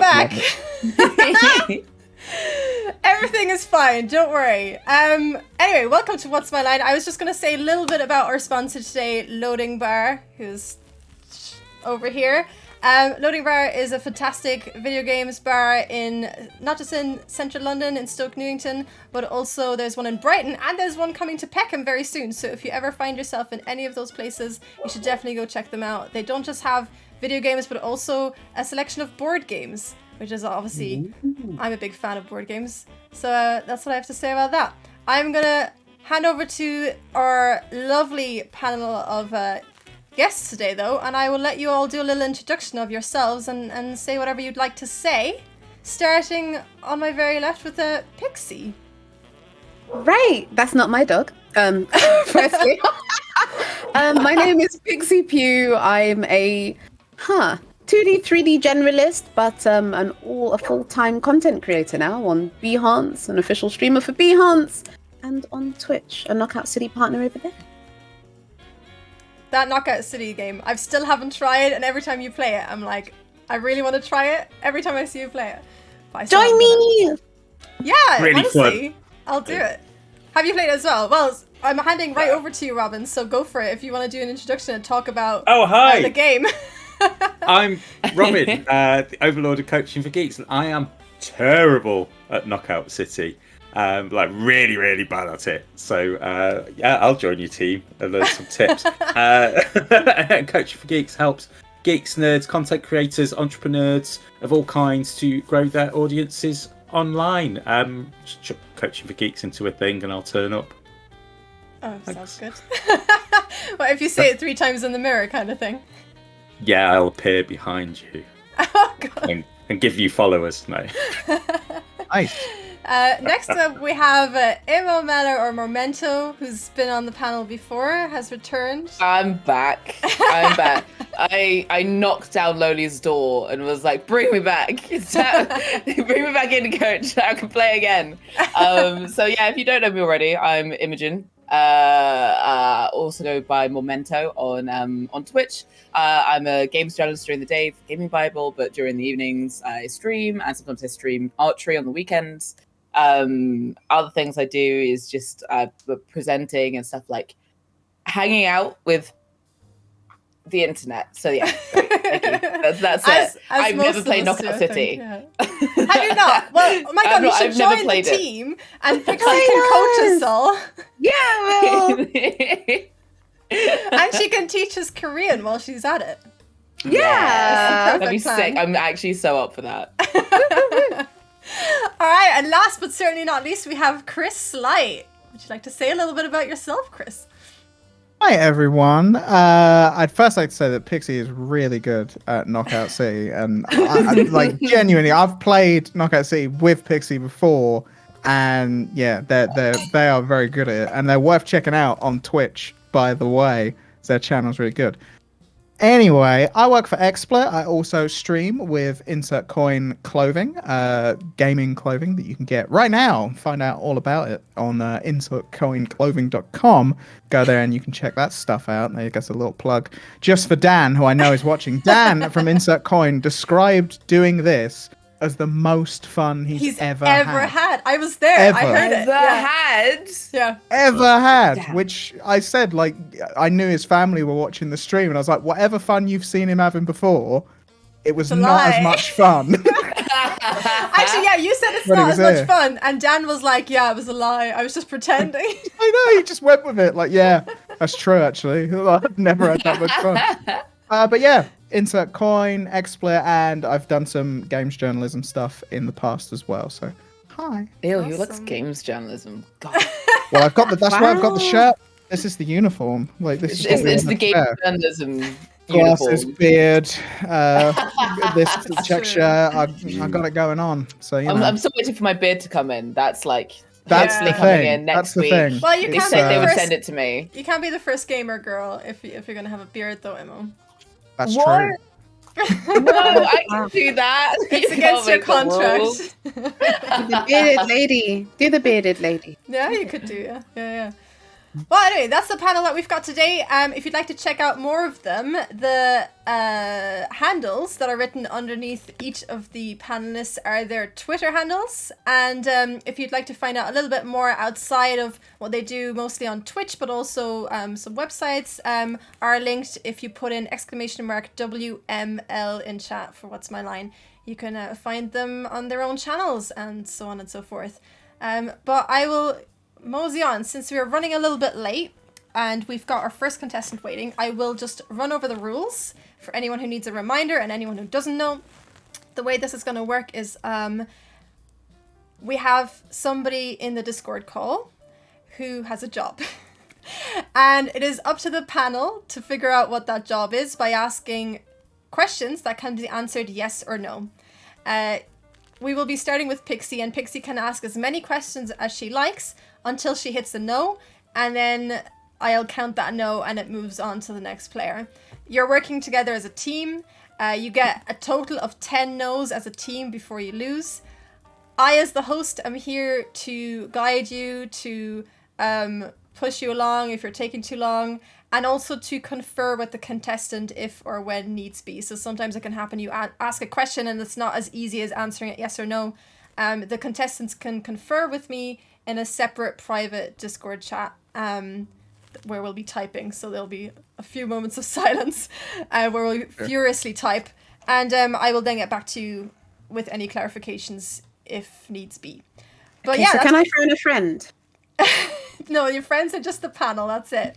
back. Everything is fine, don't worry. Anyway, welcome to What's My Line. I was just going to say a little bit about our sponsor today, Loading Bar, who's over here. Loading Bar is a fantastic video games bar not just in central London, in Stoke Newington, but also there's one in Brighton and there's one coming to Peckham very soon. So if you ever find yourself in any of those places, you should definitely go check them out. They don't just have video games, but also a selection of board games, which is obviously, I'm a big fan of board games. So that's what I have to say about that. I'm going to hand over to our lovely panel of guests today, though, and I will let you all do a little introduction of yourselves and say whatever you'd like to say, starting on my very left with Pixie. Right, that's not my dog. Firstly, my name is PixiPui. I'm a 2D, 3D generalist, but a full-time content creator now on Behance, an official streamer for Behance, and on Twitch, a Knockout City partner over there. That Knockout City game, I still haven't tried, and every time you play it, I'm like, I really want to try it. Every time I see you play it. Join me! Yeah, really honestly, fun. I'll do it. Have you played it as well? Well, I'm handing right over to you, Robin, so go for it if you want to do an introduction and talk about hi. The game. I'm Robin, the Overlord of Coaching for Geeks, and I am terrible at Knockout City. Really, really bad at it. So, I'll join your team and learn some tips. Coaching for Geeks helps geeks, nerds, content creators, entrepreneurs of all kinds to grow their audiences online. Just chuck Coaching for Geeks into a thing and I'll turn up. Oh, sounds good. Well, if you say it 3 times in the mirror kind of thing. Yeah, I'll appear behind you. Oh, God. And give you followers. No. Nice. Next up, we have Mellor or Memento, who's been on the panel before, has returned. I'm back. I knocked down Loli's door and was like, bring me back. Bring me back in, coach. I can play again. So yeah, if you don't know me already, I'm Imogen. Also go by Memento on Twitch. I'm a games journalist during the day for Gaming Bible, but during the evenings I stream, and sometimes I stream archery on the weekends. Other things I do is just presenting and stuff, like hanging out with the internet. So yeah, thank you. That's it. I've never played Knockout City. Have you not? Well, oh my God, you should join the team and Pixie can coach us all. Yeah, well. And she can teach us Korean while she's at it. Yeah. That'd be sick. I'm actually so up for that. All right, and last but certainly not least, we have Chris Slight. Would you like to say a little bit about yourself, Chris? Hi everyone. I'd first like to say that Pixie is really good at Knockout City, and like genuinely, I've played Knockout City with Pixie before, and yeah, they are very good at it, and they're worth checking out on Twitch. By the way, their channel's really good. Anyway, I work for XSplit. I also stream with Insert Coin Clothing, gaming clothing that you can get right now. Find out all about it on insertcoinclothing.com. Go there and you can check that stuff out. There you go, a little plug. Just for Dan, who I know is watching. Dan from Insert Coin described doing this as the most fun he's ever had. I was there. Ever. I heard it. Ever had. Damn. Which I said, like, I knew his family were watching the stream, and I was like, whatever fun you've seen him having before, it was not as much fun. Actually, yeah, you said it's not as much fun, and Dan was like, yeah, it was a lie. I was just pretending. I know, he just went with it. Like, yeah, that's true, actually. I've never had that much fun. But yeah, Insert Coin, XSplit, and I've done some games journalism stuff in the past as well. So, hi. Ew, you look games journalism. God. Well, I've got that's why I've got the shirt. This is the uniform. Like this It's the games journalism glasses, uniform. Beard, this check shirt. I got it going on. So you know. I'm still waiting for my beard to come in. That's like that's hopefully the coming thing. in next That's the week. thing. Well, you They can't said they be the would first, send it to me. you can't be the first gamer girl if you're gonna have a beard, though, Imo. That's What? true. No, I can do that. It's You against your can't make the rules. contract. The bearded lady. Do the bearded lady. Yeah, you could do, yeah. Well, anyway, that's the panel that we've got today. If you'd like to check out more of them, the handles that are written underneath each of the panelists are their Twitter handles. And if you'd like to find out a little bit more outside of what they do, mostly on Twitch, but also some websites, are linked if you put in !WML in chat for What's My Line. You can find them on their own channels and so on and so forth. But I will mosey on. Since we're running a little bit late and we've got our first contestant waiting, I will just run over the rules for anyone who needs a reminder and anyone who doesn't know. The way this is going to work is we have somebody in the Discord call who has a job. And it is up to the panel to figure out what that job is by asking questions that can be answered yes or no. We will be starting with Pixie, and Pixie can ask as many questions as she likes until she hits a no, and then I'll count that no and it moves on to the next player. You're working together as a team. You get a total of 10 no's as a team before you lose. I, as the host, am here to guide you, to push you along if you're taking too long, and also to confer with the contestant if or when needs be. So sometimes it can happen you ask a question and it's not as easy as answering it yes or no. The contestants can confer with me in a separate private Discord chat where we'll be typing. So there'll be a few moments of silence where we'll furiously type. And I will then get back to you with any clarifications if needs be. But Okay, yeah, so can I phone a friend? No, your friends are just the panel, that's it.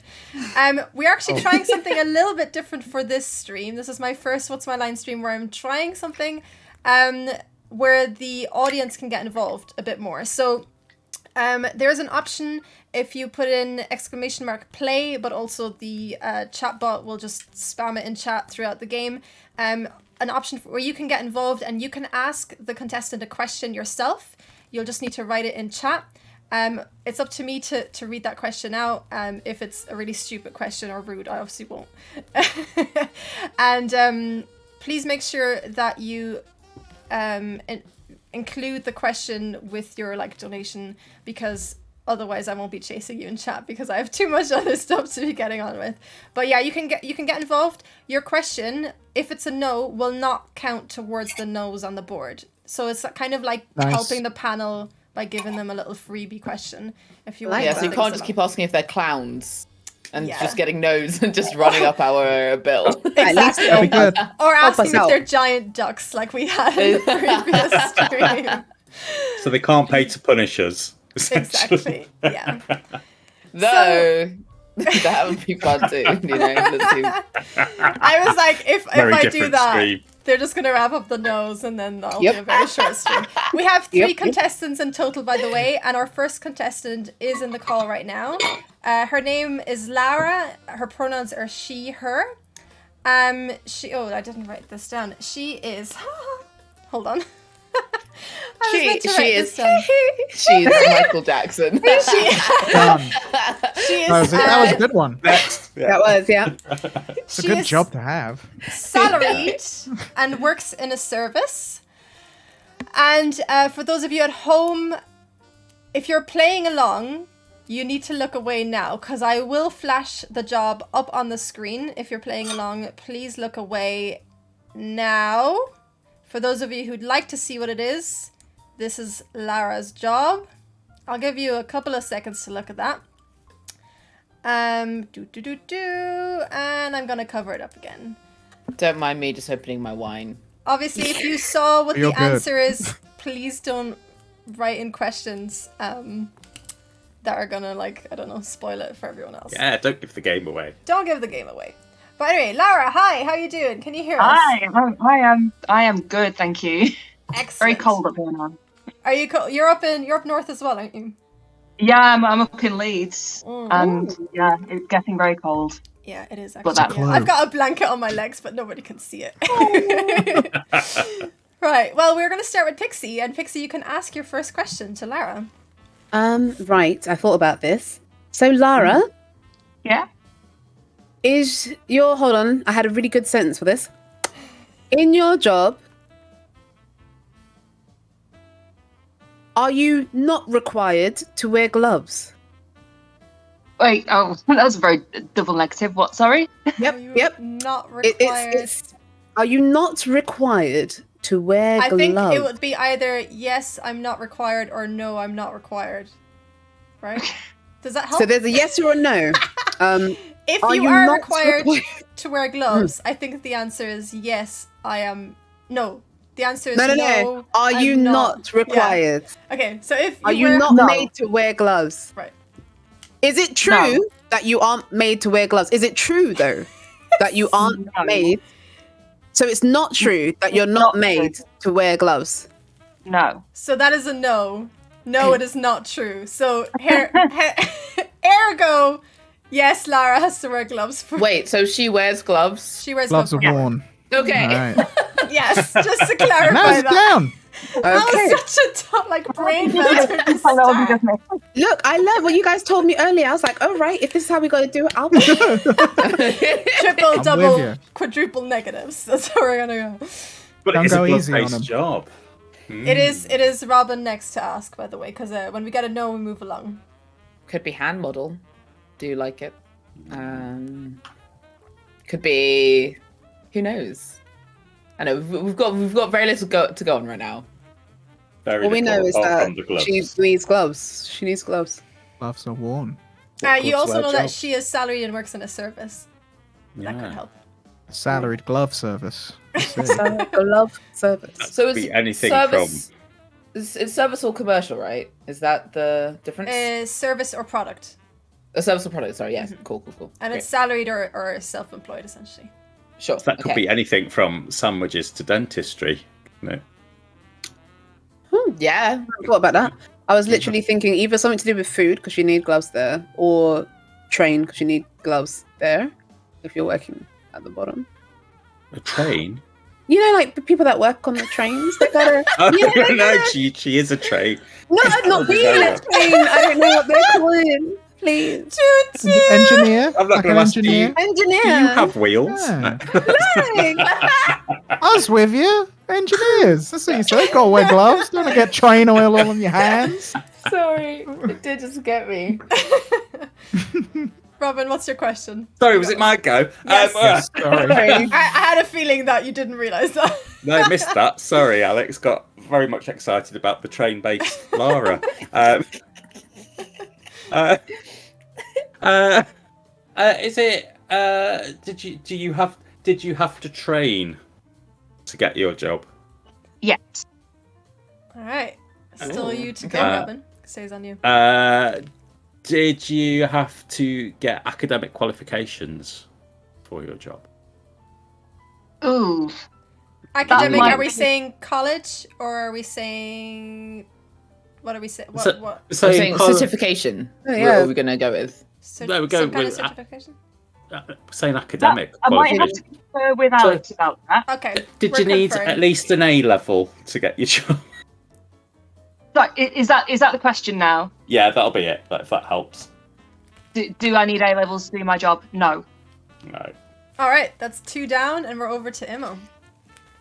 We're actually trying something a little bit different for this stream. This is my first What's My Line stream where I'm trying something where the audience can get involved a bit more. So there's an option if you put in !play, but also the chat bot will just spam it in chat throughout the game. An option where you can get involved and you can ask the contestant a question yourself. You'll just need to write it in chat. It's up to me to read that question out. If it's a really stupid question or rude, I obviously won't. And please make sure that you include the question with your donation, because otherwise I won't be chasing you in chat because I have too much other stuff to be getting on with. But yeah, you can get involved. Your question, if it's a no, will not count towards the no's on the board. So it's kind of like helping the panel by giving them a little freebie question. If you want. Yeah, so you can't just keep asking if they're clowns and just getting no's and just running up our bill. Exactly. That'd be good. Or asking if they're giant ducks like we had in the previous stream. So they can't pay to punish us. Exactly. Yeah. Though that would be fun too, Let's see. I was like, if Very I do different that, stream. they're just going to wrap up the nose and then that'll be a very short stream. We have three contestants in total, by the way, and our first contestant is in the call right now. Her name is Lara. Her pronouns are she, her. I didn't write this down. She is... Hold on. She's Michael Jackson. She is, That was a good one. That was, yeah. It's a good job to have. Salaried and works in a service. And for those of you at home, if you're playing along, you need to look away now because I will flash the job up on the screen. If you're playing along, please look away now. For those of you who'd like to see what it is, this is Lara's job. I'll give you a couple of seconds to look at that. And I'm gonna cover it up again. Don't mind me just opening my wine. Obviously, if you saw what You're the good. answer is, please don't write in questions that are gonna spoil it for everyone else. Yeah, don't give the game away. Don't give the game away. But anyway, Lara, hi, how you doing? Can you hear us? Hi, I am good, thank you. Excellent. Very cold up here now. Are you You're up north as well, aren't you? Yeah, I'm up in Leeds, and yeah, it's getting very cold. Yeah, it is But actually. that's I've got a blanket on my legs, but nobody can see it. Right. Well, we're going to start with Pixie, and Pixie, you can ask your first question to Lara. Right, I thought about this. So, Lara, Yeah. hold on, I had a really good sentence for this. In your job, are you not required to wear gloves? Wait, oh, that was a very double negative. What, sorry? Yep, Are you yep. not It- required? Are you not required to wear I gloves? think it would be either yes, I'm not required, or no, I'm not required. Right? Does that help? So there's a yes or a no. If are you you are not required required- to wear gloves, I think the answer is yes, I am. No, the answer is No. Are I'm you not required? Yeah. Okay, so if you Are you wear... not No. made to wear gloves? Right. Is it true No. that you aren't made to wear gloves? Is it true though that you aren't No. made? So it's not true that you're not Not made to wear gloves. No. So that is a no. No, it is not true. So ergo, yes, Lara has to wear gloves. For... Wait, so she wears gloves? She wears Gloves gloves. are for- worn. Okay. All right. Yes, just to clarify Now's that. down. That Okay. was such a brain melter to I know, start. just me. Look, I learned what you guys told me earlier. I was like, oh right, if this is how we got to do it, I'll. Triple, I'm with double, you. quadruple negatives. That's how we're gonna go. But Don't it is a go easy on glove-based them. job. It is Robin next to ask, by the way, because when we get a no, we move along. Could be hand model. Do you like it? Could be. Who knows? I know we've got very little to go on right now. Very All we little know is apart that from the gloves. she needs gloves. She needs gloves. Gloves are worn. You gloves also wear know that jobs? she is salaried and works in a service. That Yeah. could help. Salaried glove service. I see. So, glove service. So Could it's be anything service. It's service or commercial, right? Is that the difference? Service or product. A service or product. Sorry. Yes. Cool. And Great. it's salaried or self-employed, essentially. Sure. That could okay. be anything from sandwiches to dentistry. No. Yeah. I thought about that. I was literally thinking either something to do with food because you need gloves there, or train because you need gloves there. If you're working at the bottom, A train? you know, like the people that work on the trains, they gotta. Oh, Yeah, they no, gotta- she is a train. No, not being a train. I don't know what they're called. Please, Engineer? I'm not Like gonna an ask you. engineer? engineer. Do you have wheels? Yeah. Like, Us with you. Engineers. That's what you say. Gotta wear gloves. Don't wanna get train oil all on your hands. Sorry, it did just get me. Robin, what's your question? Sorry, was it my go? Yes. Yes, sorry. I had a feeling that you didn't realise that. No, I missed that. Sorry, Alex. Got very much excited about the train-based Lara. Is it? Did you have to train to get your job? Yes. All right. Still Oh, you to go, okay. Robin. Stays on you. Did you have to get academic qualifications for your job? Ooh. Academic, might are we be- saying college or are we saying... What are we saying? What? So- what? So saying certification. Oh, What yeah. are we gonna go with? There we go Some kind of with- certification? Saying academic I might have qualifications. to confer with Alex about that. Okay. Did we're you need conferring. at least an A level to get your job? So, is that the question now? Yeah, that'll be it. If that helps. Do I need A levels to do my job? No. No. All right, that's 2 down, and we're over to Imo.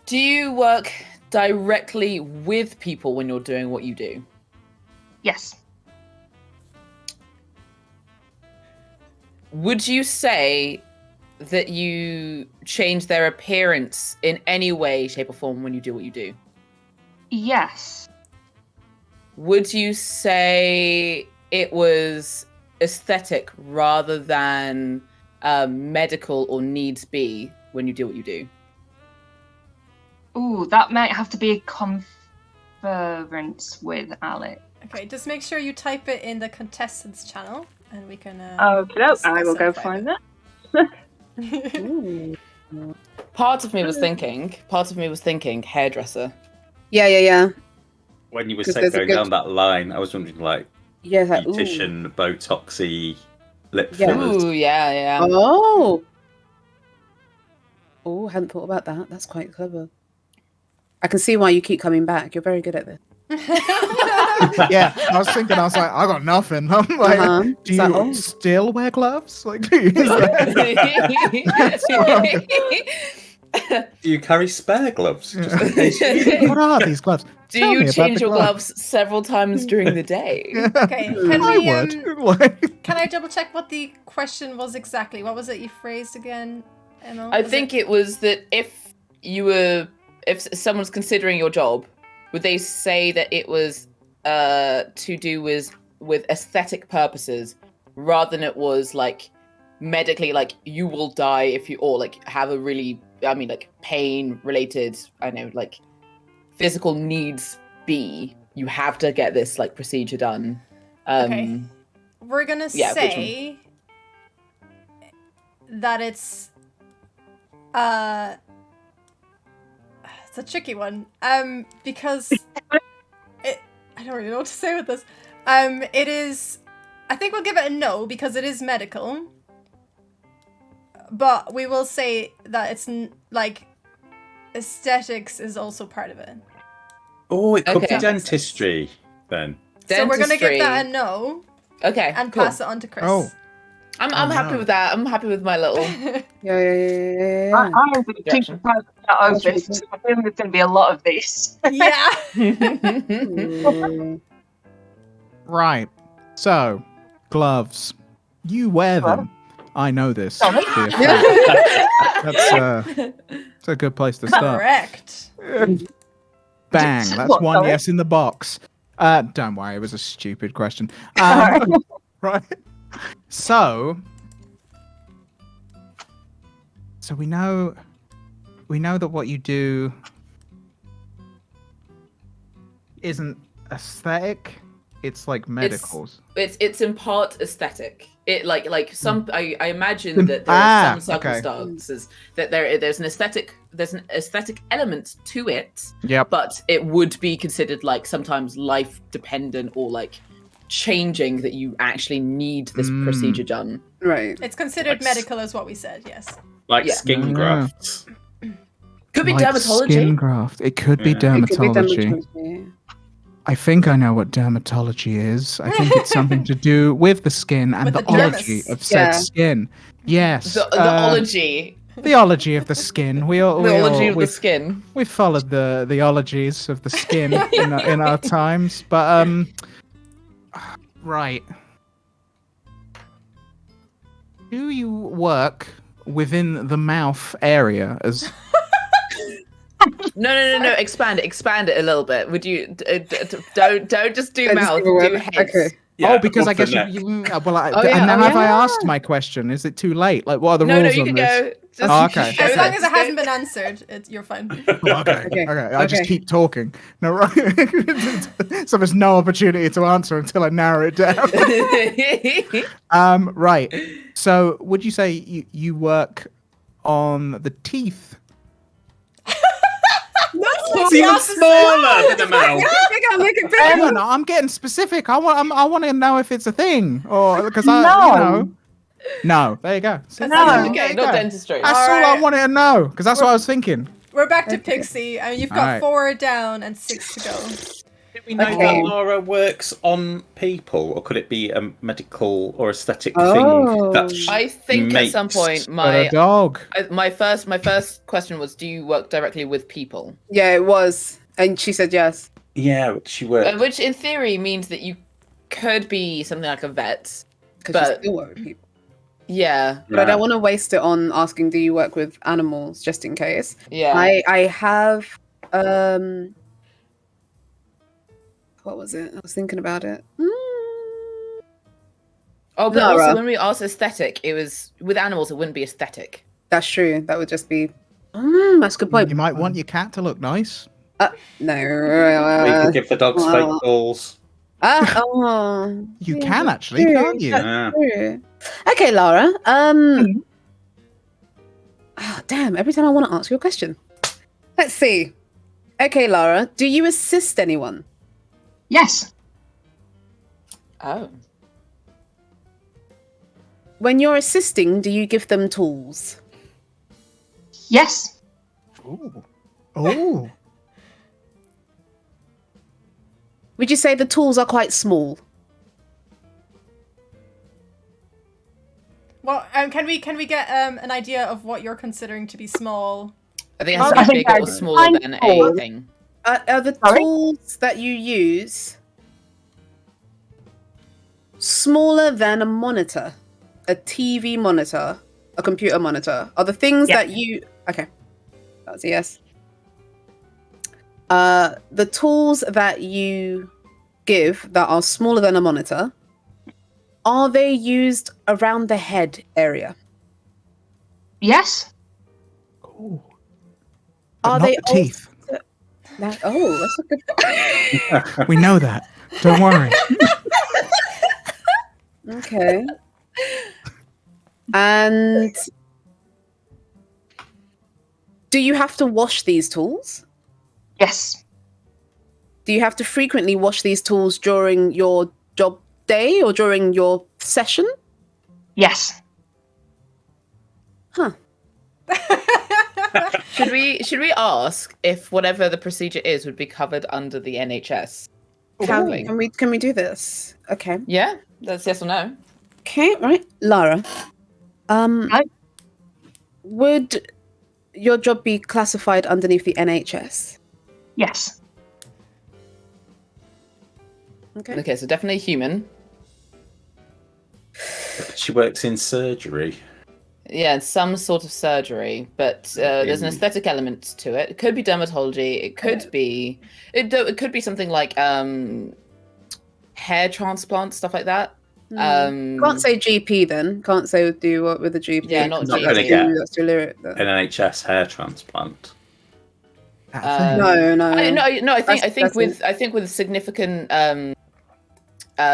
Do you work directly with people when you're doing what you do? Yes. Would you say that you change their appearance in any way, shape, or form when you do what you do? Yes. Would you say it was aesthetic rather than medical or needs be when you do what you do? Ooh, that might have to be a conference with Alex. Okay, just make sure you type it in the contestants channel, and we can... Okay, I discuss will it go private. find that. ooh. Part of me was thinking hairdresser. Yeah. When you were 'Cause there's a going good- down that line, I was wondering, like, Yeah, like, ooh. beautician, Botoxy, lip Yeah. fillers. Ooh, yeah. Oh, I hadn't thought about that. That's quite clever. I can see why you keep coming back. You're very good at this. Yeah, I was like, I got nothing. I'm like, Uh-huh. do It's like, you oh. still wear gloves? Like, do you use that? Do you carry spare gloves? Just in case What are these gloves? Do Tell me you about change the your gloves several times during the day? Okay, can I we would. can I double check what the question was exactly? What was it you phrased again, Emma? I think it was that if someone's considering your job, would they say that it was to do with aesthetic purposes rather than it was like medically, like you will die if you, or like have a really, I mean, like pain related, I know, like physical needs be, you have to get this like procedure done. Okay. We're gonna yeah, say that it's a tricky one. Because I don't really know what to say with this. It is, I think we'll give it a no because it is medical. But we will say that it's like aesthetics is also part of it. Oh, it could Okay. be dentistry then. So we're gonna give Dentistry. that a no Okay, and cool. pass it on to Chris. Oh. I'm happy no. with that. I'm happy with my little Yeah. I'm going to keep Direction. that over because I think there's going to be a lot of these. Yeah. Right. So, gloves. You wear them. I know this. for a fact. That's a good place to start. Correct. Bang. That's What, one sorry? yes in the box. Don't worry, it was a stupid question. Sorry. Right. So we know that what you do isn't aesthetic. It's like medicals. It's in part aesthetic. It like some I imagine that there are some okay. circumstances that there's an aesthetic element to it, Yep. but it would be considered like sometimes life dependent or like changing that you actually need this procedure done. Right. It's considered Like medical as what we said, yes. Like Yeah. skin Yeah. grafts. Could be Like dermatology. Skin graft. It could be Yeah. It could be dermatology. dermatology. I think I know what dermatology is. I think it's something to do with the skin and With the the dermis. ology of said Yeah. skin. Yes. The ology. The ology of the skin. The ology of the we've, skin. we've followed the ologies of the skin in our times. But, right. Do you work within the mouth area as... No. Expand it a little bit. Would you don't just do Don't just mouth, give a word. do heads. Okay. oh, because I up the guess neck. Oh, yeah, and then oh, have I yeah. asked my question? Is it too late? Like, what are the No, rules you on can this? go. Just Oh, okay. show As long that. as it hasn't been answered, you're fine. Okay. I just okay. keep talking. No, right. So there's no opportunity to answer until I narrow it down. Right. So would you say you work on the teeth? It's even smaller than the mouth. Make it big. No, I'm getting specific. I want to know if it's a thing, or because I, No. No, there you go. See, No. there you Okay, go. not dentistry. That's all I Alright. wanted to know, because that's what I was thinking. We're back to Pixie, and you've got Alright. 4 down and 6 to go. Did we know Okay. that Laura works on people, or could it be a medical or aesthetic Oh. thing that I think at some point But a dog. my first question was, do you work directly with people? Yeah, it was. And she said yes. Yeah, she works. Which in theory means that you could be something like a vet. Because But- she still work with people. Yeah, But I don't want to waste it on asking, do you work with animals, just in case. yeah. I have what was it? I was thinking about it. Oh, but Laura. also when we asked aesthetic, it was with animals. It wouldn't be aesthetic. That's true. That would just be that's a good point. You might want your cat to look nice. No. Or you could give the dogs fake balls. You can actually, true. can't you? Yeah. True. Okay, Laura. Damn, every time I want to ask you a question. Let's see. Okay, Laura, do you assist anyone? Yes. Oh, When you're assisting, do you give them tools? Yes. Ooh. Oh. Would you say the tools are quite small? Well, can we get an idea of what you're considering to be small? I think it has to I be think bigger or that's smaller fine than for- a thing. Are the Sorry? tools that you use smaller than a monitor, a TV monitor, a computer monitor? Are the things Yeah. that you... Okay, that's a yes. The tools that you give that are smaller than a monitor, are they used around the head area? Yes. Ooh. Are But not they the teeth. Oh, that's a good... We know that. Don't worry. Okay. And do you have to wash these tools? Yes. Do you have to frequently wash these tools during your job day or during your session? Yes. Huh. Should we ask if whatever the procedure is would be covered under the NHS? Can we do this? Okay. Yeah, that's yes or no. Okay, right. Lara. Right. Would your job be classified underneath the NHS? Yes. Okay. Okay, so definitely human. She works in surgery. Yeah, some sort of surgery, but there's an aesthetic element to it. It could be dermatology. It could be it could be something like hair transplant, stuff like that. Can't say GP then. Can't say do what with a GP. Yeah, not Not GP. gonna get That's too lyric. Then. an NHS hair transplant. That thing. No. I think That's with significant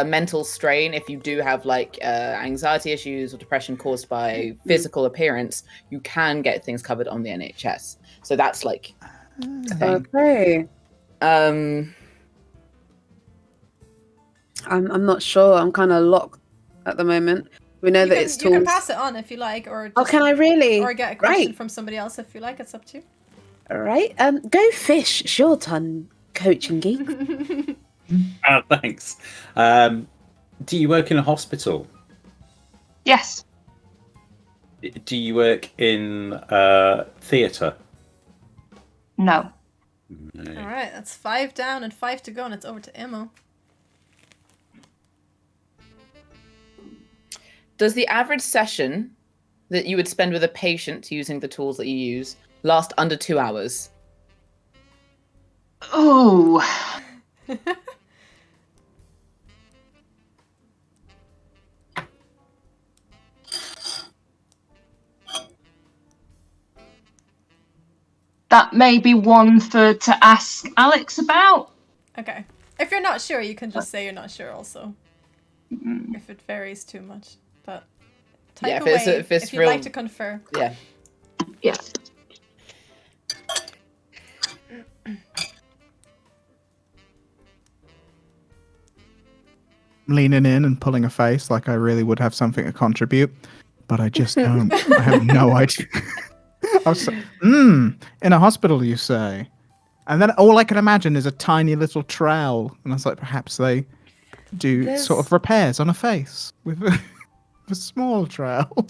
mental strain, if you do have like anxiety issues or depression caused by physical appearance, you can get things covered on the NHS. So that's like a thing. Okay. I'm not sure. I'm kind of locked at the moment. We know that it's tools. You can pass it on if you like, or Oh, just, can I really? or get a question Right. from somebody else if you like. It's up to you. All right. Go fish. It's your turn, coaching geek. Oh, thanks. Do you work in a hospital? Yes. Do you work in theatre? No. All right, that's 5 down and 5 to go, and it's over to Imo. Does the average session that you would spend with a patient using the tools that you use last under 2 hours? Oh. That may be one to ask Alex about. Okay. If you're not sure, you can just say you're not sure also. If it varies too much. But type Yeah, away if it's if you'd real- like to confer. Yeah. Yeah. Leaning in and pulling a face like I really would have something to contribute, but I just don't. I have no idea. I was, in a hospital, you say? And then all I can imagine is a tiny little trowel. And I was like, perhaps they do sort of repairs on a face with a small trowel.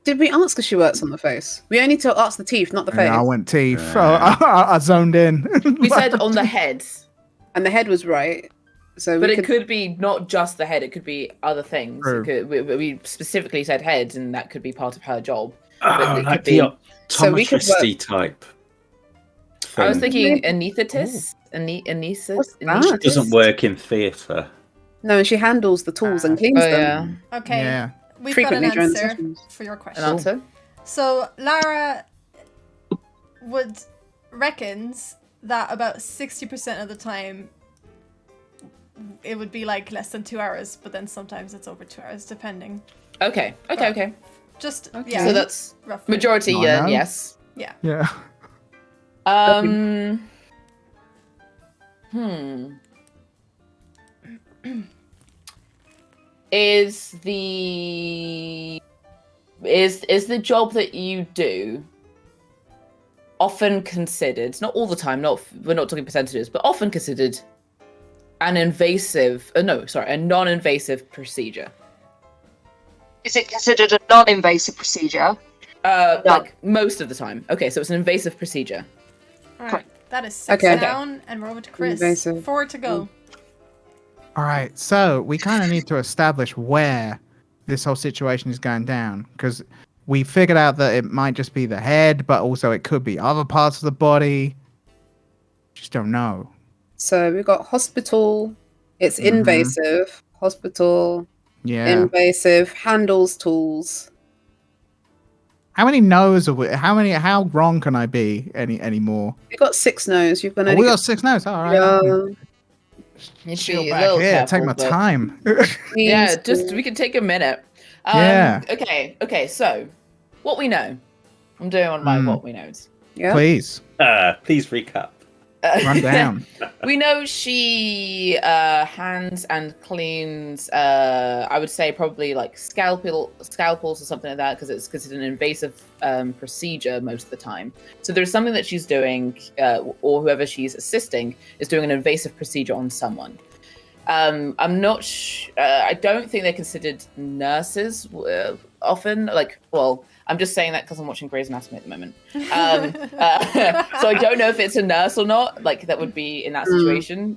Did we ask if she works on the face? We only to ask the teeth, not the face. Yeah, I went teeth. I zoned in. We said on the head, And the head was right. So but we it could be not just the head. It could be other things. True. We specifically said head, and that could be part of her job. Oh, But it like could be- the So we could work- optometry type. I was thing. thinking anaesthetist. Anesthesis. What's that? Doesn't work in theatre. No, and she handles the tools and cleans Oh them. yeah, Okay. Yeah. We've Frequently got an during the answer sessions. for your an question. answer. So Lara reckons that about 60% of the time it would be like less than 2 hours, but then sometimes it's over 2 hours, depending. Okay. Just Okay. yeah, So that's roughly. majority. Oh, Yeah. no. Yes. Yeah. Yeah. Is the job that you do often considered, not all the time, we're not talking percentages, but often considered a non-invasive procedure? Is it considered a non-invasive procedure? Like most of the time. Okay, so it's an invasive procedure. All right, that is 6 Okay. down, and we're over to Chris. Invasive. 4 to go. All right, so we kind of need to establish where this whole situation is going down, because we figured out that it might just be the head, but also it could be other parts of the body. Just don't know. So we've got hospital. It's Mhm. invasive. Hospital. Yeah. Invasive. Handles tools. How many no's are we? How wrong can I be anymore? We got 6 no's. You've been Oh, only we got 6 no's. All right. Yeah. You should Chill be a back little here. careful, Take my but- time. Yeah, just we can take a minute. Yeah. Okay. So, what we know. I'm doing one of my what we knows. Yeah. Please Please recap. run down. We know she hands and cleans. I would say probably like scalpels or something like that, because it's considered an invasive procedure most of the time. So there's something that she's doing, or whoever she's assisting is doing an invasive procedure on someone. I'm not. I don't think they're considered nurses often. Like, well, I'm just saying that because I'm watching Grey's Anatomy at the moment. So I don't know if it's a nurse or not. Like, that would be in that situation,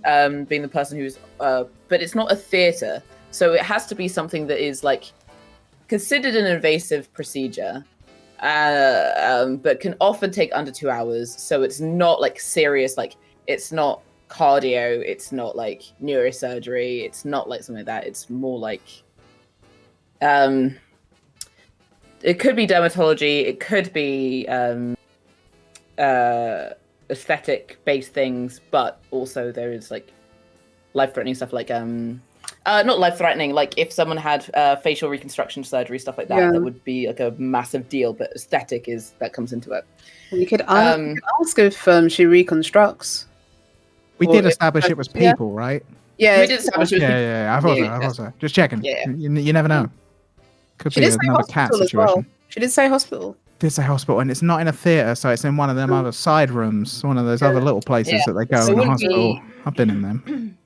being the person who's. But it's not a theatre, so it has to be something that is like considered an invasive procedure, but can often take under 2 hours. So it's not like serious. Like, it's not cardio, it's not like neurosurgery, it's not like something like that. It's more like it could be dermatology, it could be aesthetic based things, but also there is like life-threatening stuff, like not life-threatening, like if someone had facial reconstruction surgery, stuff like that, that would be like a massive deal, but aesthetic is that comes into it. You could ask if she reconstructs. We did establish it was people, right? Yeah, We did establish it was Yeah. I thought so. Just checking. Yeah. You never know. Could She be did say another cat hospital as situation. well. She did say hospital. Did say hospital, and it's not in a theatre, so it's in one of them other side rooms, one of those other little places that they go So in it the wouldn't hospital. be- I've been in them.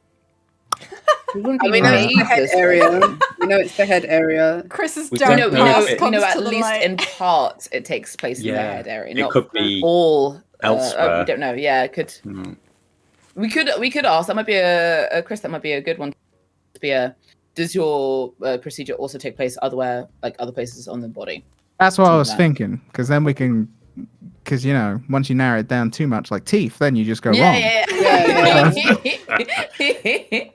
I mean, it's the head area. You know, it's the head area. Chris's We dark don't We know know, if it- comes at to the least light. in part it takes place in the Yeah. head area. It Not could be all elsewhere. we don't know. Yeah, it could. Hmm. We could ask. That might be a Chris. That might be a good one. To be a. Does your procedure also take place other places on the body? That's what I Something was like that. thinking, because then we can, because once you narrow it down too much, like teeth, then you just go wrong. Yeah.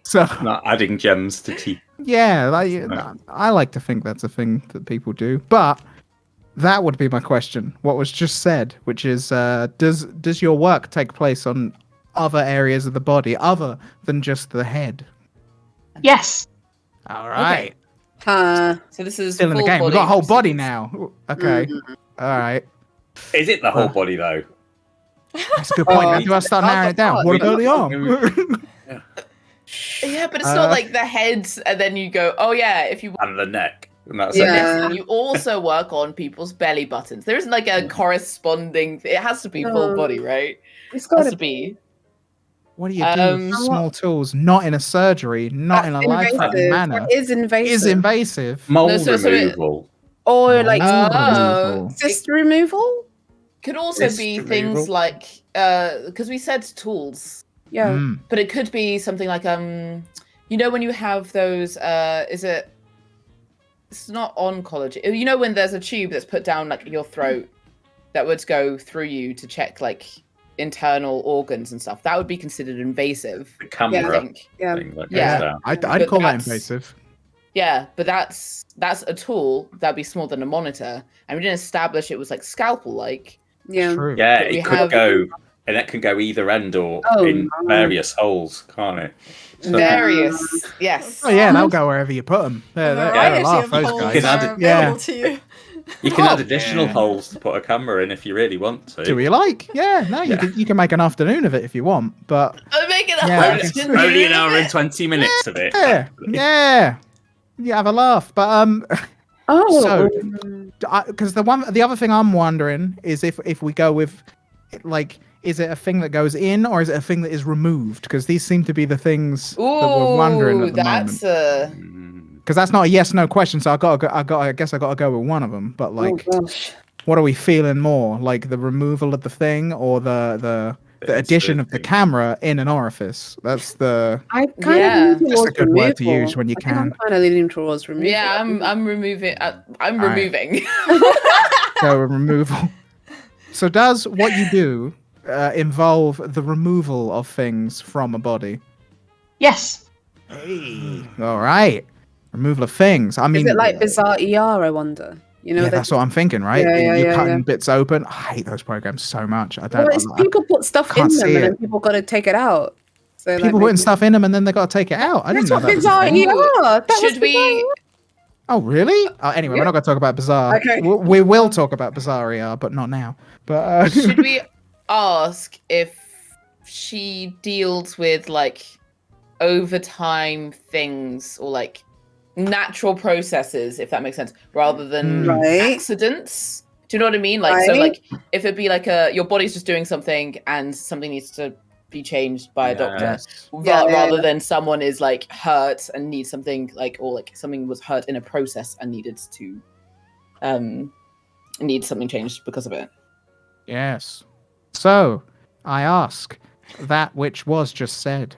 So Not adding gems to teeth. yeah, I like to think that's a thing that people do, but that would be my question. What was just said, which is, does your work take place on other areas of the body other than just the head? Yes. All right. Huh. So this is Still in the full game. We've body got a whole body procedures. now. Okay. All right. Is it the whole body though? That's a good point. Now, do I start narrowing it down? What about the arm? Yeah, but it's not like the heads, and then you go, oh yeah, if you And the neck. And that's Yeah. it. and you also work on people's belly buttons. There isn't like a corresponding. It has to be full body, right? It's It got has to to be. be. What do you do with small tools? Not in a surgery, not in a life-threatening manner. That is invasive. Is invasive. Mole No, so it- removal. Or like Oh. cyst removal. Could also It's be removal. things like because we said tools, Yeah. Mm. but it could be something like when you have those is it? It's not oncology. You know when there's a tube that's put down like your throat that would go through you to check like internal organs and stuff. That would be considered invasive. The I camera think. Yeah. thing that goes Yeah. down. I'd But call that that's- invasive. Yeah, but that's a tool that'd be smaller than a monitor, and we didn't establish it was like scalpel like. Yeah. True. Yeah, We it could have- go, and it can go either end or Oh, in no. various holes, can't it? So Various, yes. Oh yeah, they'll go wherever you put them. A They're variety laugh, of those holes guys. Can add are it- available Yeah. to you. you can add Oh, additional yeah. holes to put a camera in if you really want to. Do we like? Yeah, no, Yeah. you can make an afternoon of it if you want, but I'm making a Yeah, whole it's Only an hour and 20 minutes of it. yeah, you have a laugh. But Oh. So- because the other thing I'm wondering is if we go with like, is it a thing that goes in or is it a thing that is removed? Because these seem to be the things that we're wondering Ooh, at the that's moment. Mm. Because that's not a yes/no question, so I guess I gotta go with one of them. But like, Oh gosh. what are we feeling more? Like the removal of the thing or the addition of the camera in an orifice? That's the I kind Yeah. of lean That's a towards good word to removal. use when you I think I'm can. kind of leaning towards removal. Yeah, I'm removing. I'm Alright. removing. go removal. So does what you do involve the removal of things from a body? Yes. All right. Removal of things. I mean, Is it like Bizarre ER, I wonder? You know, yeah, that's what I'm thinking, right? Yeah, You're yeah, cutting yeah. bits open. I hate those programs so much. I Well, don't. it's, people put stuff in can't them see and then it. people got to take it out. So People like, putting stuff in them and then they got to take it out. I didn't That's know what that was a Bizarre thing. ER. That was Should we? Oh, really? Anyway, we're not going to talk about Bizarre. Okay. We will talk about Bizarre ER, but not now. But Should we ask if she deals with like overtime things or like natural processes, if that makes sense, rather than Right. accidents? Do you know what I mean? Like, so Right. like if it'd be like your body's just doing something and something needs to be changed by a doctor, Yes. rather than someone is like hurt and needs something like, or like something was hurt in a process and needed to need something changed because of it. Yes. So, I ask that which was just said.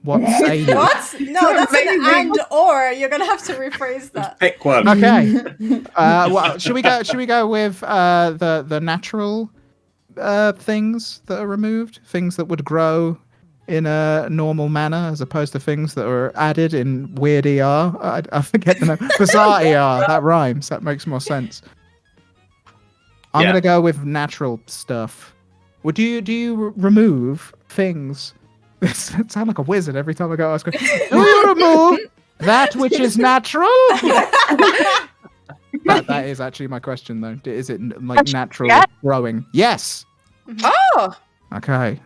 What say you? What? No, that's an Amazing. and or. You're gonna have to rephrase that. Pick one. Okay. Well, should we go with the natural things that are removed, things that would grow in a normal manner, as opposed to things that are added in weird ER? I forget the name. Bizarre ER. That rhymes. That makes more sense. I'm Yeah. gonna go with natural stuff. Would you remove things? I sound like a wizard every time I go ask. Do you remove that which is natural? that is actually my question, though. Is it like natural growing? Yes. Oh, Okay.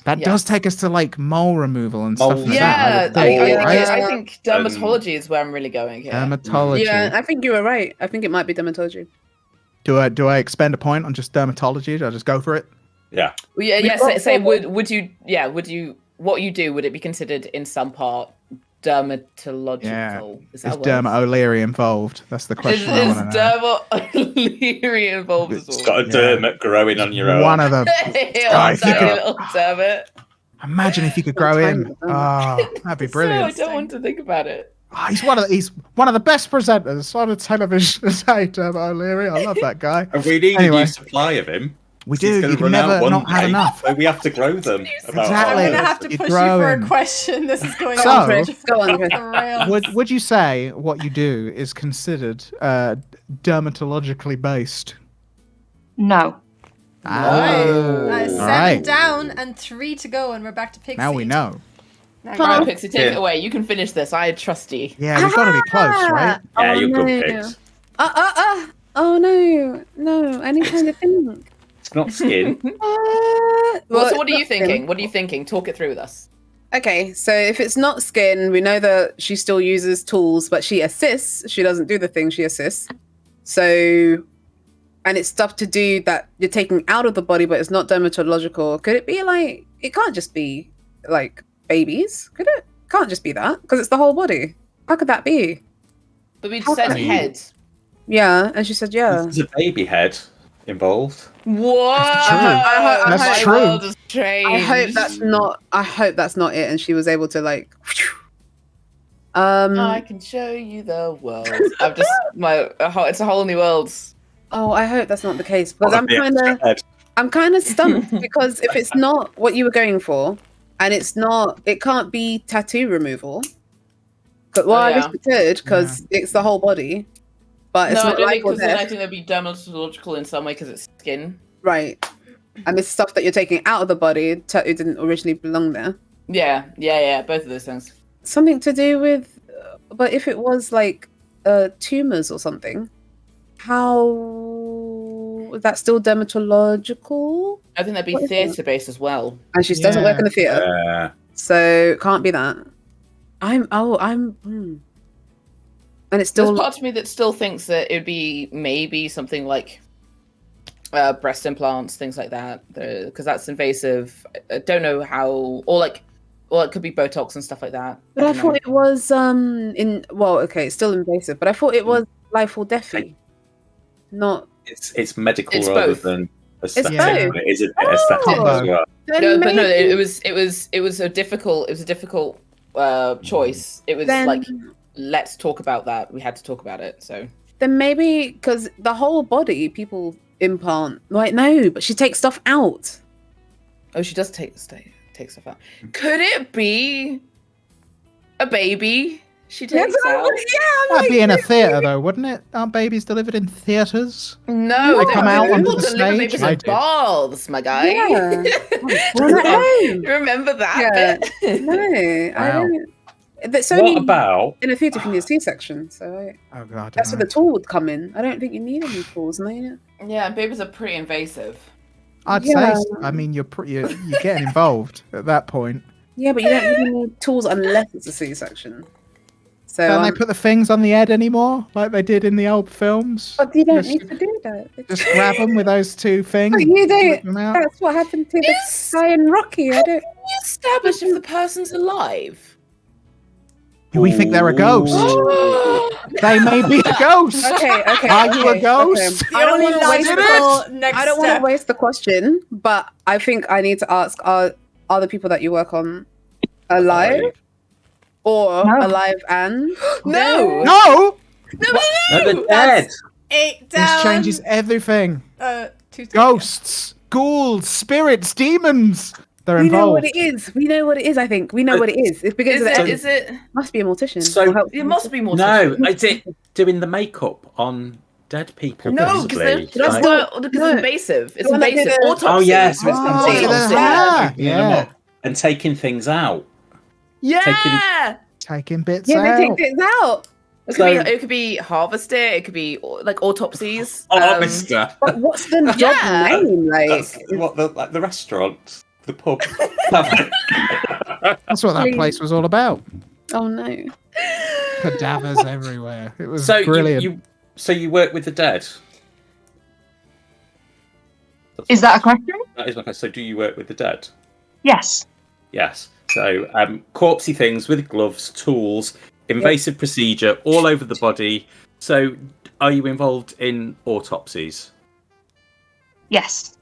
That Yes. does take us to like mole removal and stuff Moles. like Yeah, that. I would think, right? I think dermatology is where I'm really going here. Dermatology. yeah. I think you were right. I think it might be dermatology. Do I expend a point on just dermatology? Do I just go for it? Yeah. Well, yeah. Say would you? Yeah. Would you? What you do? Would it be considered in some part dermatological? Yeah. Is Is that Derma O'Leary involved? That's the Is question I want to know. dermatology involved as It's well? got a dermot growing on your One arm. of the. Little if you could- little dermot. Imagine if you could grow him. Oh, that'd be brilliant. So I don't want to think about it. Oh, he's one of the best presenters on a television. Say, Derma O'Leary. I love that guy. And we need Anyway. a new supply of him. We He's do. gonna You can run out never one not have day, enough. So we have to grow them. Exactly. I'm Like, gonna have to you're push you for growing. a question. This is going So- off Go on, Chris. the rails. Would you say what you do is considered dermatologically based? No. Right. Oh. 7 Alright. down and 3 to go, and we're back to Pixie. Now we know. Now Come Right, on. Pixie, take it away. You can finish this. I trust you. Yeah, we've got to be close, right? Yeah, Oh, you're good no. picks. Oh no, I need time to think. It's not skin. So what are you thinking? What are you thinking? Talk it through with us. Okay, so if it's not skin, we know that she still uses tools, but she assists. She doesn't do the thing, she assists. So, and it's stuff to do that you're taking out of the body, but it's not dermatological. Could it be like, it can't just be like babies, could it? Can't just be that, because it's the whole body. How could that be? But we How said can- head. Yeah, and she said, yeah. There's a baby head involved. What? That's My true. world has changed. I hope that's not it, and she was able to like. I can show you the world. I've just it's a whole new world. Oh, I hope that's not the case, because Oh, I'm the kind of. extra head. I'm kind of stumped because if it's not what you were going for, and it can't be tattoo removal. But I guess it could because it's the whole body, but it's No, I not don't like think, or because then I death. think that'd be dermatological in some way because it's skin. Right, and it's stuff that you're taking out of the body. Tattoo didn't originally belong there. Yeah, both of those things. Something to do with, but if it was like tumors or something, how is that still dermatological? I think that'd be What is theatre based as well. And she doesn't work in the theatre. So can't be that. And it's still There's part of me that still thinks that it'd be maybe something like breast implants, things like that, because that's invasive. I don't know how, or it could be Botox and stuff like that. But I don't thought know. it was it's still invasive, but I thought it was life or deathy. Not It's medical It's rather both. than aesthetic, both. but it is a bit aesthetic as well. Then No, but no, maybe- it was a difficult choice. It was Then- like, let's talk about that. We had to talk about it. So Then maybe because the whole body people implant. Like no, but she takes stuff out. she does take stuff out. Could it be a baby? She takes out. That'd be in a theatre, though, wouldn't it? Aren't babies delivered in theatres? No, They come out onto people the deliver stage? babies I in did. balls, my guy. Yeah. No, Remember that Yeah. bit? no, I Wow. don't. It's only What about in a theatre can use C-section, so Oh god. that's where the tool would come in. I don't think you need any tools, no. Yeah, babies are pretty invasive. I'd Yeah. say. I mean, you're getting involved at that point. Yeah, but you don't really need tools unless it's a C-section. So, Don't they put the things on the head anymore, like they did in the old films? but you don't just- need to do that. Just grab them with those two things. But you and don't. whip them out. That's what happened to the Is- guy in Rocky. I don't. We established if the person's alive. We think they're a ghost. They may be a ghost. Okay. Are you a ghost? The I don't only wanna waste logical next I don't want step. to waste the question, but I think I need to ask: Are the people that you work on alive, or No. alive and No. No, no, they're dead. 8 down. this changes everything. 2 Ghosts, ghouls, spirits, demons. They're We know involved. what it is. We know what it is. I think we know what it is. It's because Is of the it? end. Is it? Must be a mortician. So- or help- It must be more. No, is it doing the makeup on dead people? No, because possibly? it's Like- No. invasive. It's The one that did invasive. the- Autopsy. Oh, yes, It's it's Oh, autopsy. yeah, autopsy. yeah. Picking them up and taking things out. Yeah. Taking bits Yeah, they out. take things out. It could be harvested. It could be like autopsies. Oh, mister. But what's the job Yeah. name? Like, That's what the restaurant, the pub. That's what that Please. place was all about. oh no. Cadavers everywhere. It was So brilliant. you work with the dead? Is that a question? That is my question. So do you work with the dead? Yes. Yes. So corpsey things with gloves, tools, invasive procedure all over the body. So are you involved in autopsies? Yes.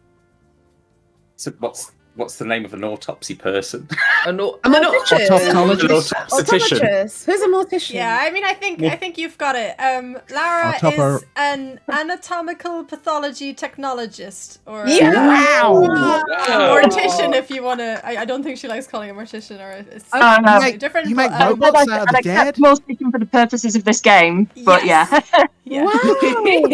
So what's the name of an autopsy person? A mortician. Autoptologist. Autoptician. Mortician. Who's a mortician? Yeah, I mean, I think you've got it. Lara Autopper- is an anatomical pathology technologist, or Yeah. Wow. a mortician, if you want to. I don't think she likes calling a mortician, or it's Oh, no. You make- different. you make but, robots I'd out of the accept dead? more speaking for the purposes of this game, but Yes. yeah. yeah. Wow.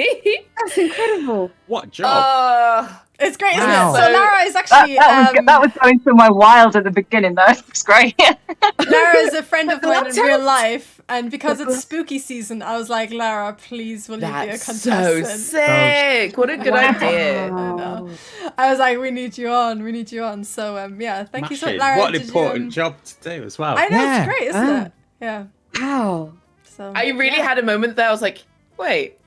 That's incredible. What job? It's great, isn't Wow. it? So Lara is actually that was going through my wild at the beginning, though. It's great. Lara is a friend of mine in What? real life, and because it's spooky season, I was like, Lara, please, will you be a That's contestant? so sick. What a good idea. know. I was like, we need you on. So yeah, thank you so much, Smashing. Lara. What an did you, important job to do as well. I know, Yeah. it's great, isn't Ah. it? Yeah. Wow. So I really yeah. had a moment there. I was like, wait,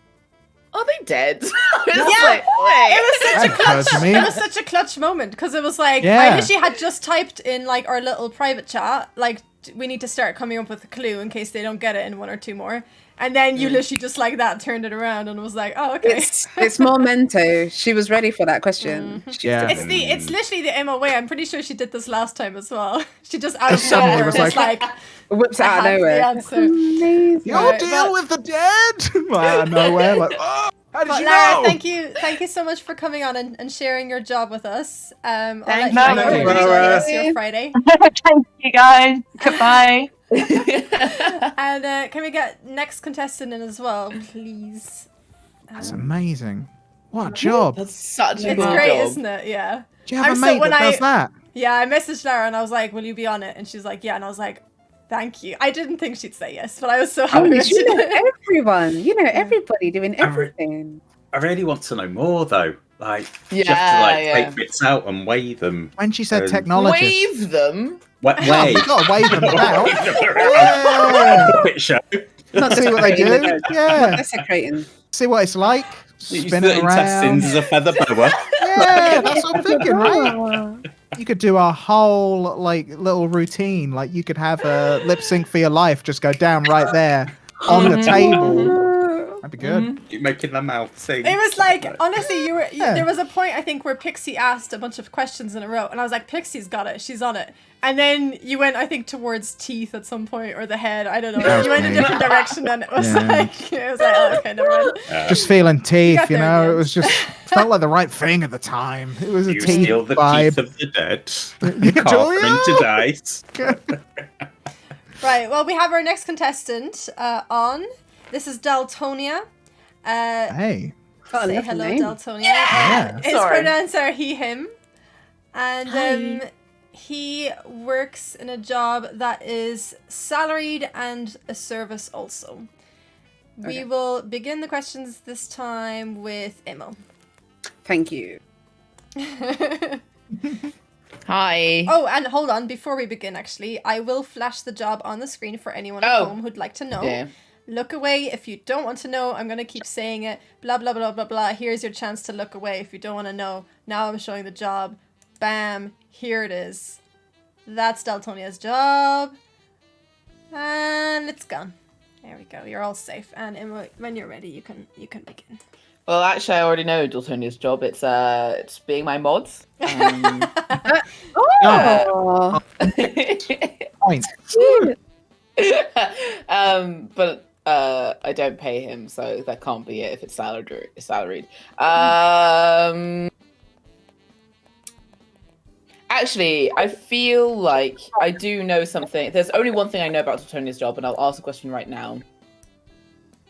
are they dead? I was Yeah. like, wait. It was such a That occurred clutch. to me. It was such a clutch moment because it was like I Yeah. literally had just typed in like our little private chat, like we need to start coming up with a clue in case they don't get it in 1 or 2 more, and then you literally just like that turned it around and was like, oh okay. It's Memento. She was ready for that question. Yeah. It's literally the MOA. I'm pretty sure she did this last time as well. She just out of Suddenly nowhere was just like- like Whips I out of have the nowhere. answer. Amazing. You'll Right, deal but- with the dead. Out of nowhere. Like, oh, how did But you Lara, know? thank you so much for coming on and sharing your job with us. I'll Thank let you. know Thank when you, enjoy Lara. the rest of your Friday. Thank you, guys. Goodbye. And can we get next contestant in as well, please? That's amazing. What a job. That's such a It's good great, job. isn't it? Yeah. Do you have I'm a so- mate when that I- does that? Yeah, I messaged Lara and I was like, will you be on it? And she's like, yeah. And I was like, thank you. I didn't think she'd say yes, but I was so Oh, happy when she you know did. everyone. You know everybody doing everything. I really want to know more though. Like you Yeah, have to like yeah. take bits out and weigh them. When she said Um, technologist. Wave them. Weigh. You've got to wave them about. Yeah. Quick show. Not See what they do. desecrating. Yeah. Desecrating. See what it's like. Use Spin the it around. intestines as a feather boa. Yeah, that's what I'm thinking, right? You could do a whole like little routine. Like you could have a lip sync for your life. Just go down right there on the table That'd be good. You're making the mouth sing. It was like, honestly, Yeah. there was a point, I think, where Pixie asked a bunch of questions in a row, and I was like, Pixie's got it, she's on it. And then you went, I think, towards teeth at some point, or the head, I don't know. That was You went a me. different direction, and it was Yeah. oh, okay, never mind. Just feeling teeth, got you there in know. the It end. was just felt like the right thing at the time. It was a You teeth steal the vibe. teeth of the dead. Julia? Carve them into dice. Right, well, we have our next contestant on. This is Daltonia. Hey. Got a Say lovely hello, name. Daltonia. Yeah. His Sorry. pronouns are he, him. And he works in a job that is salaried and a service also. We Okay. will begin the questions this time with Imo. Thank you. Hi. Oh, and hold on, before we begin, actually, I will flash the job on the screen for anyone at Oh. home who'd like to know. Yeah. Look away if you don't want to know. I'm going to keep saying it. Blah, blah, blah, blah, blah. Here's your chance to look away if you don't want to know. Now I'm showing the job. Bam. Here it is. That's Daltonia's job. And it's gone. There we go. You're all safe. And Emma, when you're ready, you can begin. Well, actually, I already know Daltonia's job. It's being my mod. Oh, Points. But I don't pay him, so that can't be it if it's salaried. Actually, I feel like I do know something. There's only one thing I know about Daltonia's job, and I'll ask the question right now.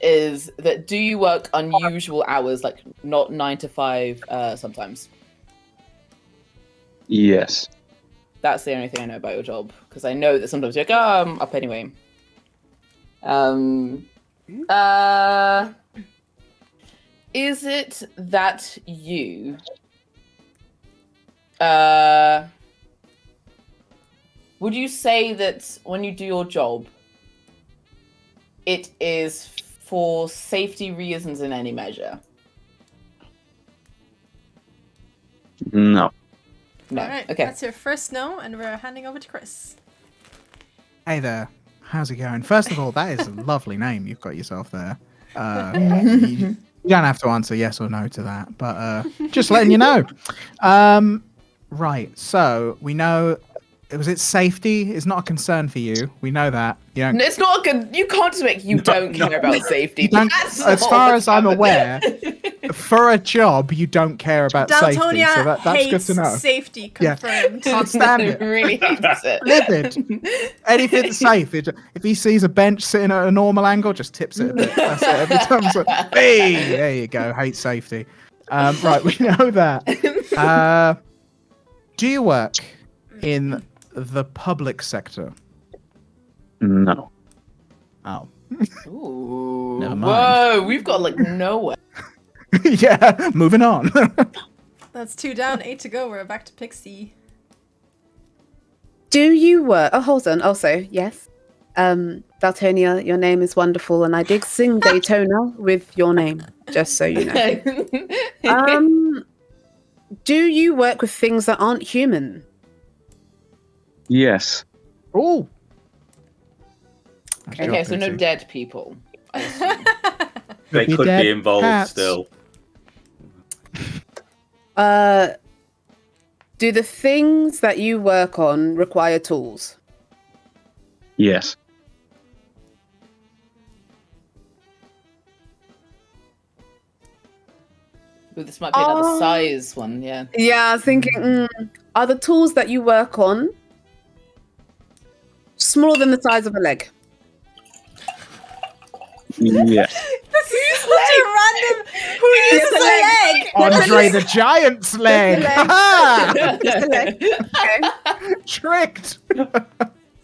Is that do you work unusual hours, like not 9 to 5 sometimes? Yes. That's the only thing I know about your job, because I know that sometimes you're like, oh, I'm up anyway. Is it that you would you say that when you do your job, it is for safety reasons in any measure? No. No. All right. Okay. That's your first no, and we're handing over to Chris. Hey there. How's it going? First of all, that is a lovely name you've got yourself there. You don't have to answer yes or no to that, but just letting you know. Right, so we know it's safety is not a concern for you. We know that. You don't. It's not a good. You can't just make you don't care about safety. You don't, That's as not far what's as I'm happening. aware, for a job, you don't care about safety. Daltonia So that's hates good to know. safety. Yeah. Confirmed. Can't stand it. really hates it. Livid. Anything safe. If he sees a bench sitting at a normal angle, just tips it a bit. That's it. Every time it's like, hey, there you go. Hate safety. Right, we know that. Do you work in the public sector? No. Oh. Ooh. Never mind. Whoa, we've got like nowhere. Yeah, moving on. That's 2 down, 8 to go. We're back to Pixie. do you work? Oh, hold on. Also, yes. Daltonia, your name is wonderful, and I did sing Daytona with your name, just so you know. Do you work with things that aren't human? Yes. Oh. Okay, so no dead people. I assume. They Be could dead be involved cats. still. Do the things that you work on require tools? Yes. Ooh, this might be another size one, yeah. Yeah, I was thinking, are the tools that you work on smaller than the size of a leg? Yes. This is such a random. Who uses a leg? Andre the Giant's leg. Ha-ha! Just a leg. Okay. Tricked.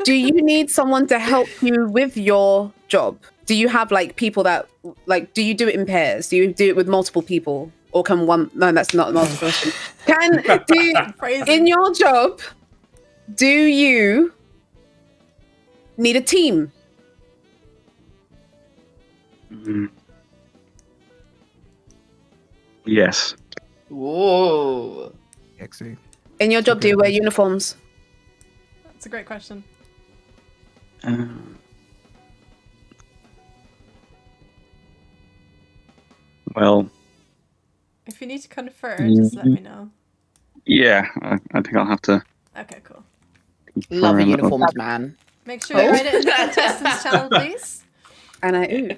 Do you need someone to help you with your job? Do you have like people that like? Do you do it in pairs? Do you do it with multiple people, or can one? No, that's not a multiple question. Phrasing. In your job? Do you need a team? Yes. Whoa. Exy. In your job, do you wear uniforms? That's a great question. Well, If you need to confer, just let me know. yeah, I think I'll have to. Okay, cool. Love a confirm that one. uniformed man. Make sure you write it in the contestants channel, please. And I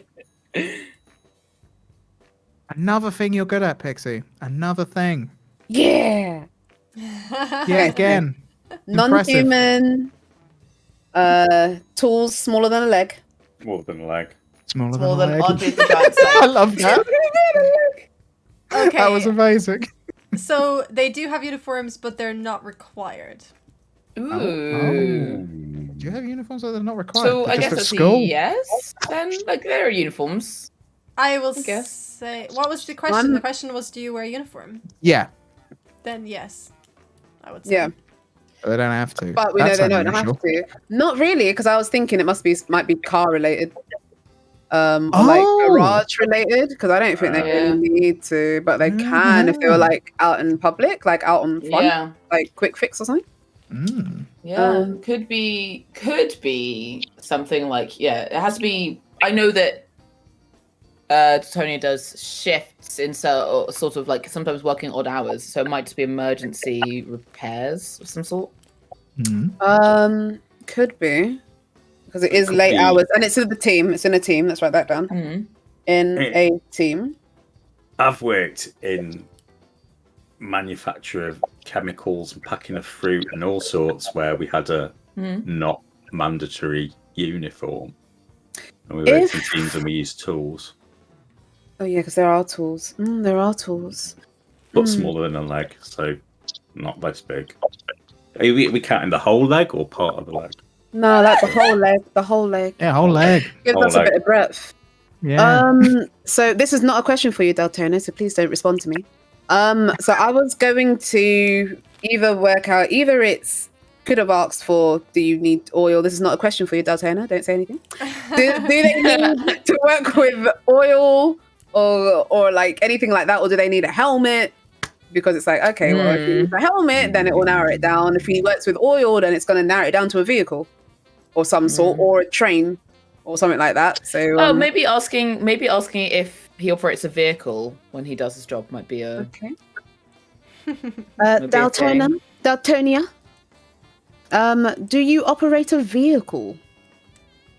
Another thing you're good at, Pixie. Another thing. Yeah. Yeah, again. Impressive. Non-human. Tools smaller than a leg. More than a leg. Smaller More than than a leg. Andre the Giant's I leg. love that. Okay. That was amazing. So they do have uniforms, but they're not required. Ooh. Do you have uniforms that are not required? So They're I just guess at that's school. a yes. Then like there are uniforms. I will guess. say. What was the question? The question was, do you wear a uniform? Yeah, Then yes, I would say. Yeah. they don't have to. But we That's know they don't unusual. have to. Not really, because I was thinking it might be car related. Or like Oh. garage related, because I don't think they Yeah. really need to, but they can if they were like out in public, like out on front, Yeah. like quick fix or something. Mm. Yeah. Could be something like it has to be. I know that Tony does shifts in sort of like sometimes working odd hours, so it might just be emergency repairs of some sort. Mm. Could be. Because it is Could late be. hours, and it's in the team. It's in a team. Let's write that down. Mhm. In Yeah. a team. I've worked in manufacture of chemicals and packing of fruit and all sorts where we had a not mandatory uniform. And we worked in teams and we used tools. Oh yeah, because there are tools. There are tools. But smaller than a leg, so not this big. Are we counting the whole leg or part of the leg? No, like the whole leg. The whole leg. Yeah, whole leg. Gives Whole us a leg. bit of breadth. Yeah. So this is not a question for you, Deltona, so please don't respond to me. So I was going to either work out, either it's could have asked for, do you need oil? This is not a question for you, Deltona. Don't say anything. Do they need to work with oil or like anything like that, or do they need a helmet? Because it's like, okay, well, if he needs a helmet, then it will narrow it down. If he works with oil, then it's going to narrow it down to a vehicle or some sort, or a train or something like that. So Maybe asking if he operates a vehicle when he does his job might be a okay. Maybe a Daltonia, do you operate a vehicle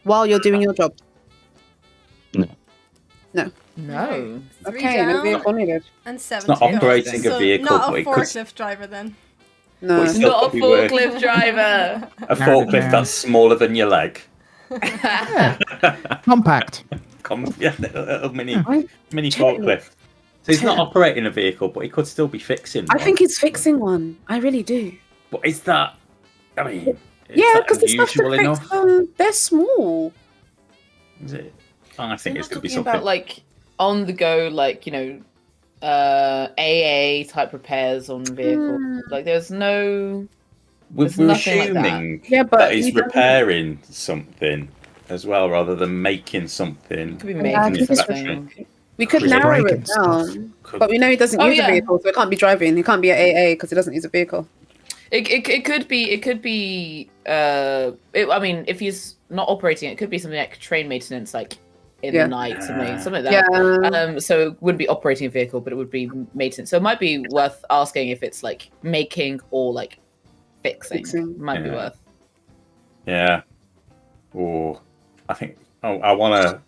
while you're doing your job? no. Three Okay, no down vehicle needed. and 7 It's not to go. operating a So vehicle, not but a it could- forklift driver then. No. It's still Not a could be worth- forklift driver. A forklift that's smaller than your leg. Compact. Yeah, a little mini I- forklift. So he's not operating a vehicle, but he could still be fixing I one. think he's fixing one. I really do. But is that? I mean, is Yeah, that because the stuff to unusual fix enough? them, they're small. Is it? I think We're it's not going to be talking something. about like on the go, like AA type repairs on vehicles. Like there's no. we're there's nothing like that. assuming Yeah, but that he's you don't- repairing something as well, rather than making something. Could be Yeah, making because something. We could He's narrow breaking it stuff. down. Could- But we know he doesn't Oh, use yeah. a vehicle, so it can't be driving. He can't be at AA because he doesn't use a vehicle. It could be. I mean, if he's not operating, it could be something like train maintenance, like in Yeah. the night, something like that. Yeah. So it wouldn't be operating a vehicle, but it would be maintenance. So it might be worth asking if it's like making or like fixing. Fixing. Might be Yeah. worth. Yeah. Or I think I want to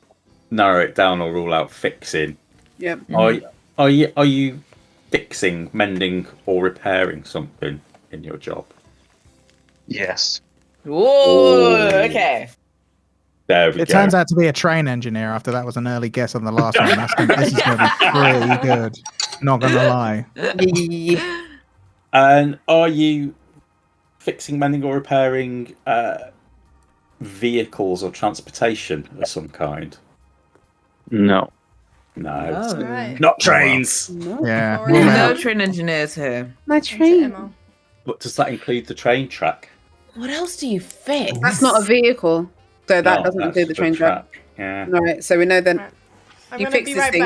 narrow it down or rule out fixing. Yep. Are you fixing, mending, or repairing something in your job? Yes. Whoa. Ooh. Okay. There we It go. turns out to be a train engineer after that was an early guess on the last one. This is going to be pretty good. Not going to lie. Yeah. And are you fixing, mending, or repairing vehicles or transportation of some kind? No. No. Oh. Right. Not trains. No. Yeah. Alright. rule No out. train engineers here. My Into train. ammo. But does that include the train track? What else do you fix? That's not a vehicle. So that No, doesn't that's include the train track. Yeah. Right. So we know then Right. I'm you gonna fix be this right thing.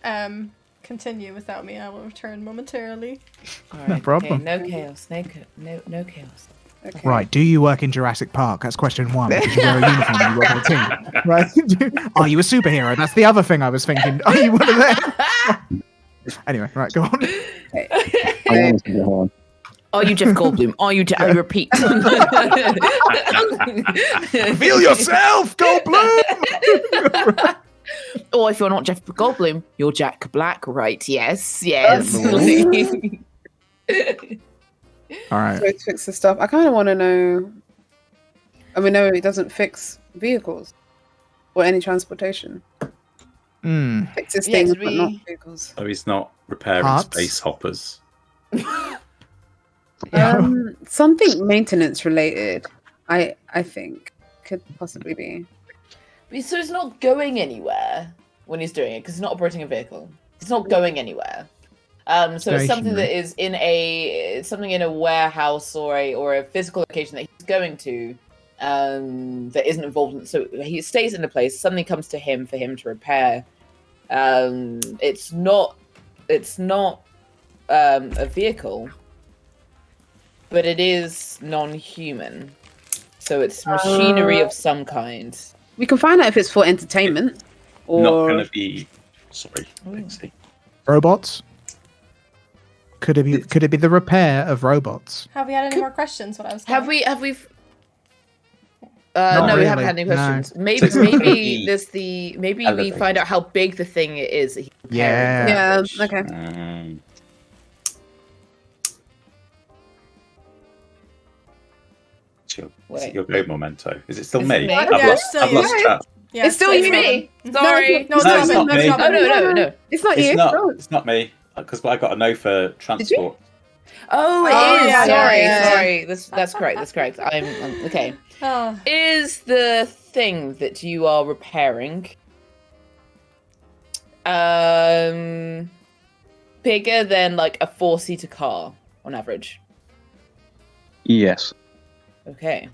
back. Continue without me. I will return momentarily. All No right, problem. Okay, no chaos. No chaos. Okay. Right. Do you work in Jurassic Park? That's question one. Because you wear a uniform and you work on a team. Right. Are you a superhero? That's the other thing I was thinking. Are you one of them? Anyway, right, go on. I want to go on. Are you Jeff Goldblum? Are you? I repeat. Feel yourself, Goldblum! Or if you're not Jeff Goldblum, you're Jack Black, right? Yes, yes. All right. So it fixes the stuff. I kind of want to know. I mean, no, it doesn't fix vehicles or any transportation. Fixes Yeah, things, did but not we- vehicles. So he's not repairing Parts? space hoppers. Something maintenance related. I think could possibly be. So it's not going anywhere when he's doing it because he's not operating a vehicle. It's not going anywhere. So it's something that is in a warehouse or a physical location that he's going to that isn't involved in. So he stays in a place. Something comes to him for him to repair. It's not a vehicle, but it is non-human. So it's machinery of some kind. We can find out if it's for entertainment or. Not going to be. Sorry, Pixie. Robots? Could it be the repair of robots? Have we had any more questions? What I was Have saying? we? Not No, we really, haven't had any no. questions. Maybe maybe we Elevator. find out how big the thing is that he's Yeah. Yeah. repairing. Okay. Is it your go memento? Is it still Is me? it me? I've Yeah, lost, it's still I've you. lost track. Yeah, It's still so you. Me? No, Sorry. No, it's No, Robin. it's not No, me. it's Robin. Oh no. It's not It's you. not. No. It's not me because I got a no for transport. Oh, it Oh, is. yeah, sorry, yeah. sorry. That's correct. That's correct. I'm okay. Oh, Is the thing that you are repairing bigger than like a 4-seater car on average? Yes. Okay.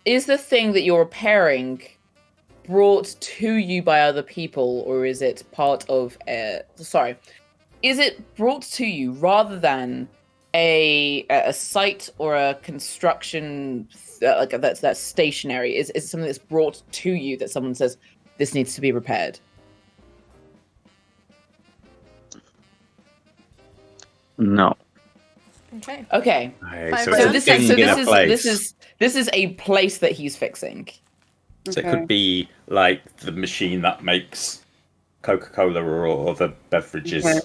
Is the thing that you're repairing brought to you by other people, or is it part of is it brought to you rather than a site or a construction like that's stationary? Is it something that's brought to you that someone says this needs to be repaired? No. okay. Okay. Okay, Five so rounds. it's a thing in a place. This is a place that he's fixing. So it Okay. could be like the machine that makes Coca-Cola or the beverages. Okay.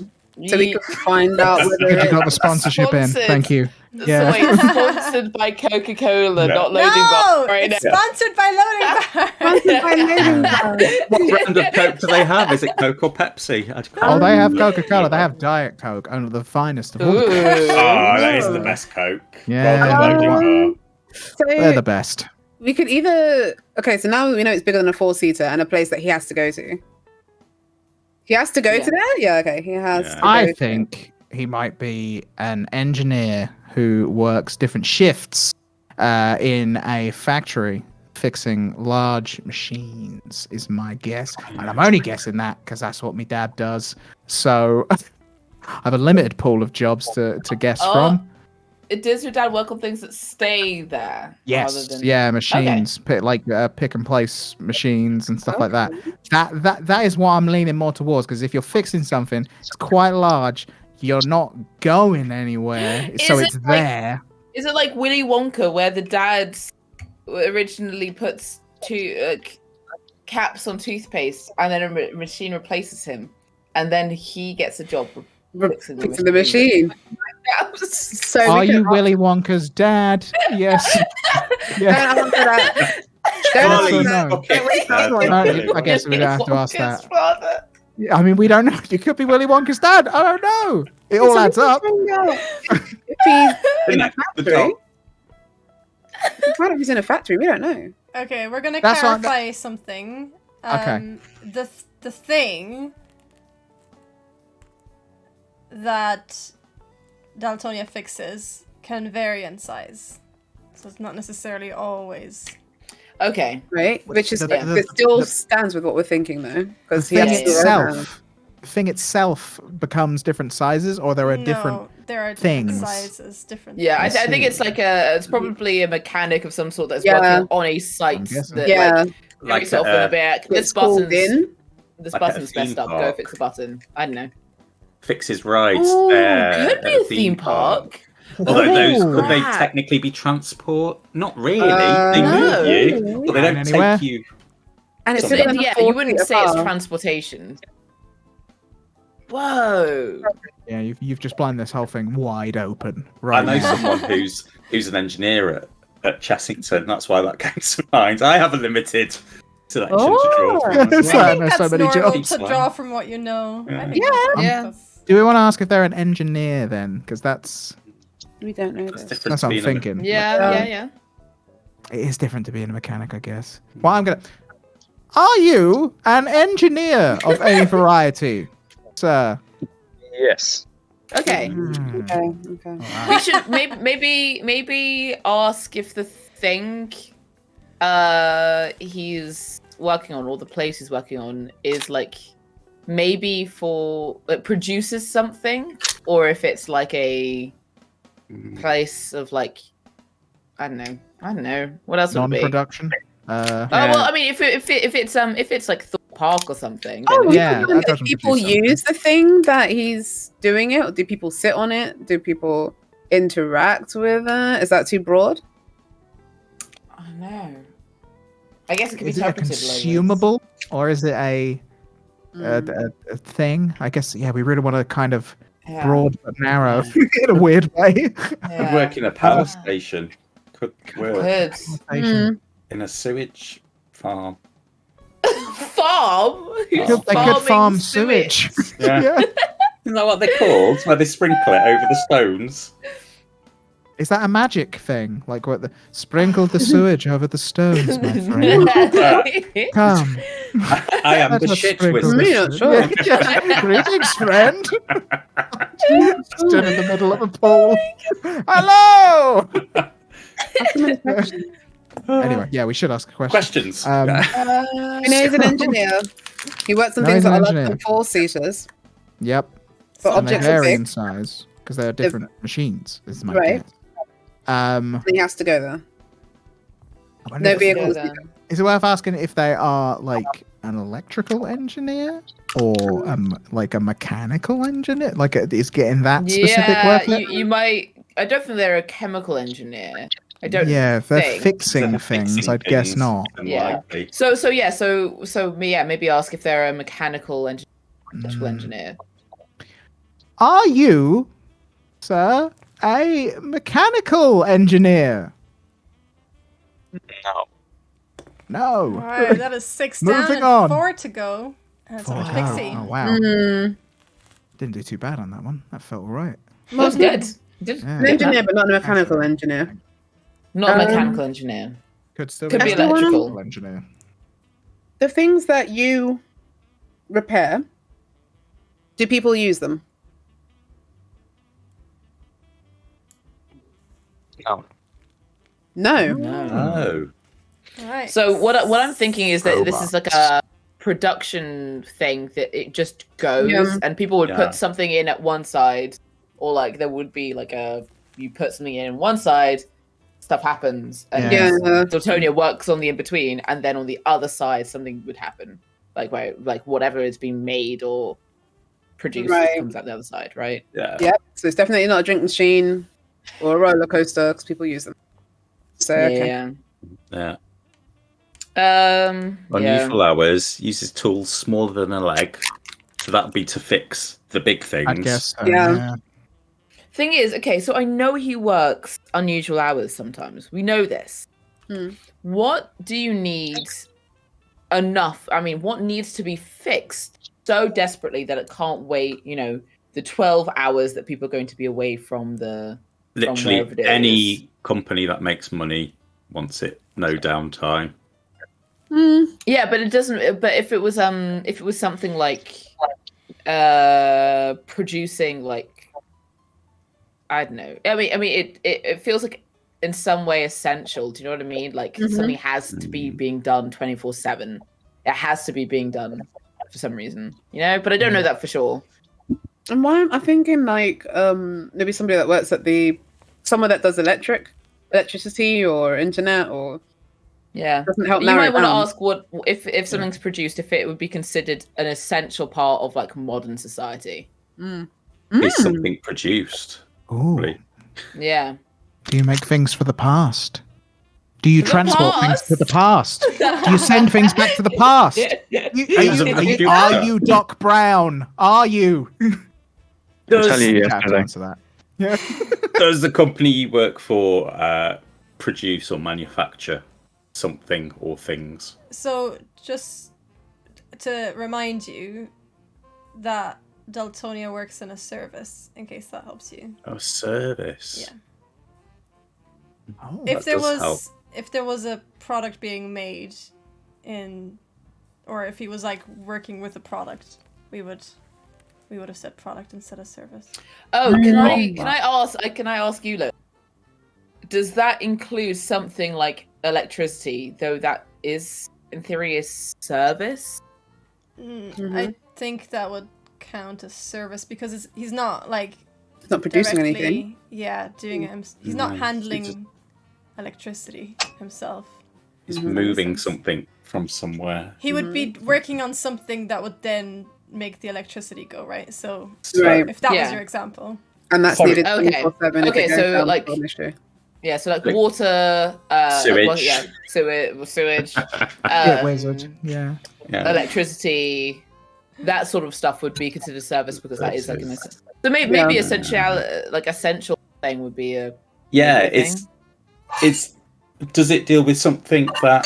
So we could find out whether Could you got the it's sponsorship in? Sponsored. Thank you. So Yeah. wait, sponsored by Coca-Cola, No. not loading bar No, right it's now. sponsored by Loading Bar. What brand of Coke do they have? Is it Coke or Pepsi? I can't Oh, they have remember. Coca-Cola. They have Diet Coke, only the finest of all. Ooh. Oh, that is the best Coke. Yeah. Well done, Loading So They're the best. we could either. Okay, so now we know it's bigger than a 4-seater and a place that he has to go to. He has to go Yeah. to there? Yeah, okay. He has Yeah. to go I to- think he might be an engineer who works different shifts in a factory fixing large machines, is my guess. And I'm only guessing that because that's what my dad does. So I have a limited pool of jobs to guess Oh, from. Does your dad work on things that stay there? Yes, rather than... yeah, machines, pick and place machines and stuff like that. That is what I'm leaning more towards, because if you're fixing something, it's quite large. You're not going anywhere, so Is it's it like- there. Is it like Willy Wonka, where the dad originally puts caps on toothpaste, and then a machine replaces him, and then he gets a job fixing Fixing the machine. So Are we can you Willy Wonka's dad? Yes. Yeah. Don't answer that. Yes Charlie, or no? fuck it. I guess we don't have to ask that. I mean, we don't know. You could be Willy Wonka's dad. I don't know. It all adds up. If he's in a The factory, dog. what if he's in a factory? We don't know. Okay, we're gonna That's what- clarify something. Okay. The thing that Daltonia fixes can vary in size, so it's not necessarily always. Okay. Right? Which is The- it still the- stands with what we're thinking though, because he The has thing to do it around. itself thing itself becomes different sizes, or there are different? No, there are different things. sizes, different. Yeah, I things. think it's like it's probably a mechanic of some sort that's Yeah. working on a site guessing. that Yeah. like very Like often will be like, this It's called button's in. this Like at a button's theme messed up. Go park. fix the button. I don't know. Fixes rides Oh, there. could at be a theme park. Although those Ooh. could they Crap. technically be transport? Not really. They No. move you, but they don't Anywhere. take you. And it's Something. bigger than a Yeah, you 4 wouldn't seater say it's car. transportation. Whoa. Yeah, you've just blown this whole thing wide open. I Right. know now. someone who's an engineer at Chessington. That's why that came to mind. I have a limited selection to draw from. It's as like- well. I think there's so that's many normal jobs. to draw from what you know. I think Yeah. that's- Yeah. that's- Do we want to ask if they're an engineer then? Because that's We don't know It's this. different what I'm to being thinking. Yeah. It is different to being a mechanic, I guess. Well, I'm gonna. Are you an engineer of any variety, sir? Yes. Okay. Hmm. Okay. We should maybe ask if the thing he's working on, or the place he's working on, is like maybe for it produces something, or if it's like a place of like I don't know what else would it be? Non-production. Oh well, I mean, if it's like Thorpe Park or something. Oh, then yeah, do that doesn't people produce something. use the thing that he's doing it, or do people sit on it? Do people interact with it? Is that too broad? I don't know. I guess it could be Is it a interpreted like this. consumable or is it a thing? I guess. Yeah, we really want to kind of Yeah. broad but narrow in a weird way. Could Yeah. work in a power station. Could work Could. Mm. in a sewage farm. Farm? Who's They could farming farm sewage. Yeah. Yeah. Isn't that what they're called? Where they sprinkle it over the stones. Is that a magic thing? Like what? Sprinkle the sewage over the stones, my friend. Come. I am Let the us shit sprinkle wizard. the Yeah, sewage. sure. Yeah. Greetings, friend. Stood in the middle of a pool. Hello. Anyway, yeah, we should ask a question. Questions. We know he's an engineer. He works on No, things he's that an are less engineer. than 4 seaters. Yep. But And they objects are vary in big. size because they are different machines. Is my Right. guess. He has to go there. I wonder No if- vehicles. Is it worth asking if they are like an electrical engineer or like a mechanical engineer? Like, is getting that specific Yeah, worth it? you might. I don't think they're a chemical engineer. I don't. Yeah, if they're think. fixing They're things, fixing I'd guess things, not. Yeah. unlikely. So maybe ask if they're a mechanical engineer, electrical engineer. Are you, sir, a mechanical engineer? No. No. Alright, that is 6 down Moving and on. 4 to go. That's Four a to Pixie. go. Oh, wow. Mm. Didn't do too bad on that one. That felt all right. That's good. Did- Yeah. An engineer, but not a mechanical engineer. Not a mechanical engineer. Could still Could be That's the one- electrical. engineer. The things that you repair, do people use them? No. No. No. Oh. Alright. So what I'm thinking is that this is like a production thing that it just goes, Yeah. and people would Yeah. put something in at one side, or like there would be like you put something in one side, stuff happens, and Yeah. Zertonia works on the in between, and then on the other side something would happen, like whatever is being made or produced Right. comes out the other side, right? Yeah. Yep. So it's definitely not a drink machine or a roller coaster because people use them. So okay. Yeah. Yeah. Yeah. Unusual hours uses tools smaller than a leg, so that would be to fix the big things. I guess so. Yeah. Thing is, okay, so I know he works unusual hours sometimes. We know this. Hmm. What do you need enough? I mean, what needs to be fixed so desperately that it can't wait, the 12 hours that people are going to be away from the. Literally wherever it any company that makes money wants it. No downtime. Yeah, but it doesn't. But if it was something like producing, like, I don't know. I mean, it feels like in some way essential. Do you know what I mean? Like something has to be being done 24/7. It has to be being done for some reason, but I don't know that for sure. And why am I thinking like maybe somebody that works at someone that does electricity or internet or doesn't help. You might want to ask what if something's produced, if it would be considered an essential part of like modern society. Is something produced? Ooh. Probably. Yeah. Do you make things for the past? Do you For the transport things past? to the past? Do you send things back to the past? Are you Doc Brown? Are you? I'll tell you You have to yesterday. answer that. Yeah. Does the company you work for produce or manufacture something or things? So, just to remind you that Daltonia works in a service, in case that helps you. Oh, service. Yeah. Oh, If that does help. there was a product being made or if he was like working with a product, we would have said product instead of service. Oh, can I ask you, Lo? Does that include something like electricity, though that is in theory a service? I think that would count as service because he's not like It's not producing directly, anything. Yeah, doing it. He's not No, handling he's electricity himself. He's moving something from somewhere. He would be working on something that would then make the electricity go, right? So Right. if that was Yeah. your example. And that's Sorry. needed Okay. 24/7. Okay, so, like- issue. Yeah, so like Like water, sewage. sewage, Wizard. Yeah. Yeah. electricity, that sort of stuff would be considered service because that is like an so maybe essential thing would be a Yeah, maybe a it's does it deal with something that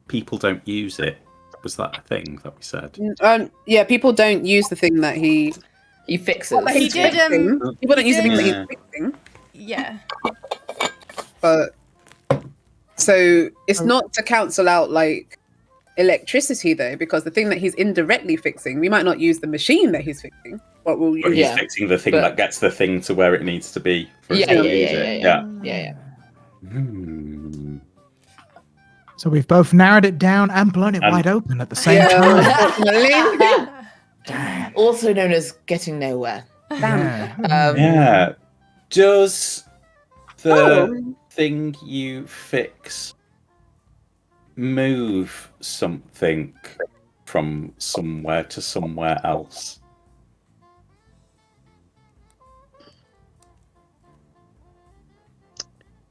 people don't use it? Was that a thing that we said? Yeah, people don't use the thing that he fixes. that he's He did, fixing. People don't use the thing that Yeah. he's fixing. Yeah. But so it's not to cancel out like electricity though, because the thing that he's indirectly fixing, we might not use the machine that he's fixing, but we'll But use he's Yeah. fixing the thing But- that gets the thing to where it needs to be. For us Yeah, to yeah, use yeah, it. yeah, yeah. Hmm. So we've both narrowed it down and blown it And- wide open at the same Yeah, time. unfortunately. Also known as getting nowhere. Yeah. Yeah. Does the Oh. thing you fix move something from somewhere to somewhere else?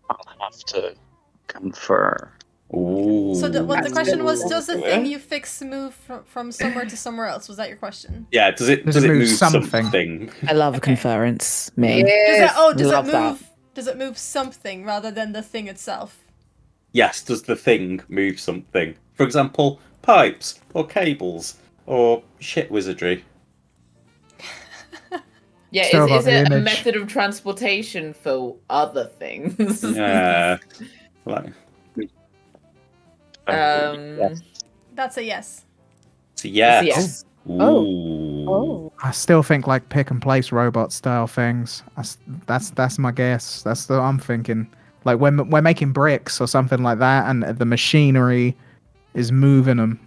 I'll have to confer. Ooh. So what the question was, does the thing Yeah. you fix move from somewhere to somewhere else? Was that your question? Yeah, does it move something? I love Okay. a conference. Me. Yes. Does love it that. move? Does it move something rather than the thing itself? Yes, does the thing move something? For example, pipes or cables or shit wizardry. Yeah, Still got is the it a image. method of transportation for other things? Yeah. Like, That's a yes. so yes. Yes. Ooh. I still think like pick and place robot style things. That's my guess. That's what I'm thinking. Like when we're making bricks or something like that, and the machinery is moving them.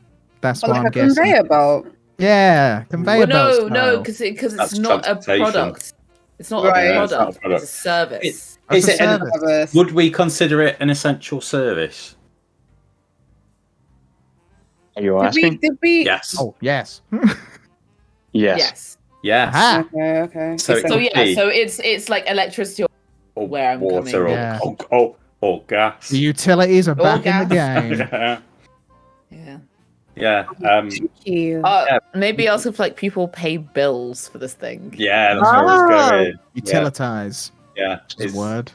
That's Oh, what like I'm a guessing. conveyor belt. Yeah, conveyor Well, belt no, style. because it's That's not a transportation. product. It's not Right. a Yeah, it's not a product. product. It's a service. Is That's it a an, service. would we consider it an essential service? Are you Did asking? we? Yes. Oh yes. Yes. Yes. Yes. Aha. Okay. So it So could yeah, be- so it's like electricity. Or where I'm water coming. or, Yeah. or gas. The utilities are back in the gas. game. Yeah. Yeah. Cute. Yeah. Maybe also if like people pay bills for this thing. Yeah, that's where I was going. Utilitize Yeah. is a word.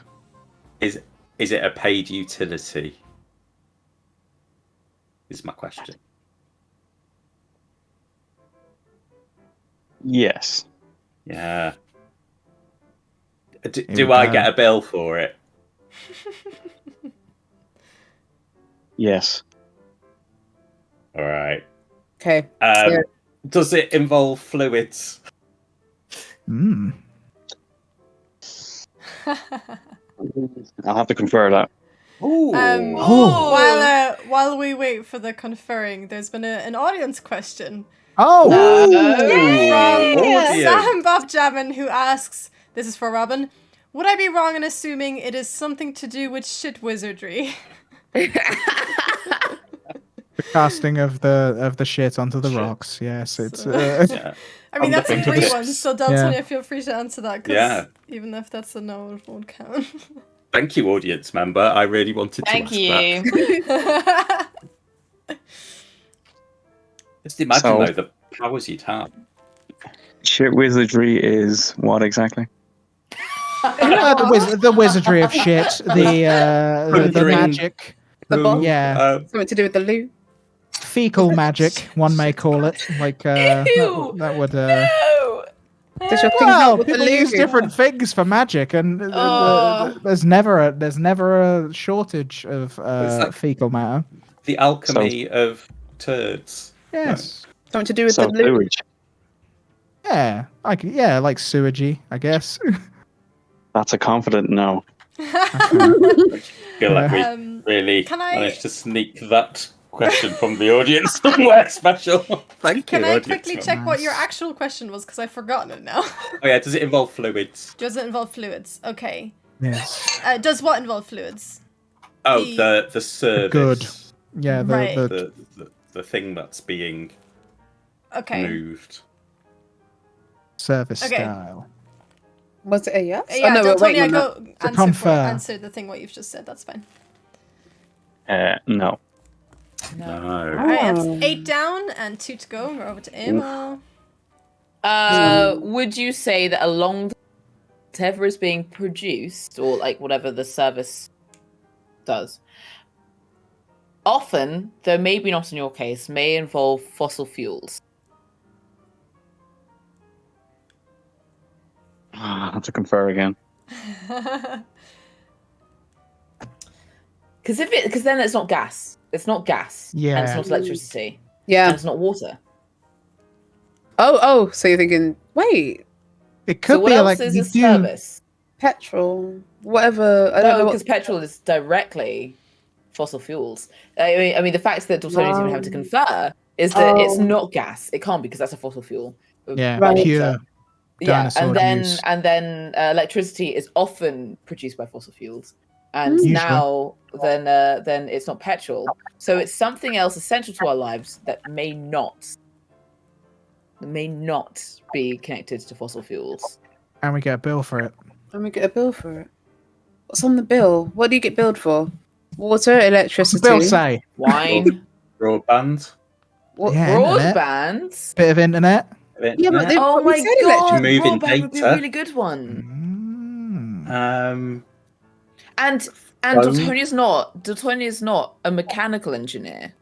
Is it a paid utility? Is my question. Yes. Yeah. Here Do we I go. get a bill for it? Yes. All right. Okay. Does it involve fluids? I'll have to confer that. Ooh. While we wait for the conferring, there's been an audience question Oh, from audience. Sam Bob Jamin, who asks, this is for Robin, would I be wrong in assuming it is something to do with shit wizardry? the casting of the shit onto the rocks. Yes, it's. Yeah. I mean, that's a the free fingertips. one, so Daltonia, feel free to answer that, because Yeah. even if that's a no, it won't count. Thank you, audience member. I really wanted to Thank ask you. that. Just imagine, So- though, the powers you'd have. Shit wizardry is what exactly? The wizardry of shit. The Conjuring. magic. The bomb? Yeah. Something to do with the loo. Fecal magic, one may call it. Like Ew! that would. No! Does your thing Well, help with the people loo? use different things for magic, and Oh. there's never a shortage of like- fecal matter. The alchemy of turds. Yes. Something to do with So the loo. sewage. Yeah, like sewagey, I guess. That's a confident no. I feel like we really can I- managed to sneak that question from the audience somewhere special. Thank Can you, I audience quickly member. check what your actual question was, because I've forgotten it now. Oh yeah, does it involve fluids? Does it involve fluids? Okay. Yes. Does what involve fluids? Oh, The- the service. Good. Yeah, Right. The thing that's being Okay. moved. service Okay. style. Was it a yes? Yeah, oh, no, we're waiting Daltonia, on that. go confer. answer the thing what you've just said. That's fine. No. No. All right, that's Oh. 8 down and 2 to go. We're over to Emma. Would you say that along whatever is being produced, or like whatever the service does, often, though maybe not in your case, may involve fossil fuels? I have to confer again. Because then it's not gas. It's not gas. And it's Yeah. not electricity. And Yeah. it's not water. Oh, so you're thinking, wait, It So could what be else like is you a do. service? petrol, whatever. I don't know No, what. because petrol is directly fossil fuels. I mean, the fact that Daltonia's even having to confer is that it's Oh. not gas. It can't be, because that's a fossil fuel. Yeah, Right. pure. Yeah, Dinosaur use. and then electricity is often produced by fossil fuels, and Usually. now then it's not petrol, so it's something else essential to our lives that may not be connected to fossil fuels. And we get a bill for it. Let me get a bill for it. What's on the bill? What do you get billed for? Water, What's the electricity. bill say? Wine, Broadband. What? Yeah, internet. broadband. Bit of internet. Yeah, but they Oh probably my said god, electricity. Moving broadband would be a data. really good one. Mm. And Phone. Daltonia's not a mechanical engineer.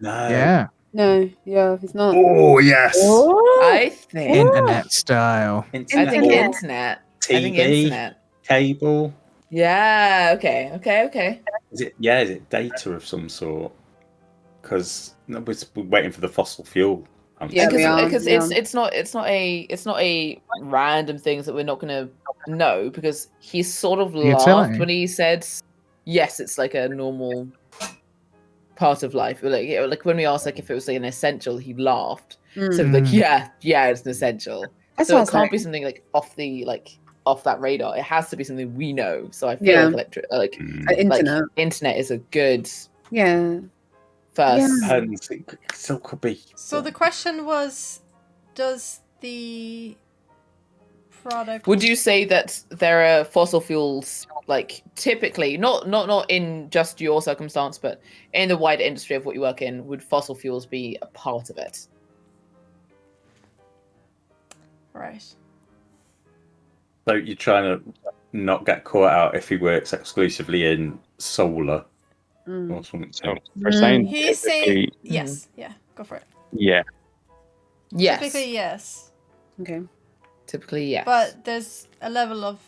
No. Yeah, No, yeah, he's not. Oh yes. I think internet style. I Internet. think or internet. I think TV. internet. Cable. Yeah. Okay. Is it data of some sort? Because we're waiting for the fossil fuel. Yeah, we are, Because yeah. it's not a random things that we're not gonna know, because he sort of laughed Utility. when he said, "Yes, it's like a normal part of life." Like when we asked like if it was like an essential, he laughed. So like Mm. yeah, it's an essential. That's So what I it was can't like. be something like off that radar. It has to be something we know. So I feel Yeah. like Internet. internet is a good Yeah. first. Depends. It still could be. So the question was, does the product... Would you say that there are fossil fuels, like typically, not in just your circumstance, but in the wider industry of what you work in, would fossil fuels be a part of it? Right. So you're trying to not get caught out if he works exclusively in solar Mm. or something. So we're saying He's saying typically, yes. Yeah, go for it. yeah. Yes. Typically, yes. Okay. Typically, yes. But there's a level of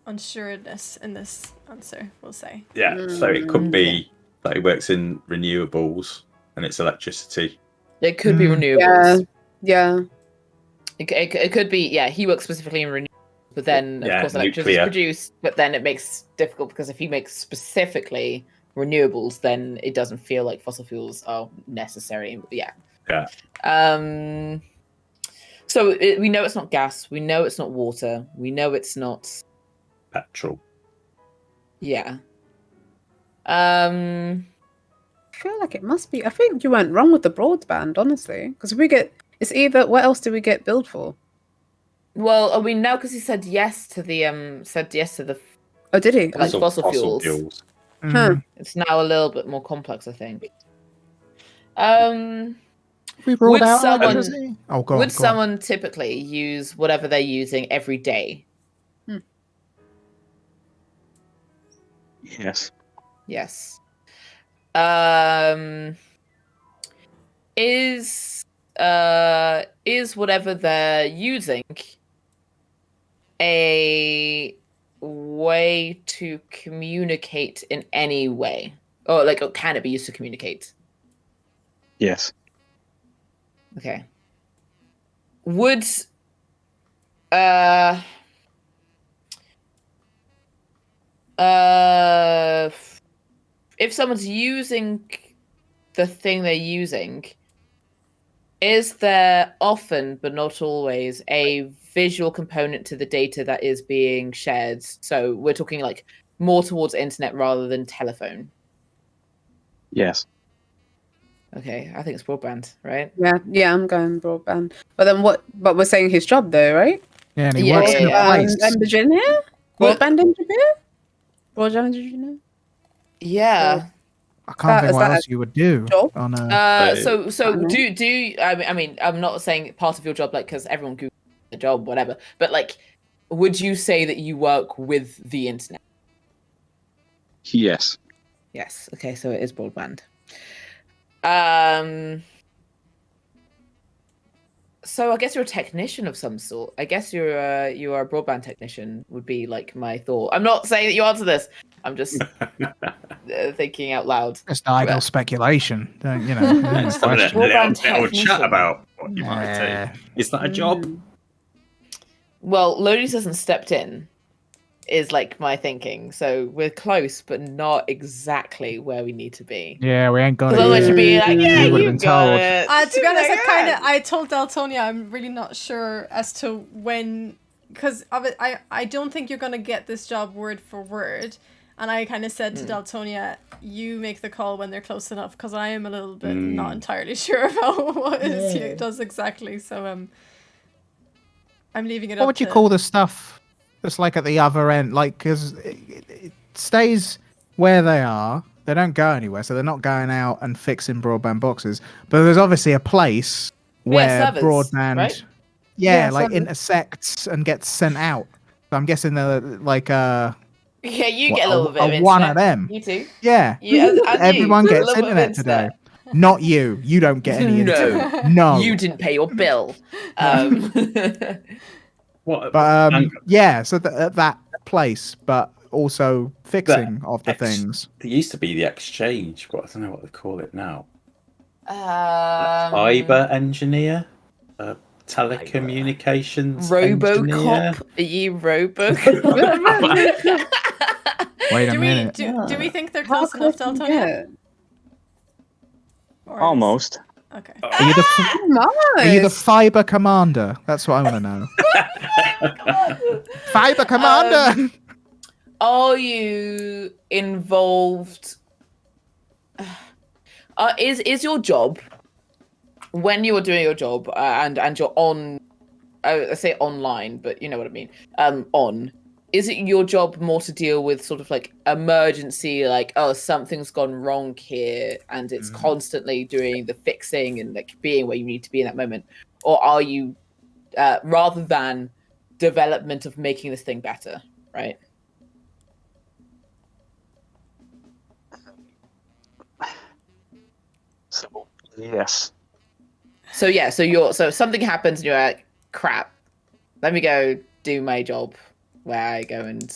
unsureness in this answer, we'll say. Yeah, so it could be that he works in renewables and it's electricity. it could be Mm. renewables. Yeah. It could be, yeah, he works specifically in renewables, but then, of Yeah, course, electricity is nuclear. produced, but then it makes difficult, because if he makes specifically renewables, then it doesn't feel like fossil fuels are necessary. Yeah. Yeah. So we know it's not gas. We know it's not water. We know it's not Petrol. Yeah. I feel like it must be. I think you went wrong with the broadband, honestly, because it's either. What else do we get billed for? Well, are we now because he said yes to the Oh, did he? like fossil fuels. Huh. It's now a little bit more complex, I think. We ruled Would out someone- electricity? Oh, go on. Would someone typically use whatever they're using every day? Yes. Yes. Is whatever they're using a way to communicate in any way? Or can it be used to communicate? Yes. Okay. Would if someone's using the thing they're using, is there often but not always a visual component to the data that is being shared? So we're talking more towards internet rather than telephone. Yes. Okay, I think it's broadband, right? Yeah, I'm going broadband. But then what? But we're saying his job though, right? Yeah, and he Yeah, works in a yeah. place. Engineer, broadband engineer, broadband engineer. Yeah. I can't Is think what that a else you would do job? on a. So know. do you, I mean I'm not saying part of your job because everyone Googles the job whatever, but would you say that you work with the internet? Yes. Yes. Okay, so it is broadband. So I guess you're a technician of some sort. I guess you are a broadband technician would be my thought. I'm not saying that you answer this. I'm just thinking out loud. Just idle speculation. Don't, you know. Let's have a question. little Broadband chat technician. about what you might do. Is that a job? Well, Lodi's hasn't stepped in, is my thinking. So we're close, but not exactly where we need to be. Yeah, we ain't got Because otherwise it. you'd be like, yeah, We would've you been got told. it. To be honest, Yeah. I told Daltonia I'm really not sure as to when, because I don't think you're gonna get this job word for word, and I kind of said to Daltonia, you make the call when they're close enough, because I am a little bit not entirely sure about what he does exactly. So I'm leaving it up. What would you to- call the stuff that's at the other end? Because it stays where they are. They don't go anywhere, so they're not going out and fixing broadband boxes. But there's obviously a place where servers, broadband, right? Yeah, servers. intersects and gets sent out. So I'm guessing they're Yeah, you get a little bit of internet. one of them. You too. Yeah. You, and Everyone you, a gets little bit of internet today. Not you. You don't get any No. internet. No. You didn't pay your bill. What? But yeah, so that place, but also fixing of the Ex- things. There used to be the exchange, but I don't know what they call it now. Um, Fiber engineer, telecommunications engineer. Robocop? Are you Robocop? Wait a Do minute. we think they're How close enough, close do you Daltonia? get? Or is- Almost. Okay. Are you the Nice. fiber commander? That's what I want to know. Fiber commander. Are you involved? Is your job when you're doing your job and you're on? I say online, but you know what I mean. Is it your job more to deal with sort of emergency, oh, something's gone wrong here, and it's constantly doing the fixing and being where you need to be in that moment, or are you rather than development of making this thing better, right? So, yes. So yeah, so something happens and you're like, crap, let me go do my job where I go and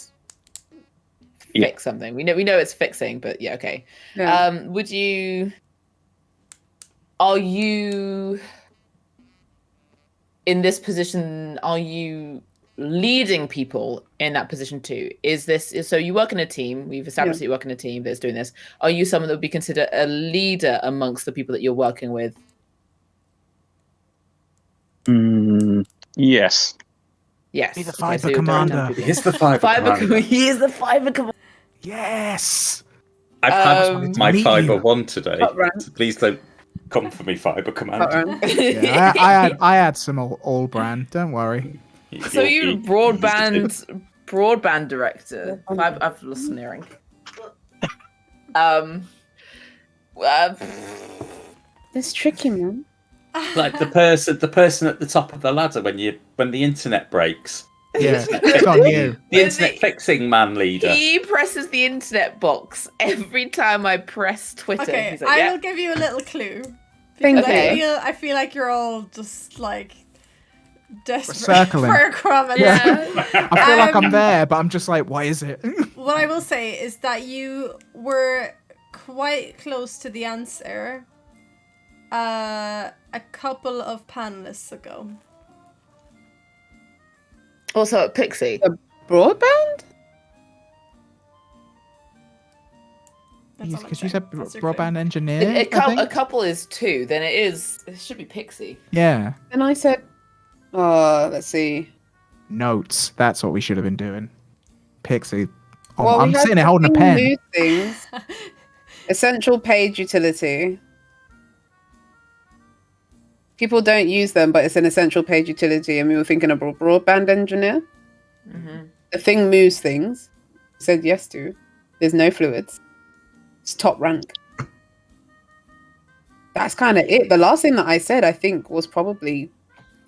fix something. We know it's fixing, but yeah, okay. Yeah. Are you in this position, are you leading people in that position too? So you work in a team, we've established that you work in a team that's doing this. Are you someone that would be considered a leader amongst the people that you're working with? Yes. Yes. Be the Okay, fiber so you're directing commander. people. He's the fiber commander. He is the fiber commander. Yes. I've Um, had my meet fiber you. one today. Top rank. So please don't come for me, fiber commander. Yeah, I had some all brand. Don't worry. So you You'll be broadband director. I've lost an earring. It's tricky, man. like the person at the top of the ladder when the internet breaks. Yeah, it's on you. The internet fixing man leader. He presses the internet box every time I press Twitter. Okay, He's like, I yeah. will give you a little clue. Thank Because you. I feel like you're all just like desperate Circling. for a crumb. And Yeah. I feel like I'm there, but I'm just like, what is it? What I will say is that you were quite close to the answer a couple of panelists ago. Also at Pixie. Broadband? That's all I'm Because you saying. said That's your clue. broadband engineer. A I think? couple is 2, then it should be Pixie. Yeah. And I said, let's see. Notes. That's what we should have been doing. Pixie. Oh, Well, we I'm had sitting there the holding a thing pen. move things. Essential page utility. People don't use them, but it's an essential page utility, and we were thinking of a broadband engineer. Mm-hmm. The thing moves things. Said yes to. There's no fluids. It's top rank. That's kind of it. The last thing that I said, I think, was probably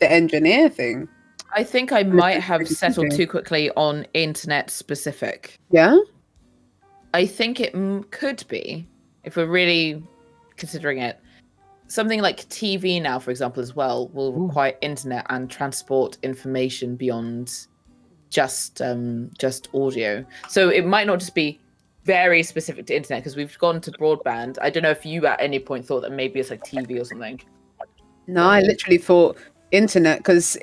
the engineer thing. I think I might have settled too quickly on internet specific. Yeah? I think it could be, if we're really considering it, something like TV now, for example, as well, will require internet and transport information beyond just audio. So it might not just be very specific to internet, because we've gone to broadband. I don't know if you at any point thought that maybe it's like TV or something. No, I literally thought internet, because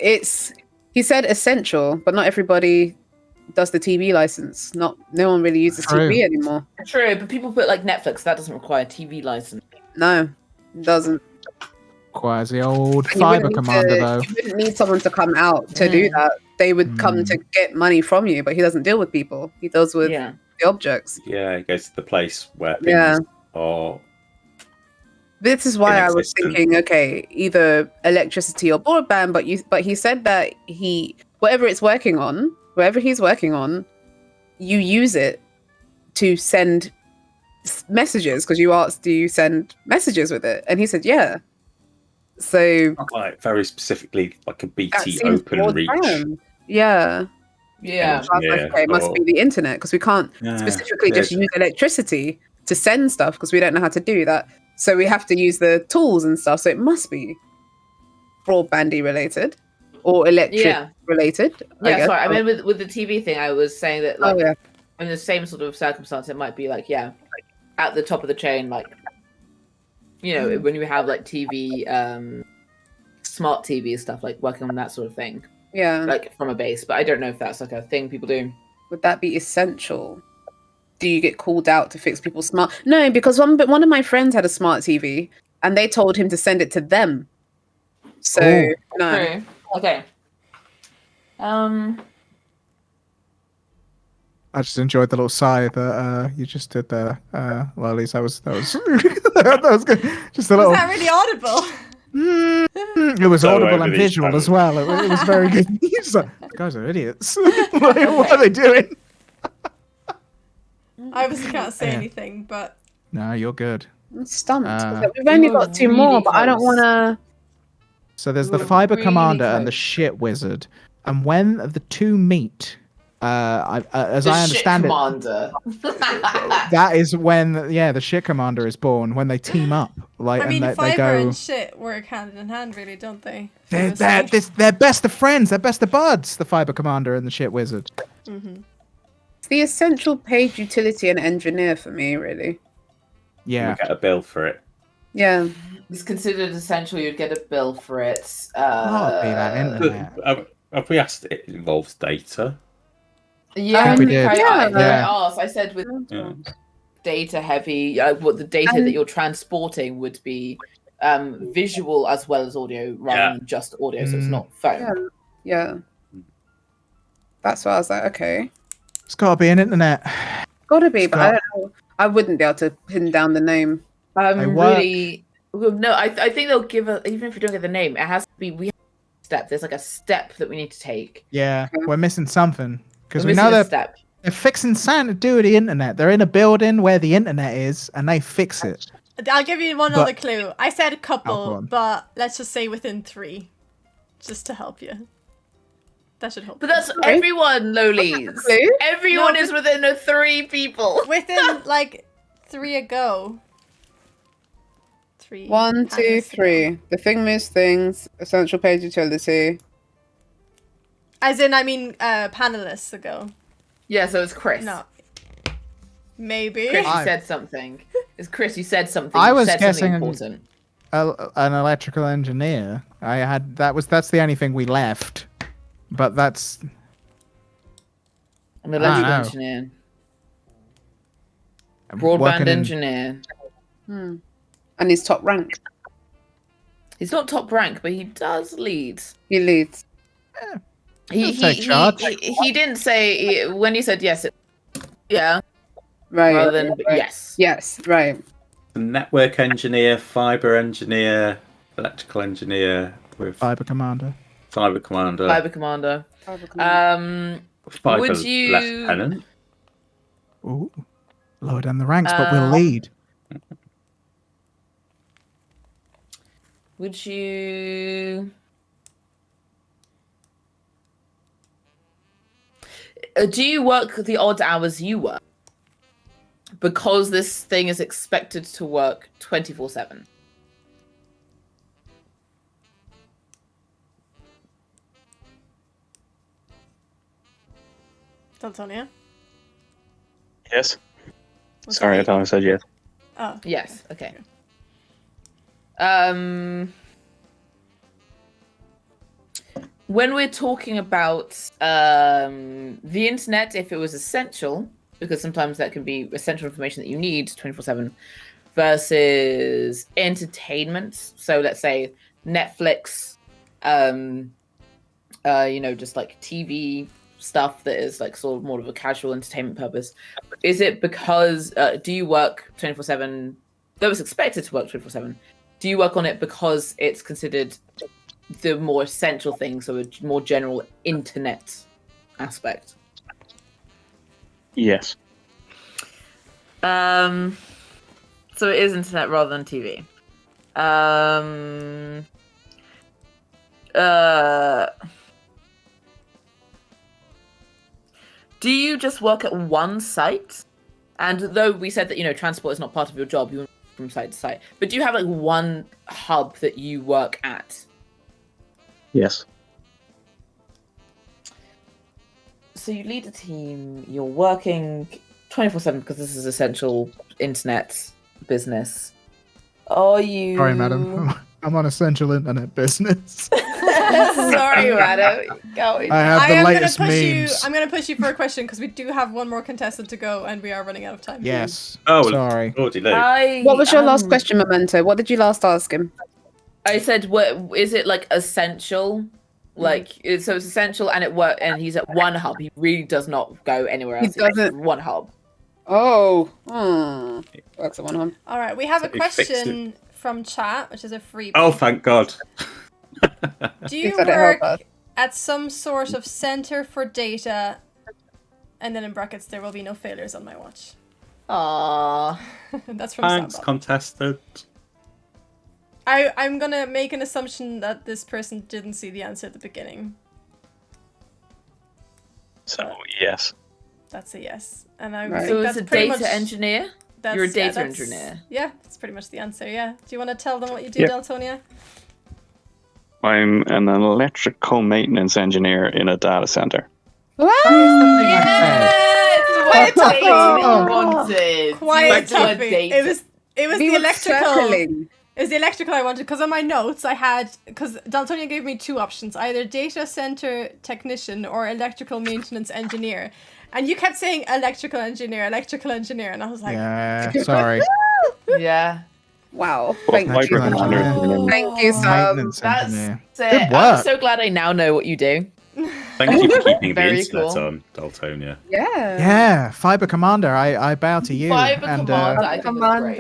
he said essential, but not everybody does the TV license. No one really uses True. TV anymore. True, but people put like Netflix, that doesn't require a TV license. No, it doesn't. Requires the old And you fiber wouldn't need commander, though. You wouldn't need someone to come out to do that. They would come to get money from you, but he doesn't deal with people. He deals with Yeah. the objects. Yeah, it goes to the place where things Yeah. are. This is why I was Inexistent. thinking, okay, either electricity or broadband. But he said that whatever he's working on, you use it to send messages, because you asked, do you send messages with it? And he said, yeah. So Like very specifically like a that BT seems open reach. broadband. Yeah. Yeah. I was like, Yeah, okay, it must or- be the internet, because we can't Yeah, specifically just yeah. use electricity to send stuff, because we don't know how to do that. So we have to use the tools and stuff. So it must be broadbandy related or electric related. I Yeah, guess. sorry. I mean, with the TV thing, I was saying that, like, Oh yeah. in the same sort of circumstance, it might be like, yeah, at the top of the chain, like, you know, when you have like TV, smart TV stuff, like working on that sort of thing, Yeah. like from a base. But I don't know if that's like a thing people do. Would that be essential? Do you get called out to fix people's smart? No, because one of my friends had a smart TV and they told him to send it to them. So Oh. no. True. Okay. I just enjoyed the little sigh that you just did there, Lollies. That was that was good. Just a little. Was that really audible? It was So audible and overly visual funny. as well. It was very good. He's like, "You guys are idiots. What are they doing?" I obviously can't say Yeah. anything, but No, you're good. I'm stumped. Uh, We've only you were got two really more, but I don't close. want to. So there's the We're fiber really commander and the close. shit wizard, and when the two meet, as I understand commander. that is when the shit commander is born, when they team up. Like, I mean, and they fiber go. and shit work hand in hand, really, don't they? They're Famously. they're best of friends. They're best of buds. The fiber commander and the shit wizard. It's the essential page utility and engineer for me, really. Yeah. We'll get a bill for it. Yeah. It's considered essential. You'd get a bill for it. Can't be that internet. Have we asked? It involves data. Yeah, we did. I Yeah. asked. I said with Yeah. data heavy, what the data that you're transporting would be visual as well as audio rather than just audio, so it's not phone. Yeah. That's why I was like, okay. It's got to be an internet. Gotta be, but I Scott. don't know. I wouldn't be able to pin down the name. Really, well, no. I think they'll give us, even if we don't get the name, it has to be. We have a step. There's like a step that we need to take. Yeah, we're missing something because We're we know missing a that step. they're fixing something to do with the internet. They're in a building where the internet is, and they fix it. I'll give you one But- other clue. I said a go couple, on. but let's just say within 3. Just to help you. That should help. But that's everyone, Lolies. Clue? Everyone No, is within 3 people. within like 3 ago. 3. 1, 2, panelists 3. ago. The thing moves things. Essential page utility. As in, I mean, panelists ago. Yeah, so it's Chris. No. Maybe. Chris, you I- said something. It's Chris, you said something. I You was said guessing- something important. An electrical engineer. That's the only thing we left. But that's An electrical know. engineer. Broadband working in- engineer. And he's top rank. He's not top rank, but he does lead. He leads. He He'll take charge. he didn't say when he said yes. Yeah, Right. rather than right. yes. Yes, right. Network engineer, fiber engineer, electrical engineer with Fiber Commander. fiber commander, Fiber commander. fiber would you- lieutenant. Ooh, lower down the ranks, but we'll lead. Would you? Do you work the odd hours you work? Because this thing is expected to work 24/7. Daltonia? Yes. What's Sorry, I that? thought I said yes. Oh. Yes. Okay. When we're talking about the internet, if it was essential, because sometimes that can be essential information that you need 24/7, versus entertainment. So let's say Netflix, just like TV stuff that is like sort of more of a casual entertainment purpose. Is it because do you work 24/7? That was expected to work 24/7. Do you work on it because it's considered the more essential thing, so a more general internet aspect? Yes. So it is internet rather than TV. Do you just work at one site? And though we said that, transport is not part of your job, you from site to site, but do you have like one hub that you work at? Yes. So you lead a team, you're working 24/7 because this is essential internet business. Are you... Sorry, madam. I'm on essential internet business. Sorry, madam. Go. I have the latest memes. I'm gonna push you for a question because we do have one more contestant to go and we are running out of time. Yes. Oh, Sorry. Lordy Lou. What was your last question, Memento? What did you last ask him? I said, "What is it like essential? Like, so it's essential, and and he's at one hub. He really does not go anywhere else. He doesn't- One hub. Oh. Works at one home. All right, we have a So he fixed question from chat, which is a freebie. Oh, thank God. Do you said it helped work us. at some sort of center for data? And then in brackets, there will be no failures on my watch. Aww. That's from Thanks, Samba. contestant. I'm gonna make an assumption that this person didn't see the answer at the beginning. So yes. That's a yes. And I Right. think So that's it's a pretty data much, engineer. that's- You're a yeah, data that's- engineer. Yeah, that's pretty much the answer, yeah. Do you want to tell them what you do, Yep. Daltonia? I'm an electrical maintenance engineer in a data center. Quiet What topic. they wanted. Quiet You were topic. data. It was We the were electrical. circling. It Is the electrical I wanted, because on my notes I had, because Daltonia gave me 2 options, either data center technician or electrical maintenance engineer. And you kept saying electrical engineer, and I was like, Yeah, sorry. Yeah. Wow. Well, Thank Viper you. Commander. Oh. Thank you, Sam. Maintenance That's engineer. it. Good I'm work. so glad I now know what you do. Thank you for keeping the Very internet cool. on, Daltonia. Yeah. Yeah, Fiber Commander, I bow to you. Fiber and Commander, I think was great.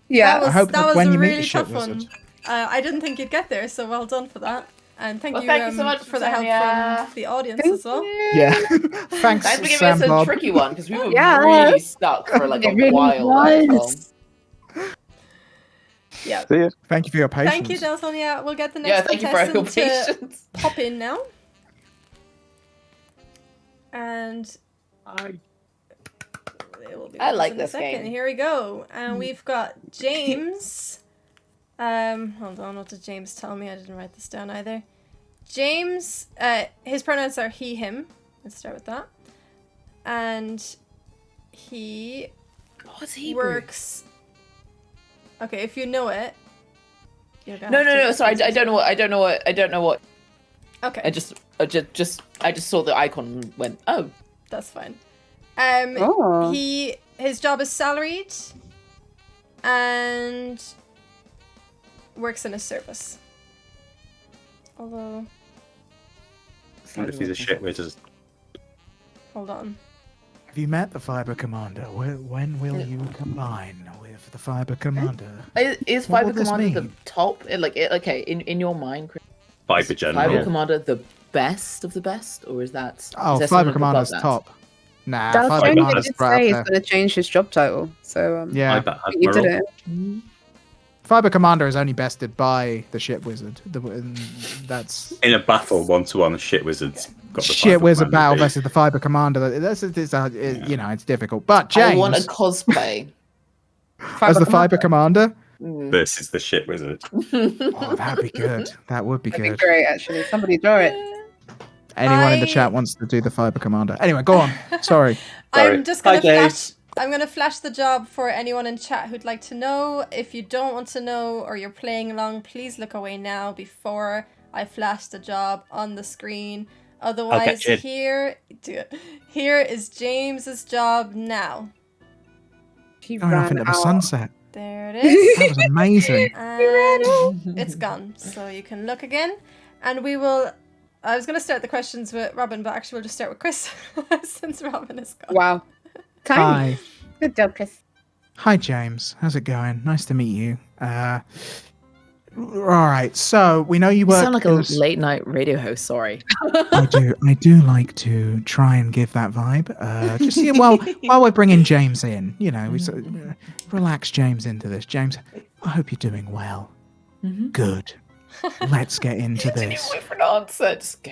Yeah. that I hope was, that that was when a you meet really the tough ship one. wizard- I didn't think you'd get there, so well done for that. And thank Well, you so much, for the help Sonia. from the audience Thank as well. you. Yeah. Thanks, Thanks for giving Sam us a Bob. tricky one because we were Yeah. really stuck for like a It really while. there as well. was. Yeah. See ya. Thank you for your patience. Thank you, Daltonia. We'll get the Yeah, next thank you for your contestant to patience. pop in now. And it will be I with us like in a this second. game. Here we go. And we've got James. Hold on, what did James tell me? I didn't write this down either. James, his pronouns are he, him. Let's start with that. And he What's he? works. Okay, if you know it, you're gonna No, have no, to no. Sorry, repeat I don't know what. Okay. I just saw the icon and went, oh. That's fine. Oh. His job is salaried and works in a service. Although, What if he's a shit wizard? hold on. Have you met the Fiber Commander? When will you combine with the Fiber Commander? Is What Fiber will this Commander the mean? top? Okay, in your mind, Chris, Fiber is Fiber General. Commander the best of the best, or is that? Oh, is there Fiber someone Commander's above that? top. Nah, Daltonia Fiber Commander's did right say up he's there. going to change his job title. So Yeah, you did Admiral. it. Fiber Commander is only bested by the Ship Wizard. That's In a battle, 1-to-1, shit wizards got the Ship Fiber Wizard Commander battle beat. versus the Fiber Commander. You know, it's difficult. But James, I want a cosplay. as the Fiber Commander, versus the shit wizard. oh, that'd be good. That would be That'd be good. great, actually. Somebody draw it. Anyone in the I- chat wants to do the Fiber Commander. Anyway, go on. Sorry. Sorry. I'm just Hi, gonna James. I'm gonna flash the job for anyone in chat who'd like to know. If you don't want to know or you're playing along, please look away now before I flash the job on the screen. Otherwise, you. here is James's job now. She Going off ran into the out. sunset. There it is. That was amazing. And it's gone. So you can look again. And we will. I was going to start the questions with Robin, but actually we'll just start with Chris since Robin is gone. Wow. Time. Hi. Good job, Chris. Hi, James. How's it going? Nice to meet you. All right. So we know you You work. sound like a as- late night radio host. Sorry. I do like to try and give that vibe. Just while we're bringing James in, you know, we sort of, relax James into this. James, I hope you're doing well. Good. Let's get into Didn't this. even wait for an answer. Just go.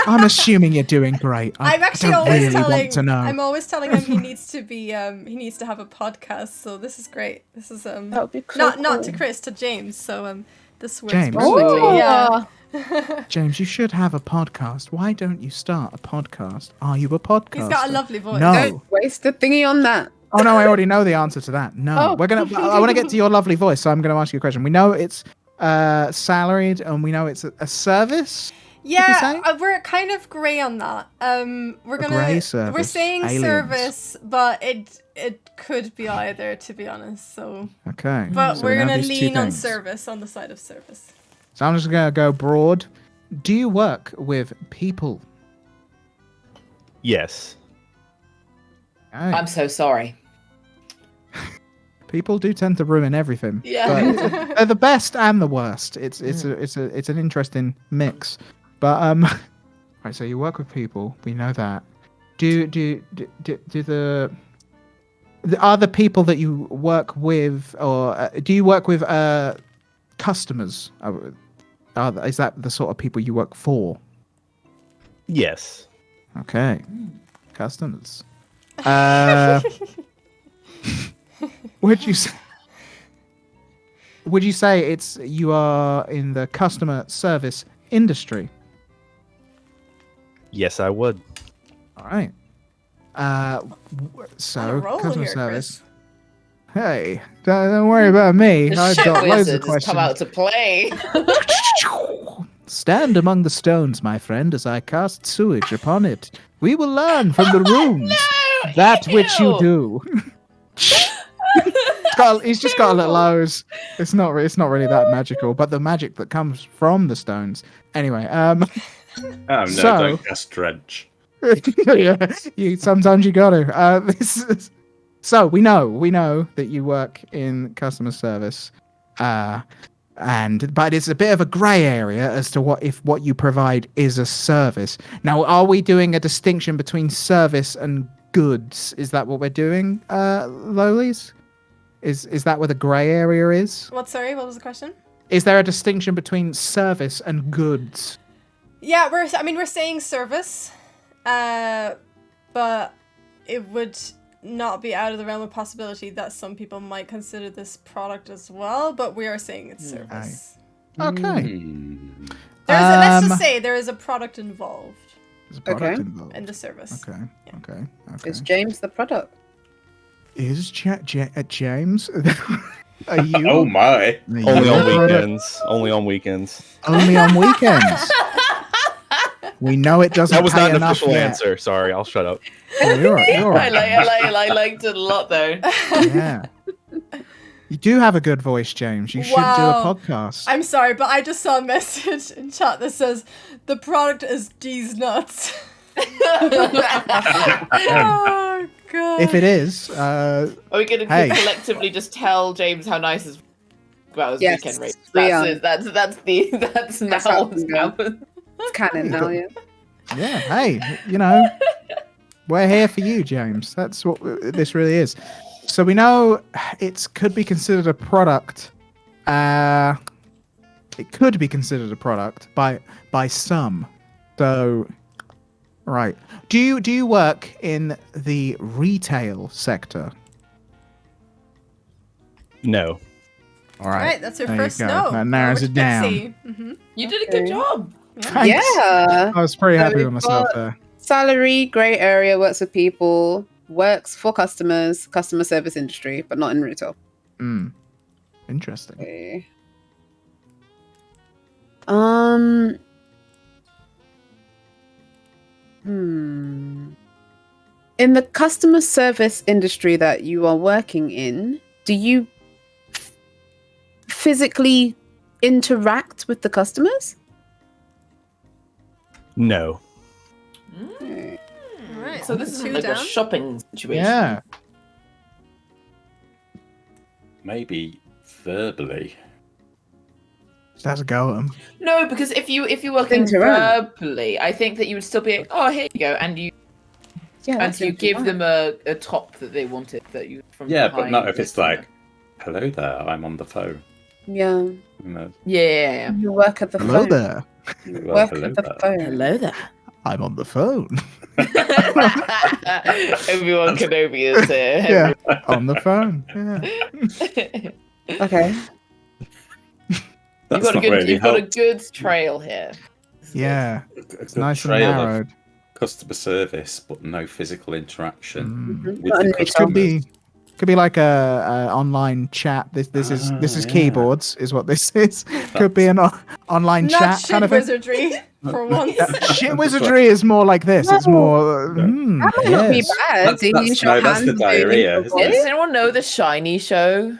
I'm assuming you're doing great. I'm actually don't always really telling. want to know. I'm always telling him he needs to be. He needs to have a podcast. So this is great. This is That would be so not to cool. Chris, to James. So this works James. perfectly. Oh. Yeah. James, you should have a podcast. Why don't you start a podcast? Are you a podcaster? He's got a lovely voice. No. Don't waste the thingy on that. Oh no, I already know the answer to that. No, Oh. I want to get to your lovely voice, so I'm gonna ask you a question. We know it's salaried, and we know it's a service. Yeah, say? we're kind of grey on that. We're gonna. grey We're service. saying Aliens. service, but it could be either, to be honest. So, Okay. but so we're we have gonna these two lean on things. service, on the side of service. So I'm just gonna go broad. Do you work with people? Yes. Okay. I'm so sorry. People do tend to ruin everything. Yeah. But they're the best and the worst. It's an interesting mix. But right. So you work with people. We know that. Do the other people that you work with, or do you work with customers? Is that the sort of people you work for? Yes. Okay, customers. Would you say you are in the customer service industry? Yes, I would. All right. On a So roll customer here, service. Hey, don't worry about me. The I've shit got loads wizard of has come out questions. to play. Stand among the stones, my friend, as I cast sewage upon it. We will learn from the runes No, that which you ew. do. He's just got a little nose. It's not really that magical, but the magic that comes from the stones. Anyway, Oh no! So- Don't cast dredge. yeah, sometimes you got to. So we know that you work in customer service, but it's a bit of a grey area as to what you provide is a service. Now, are we doing a distinction between service and goods? Is that what we're doing, Lolies? Is that where the grey area is? What was the question? Is there a distinction between service and goods? Yeah, we're saying service, but it would not be out of the realm of possibility that some people might consider this product as well, but we are saying it's service. Okay. Let's just say there is a product involved There's a product Okay. involved. in the service. Okay. Yeah. Okay. Is James the product? Is James? Are you? Oh my! are you Only on the product? weekends. Only on weekends. Only on weekends. We know it doesn't That was pay not an enough official yet. answer. Sorry, I'll shut up. Oh, you're I right. liked it a lot though. Yeah. You do have a good voice, James. You should do a Wow. podcast. I'm sorry, but I just saw a message in chat that says the product is D's nuts. Oh god. If it is, Are we going to Hey. collectively just tell James how nice his about his Yes, weekend race? we That's are. it. That's now how what's it's going. happened. It's canon now, yeah. yeah. Hey, we're here for you, James. That's what this really is. So we know it could be considered a product. It could be considered a product by some. So, right. Do you work in the retail sector? No. All Right, that's your there you first go. no. That narrows Over it to down. Pixie. Mhm. You did a good Okay. job. Thanks. Yeah. I was pretty So happy we've with myself got- there. Salary, grey area, works with people, works for customers, customer service industry, but not in retail. Interesting. Okay. In the customer service industry that you are working in, do you physically interact with the customers? No. Alright, So this is two like a down. shopping situation. Yeah. Maybe verbally. Just has a go at him. No, because if you're working Interact. verbally, I think that you would still be like, oh, here you go, and you Yeah, give them a top that they wanted that you from Yeah, but behind not if this it's like, "Hello there, I'm on the phone." Yeah. You know, yeah. You work at the Hello phone. there. You Well, work hello at the there. phone. Hello there. I'm on the phone. Everyone Kenobi is here. Yeah. On the phone. Yeah. Okay. that's You've not really got a helped. good trail here. Yeah. A good Nice and trail of narrowed. customer service, but no physical interaction Mm. with Not the in customer. retail. Could be like a online chat. This is yeah. keyboards is what this is. Could be an online Not chat shit kind of thing. wizardry for once. Shit wizardry is more like this. It's more. No. That might not be yes. bad. Do you use your that's the hands diarrhea, doing isn't Yeah, it? does anyone know the Shiny show?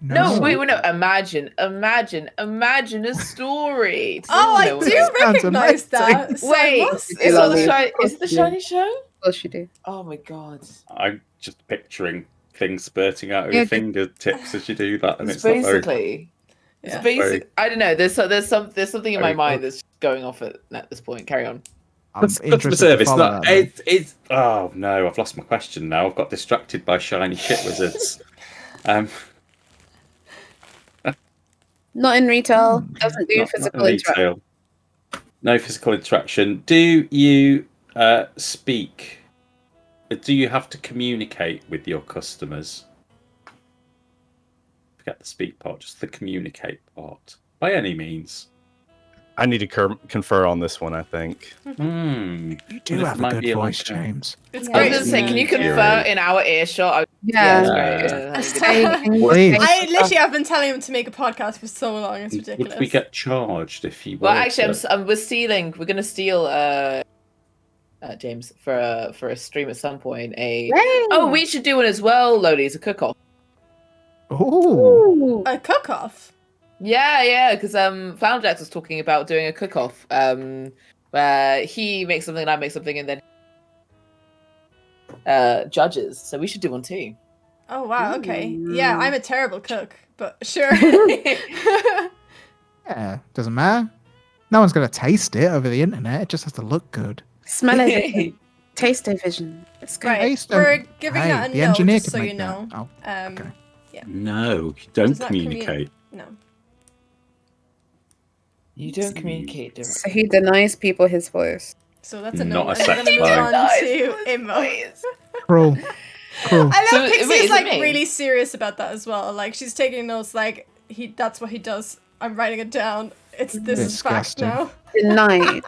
No, wait, no. Imagine a story. Does Oh, I anyone do know? Sounds recognize that. amazing. So I Wait, must- is it Lovely. the Shiny show? Of course you do. Oh my god. I'm just picturing things spurting out of Yeah, your fingertips as you do that, and It's it's not very. basically. Yeah. It's basic. I don't know. There's something in my Very mind that's going off at this point. Carry on. I'm Customer interested to service. follow Not, that, though. it's. Oh no, I've lost my question now. I've got distracted by shiny shit wizards. Not in retail. Doesn't do Not physical in interaction. retail. No physical interaction. Do you speak? Do you have to communicate with your customers? Forget the speak part, just the communicate part. By any means. I need to confer on this one, I think. You do This have a might good be voice, like a- James. It's I great. was gonna say, can you isn't it? confer in our earshot? Yeah. That's great. Please. I literally have been telling him to make a podcast for so long. It's Would ridiculous. we get charged if he Well, were actually, to- we're stealing. We're gonna steal James for a stream at some point. Oh, we should do one as well, Lodi's a cook-off. Ooh. A cook-off. Yeah, because Flounderjax was talking about doing a cook-off, where he makes something and I make something, and then judges. So we should do one too. Oh wow. Okay. Yeah, I'm a terrible cook, but sure. Yeah, doesn't matter. No one's going to taste it over the internet. It just has to look good. Smell it. Taste it vision. It's good. Right. Taste We're them. giving Hey, that a the no, engineer just can so make you that. know. Oh, okay. No, you don't Does not communicate. No. You don't communicate directly. So he denies people his voice. So that's a no. Not a And we're gonna sex move lie. on Nice. to Immo. Cruel. Cruel. I So, love Pixie's wait, is it like me? really serious about that as well. Like she's taking notes. Like that's what he does. I'm writing it down. This is fact Disgusting. now. Denied.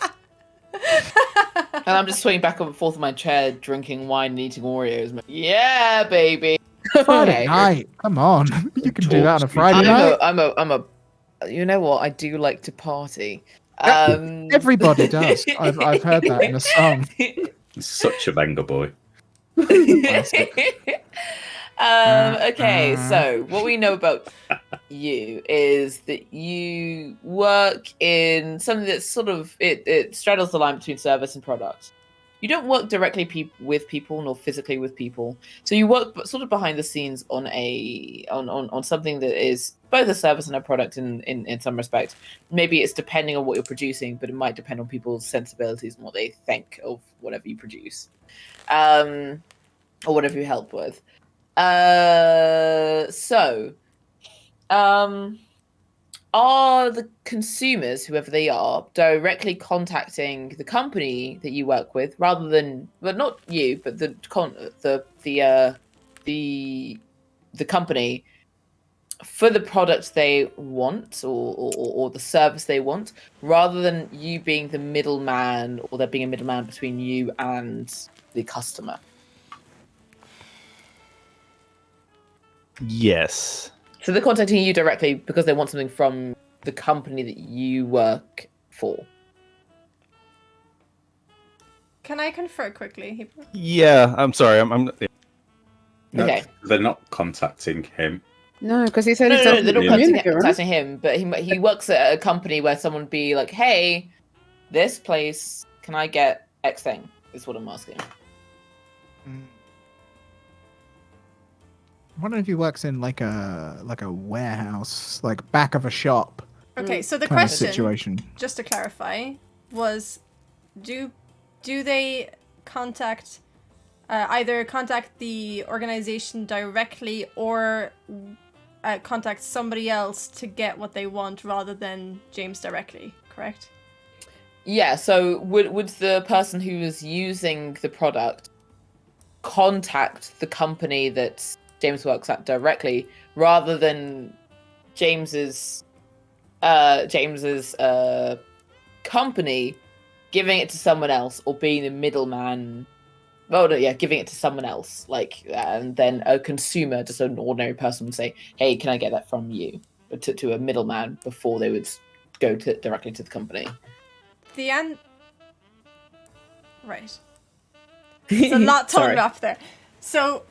And I'm just swinging back and forth in my chair, drinking wine and eating Oreos. I'm like, yeah, baby. Friday night. Come on. You can do that on a Friday night. I'm a. You know what? I do like to party. Everybody does. I've heard that in a song. He's such a banger boy. Okay, so what we know about you is that you work in something that's sort of it straddles the line between service and product. You don't work directly with people nor physically with people, so you work sort of behind the scenes on on something that is both a service and a product in some respect. Maybe it's depending on what you're producing, but it might depend on people's sensibilities and what they think of whatever you produce, or whatever you help with. Are the consumers, whoever they are, directly contacting the company that you work with, rather than, well, not you, but the company for the product they want or the service they want, rather than you being the middleman or there being a middleman between you and the customer? Yes. So they're contacting you directly because they want something from the company that you work for. Can I confer quickly? Yeah, I'm sorry. I'm No, Okay. they're not contacting him. No, because he said No, he's they're not not communicate, right? contacting him, but he works at a company where someone would be like, hey, this place, can I get X thing? Is what I'm asking. I wonder if he works in like a warehouse, like back of a shop Okay, so the kind of question, situation. just to clarify, was do they contact either contact the organization directly or contact somebody else to get what they want rather than James directly, correct? Yeah, so would the person who is using the product contact the company that James works at directly, rather than James's company giving it to someone else or being the middleman? Oh no, yeah, giving it to someone else, and then a consumer, just an ordinary person, would say, "Hey, can I get that from you?" To a middleman before they would go directly to the company. Right. It's a lot Sorry. torn up there. So,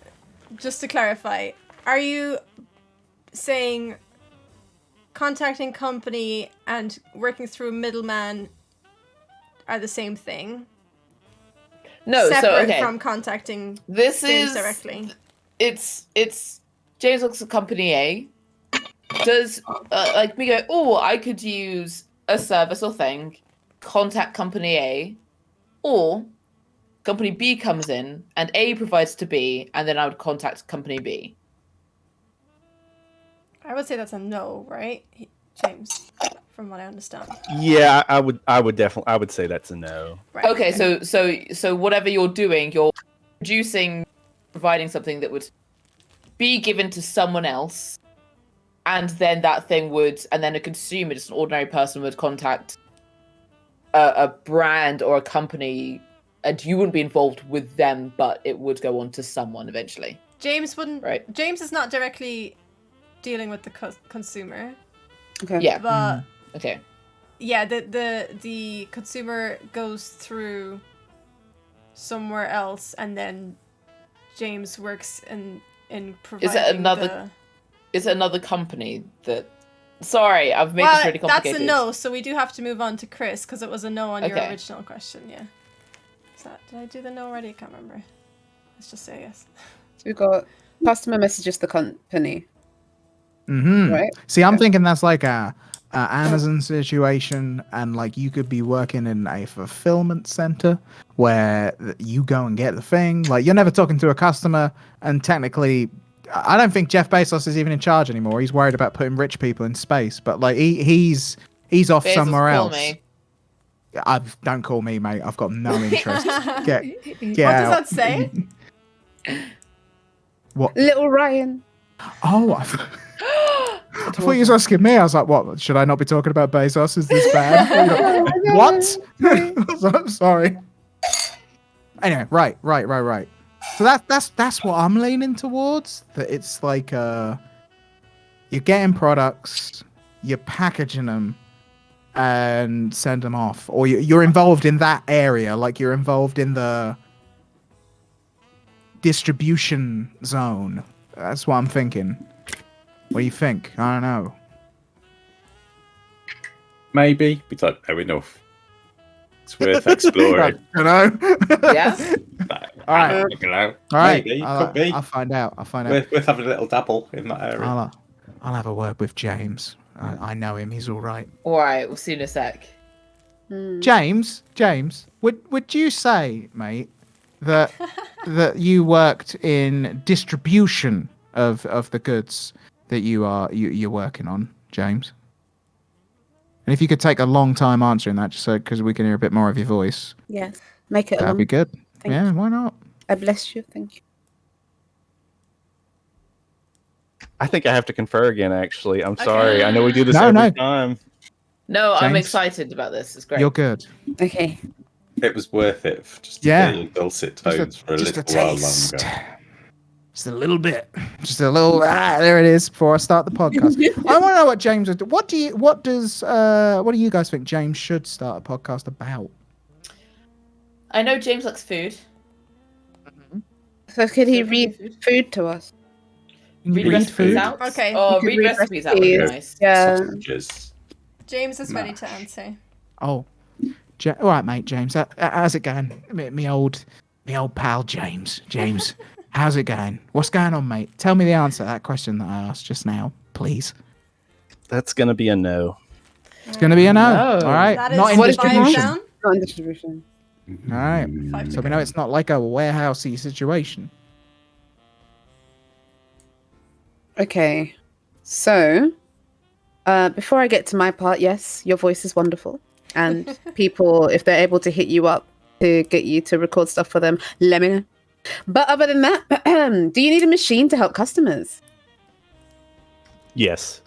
just to clarify, are you saying contacting company and working through middleman are the same thing? No, Separate so okay. from contacting This James is directly. It's James looks at company A. Does like me go, oh, I could use a service or thing, contact company A, or company B comes in and A provides to B, and then I would contact company B. I would say that's a no, right, James? From what I understand. Yeah, I would say that's a no. Right. Okay, so whatever you're doing, you're producing, providing something that would be given to someone else, and then that thing would, and then a consumer, just an ordinary person, would contact a brand or a company, and you wouldn't be involved with them, but it would go on to someone eventually. James wouldn't. Right. James is not directly dealing with the consumer, Okay. Yeah. but Okay. yeah, the consumer goes through somewhere else, and then James works in providing another- Is it another company that? Sorry, I've made this really complicated. That's a no, so we do have to move on to Chris because it was a no on your Okay. original question. Yeah. Did I do the no already? I can't remember. Let's just say yes. So we've got customer messages the company. Mm-hmm. Right. See, I'm thinking that's like a Amazon situation, and like you could be working in a fulfillment center where you go and get the thing. Like you're never talking to a customer, and technically, I don't think Jeff Bezos is even in charge anymore. He's worried about putting rich people in space, but like he's off Bezos, somewhere call else. me. Don't call me, mate. I've got no interest. Get What out. does that say? What? Little Ryan. Oh, I thought you were asking me. I was like, what? Should I not be talking about Bezos? Is this bad? What? I'm sorry. Anyway, right. So that's what I'm leaning towards. That it's like you're getting products, you're packaging them, and send them off, or you're involved in that area. Like you're involved in the distribution zone. That's what I'm thinking. What do you think? I don't know. Maybe we don't know enough. It's worth exploring. You know. Yeah. All right. You know, All right. maybe, I'll, could be. I'll find out. Worth having a little dabble in that area. I'll have a word with James. I know him. He's all right. All right. We'll see you in a sec. James, would you say, mate, that you worked in distribution of the goods that you're working on, James? And if you could take a long time answering that, just so because we can hear a bit more of your voice, Yes. Make it. that'd be good. Thank Yeah, why not? I bless you. Thank you. I think I have to confer again. Actually, I'm sorry. I know we do this No, every no. time. No, I'm James? excited about this. It's great. You're good. Okay. It was worth it just to Yeah. hear your dulcet tones for a Just little while taste. longer. Just a little bit. Just a little. There it is. Before I start the podcast, I want to know what James would do. What do you guys think James should start a podcast about? I know James likes food. So could he So read food to us? Read Read recipes food? out. Okay. Oh, You could read read recipes out would be recipes. nice. Yeah. Sausages. James is ready to answer. Oh, all right, mate. James, how's it going? Me old pal, James. James, how's it going? What's going on, mate? Tell me the answer to that question that I asked just now, please. That's gonna be a no. It's going to be a no. No. All right, That is not in What is your distribution. down. Not in distribution. All right, 5 to so we go. know it's not like a warehousey situation. Okay. So, before I get to my part, yes, your voice is wonderful. And people, if they're able to hit you up to get you to record stuff for them, let me know. But other than that, do you need a machine to help customers? Yes.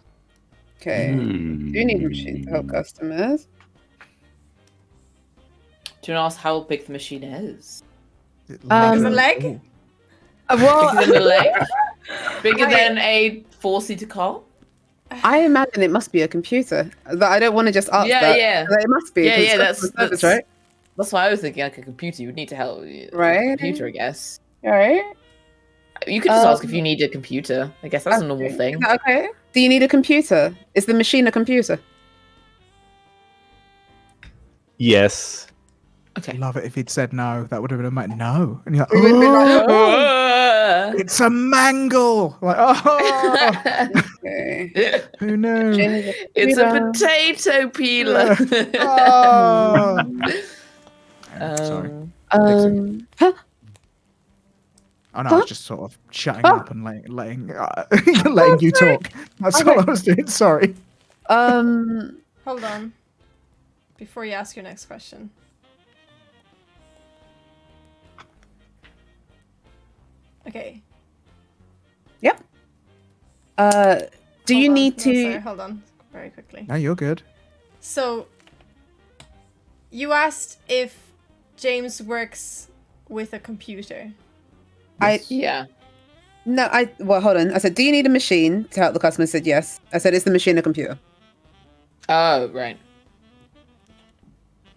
Okay. Do you need a machine to help customers? Do you want to ask how big the machine is? Is a leg? Well, Bigger than a leg? Bigger than a 4-seater car? I imagine it must be a computer. But I don't want to just ask Yeah, that. yeah. But it must be. Yeah, 'cause yeah, it's that's customer service, right. That's why I was thinking, like a computer. You would need to help. Right. Computer, I guess. All right. You could just ask if you need a computer. I guess that's a normal Okay. thing. Is that okay? Do you need a computer? Is the machine a computer? Yes. Okay. Love it if he'd said no. That would have been like no, and you're like, It would have been like, oh, it's a mangle. Like, oh, Okay. who knew? It's a potato peeler. Oh. Sorry. Huh? Oh no, I was just sort of shutting up and letting you talk. That's all I was doing. Sorry. Hold on. Before you ask your next question. Okay. Yep. Do you Hold on. need No, to? sorry, hold on. Very quickly. No, you're good. So, you asked if James works with a computer. Yeah. Well, hold on. I said, do you need a machine to help the customer? I said, yes. I said, is the machine a computer? Oh, right.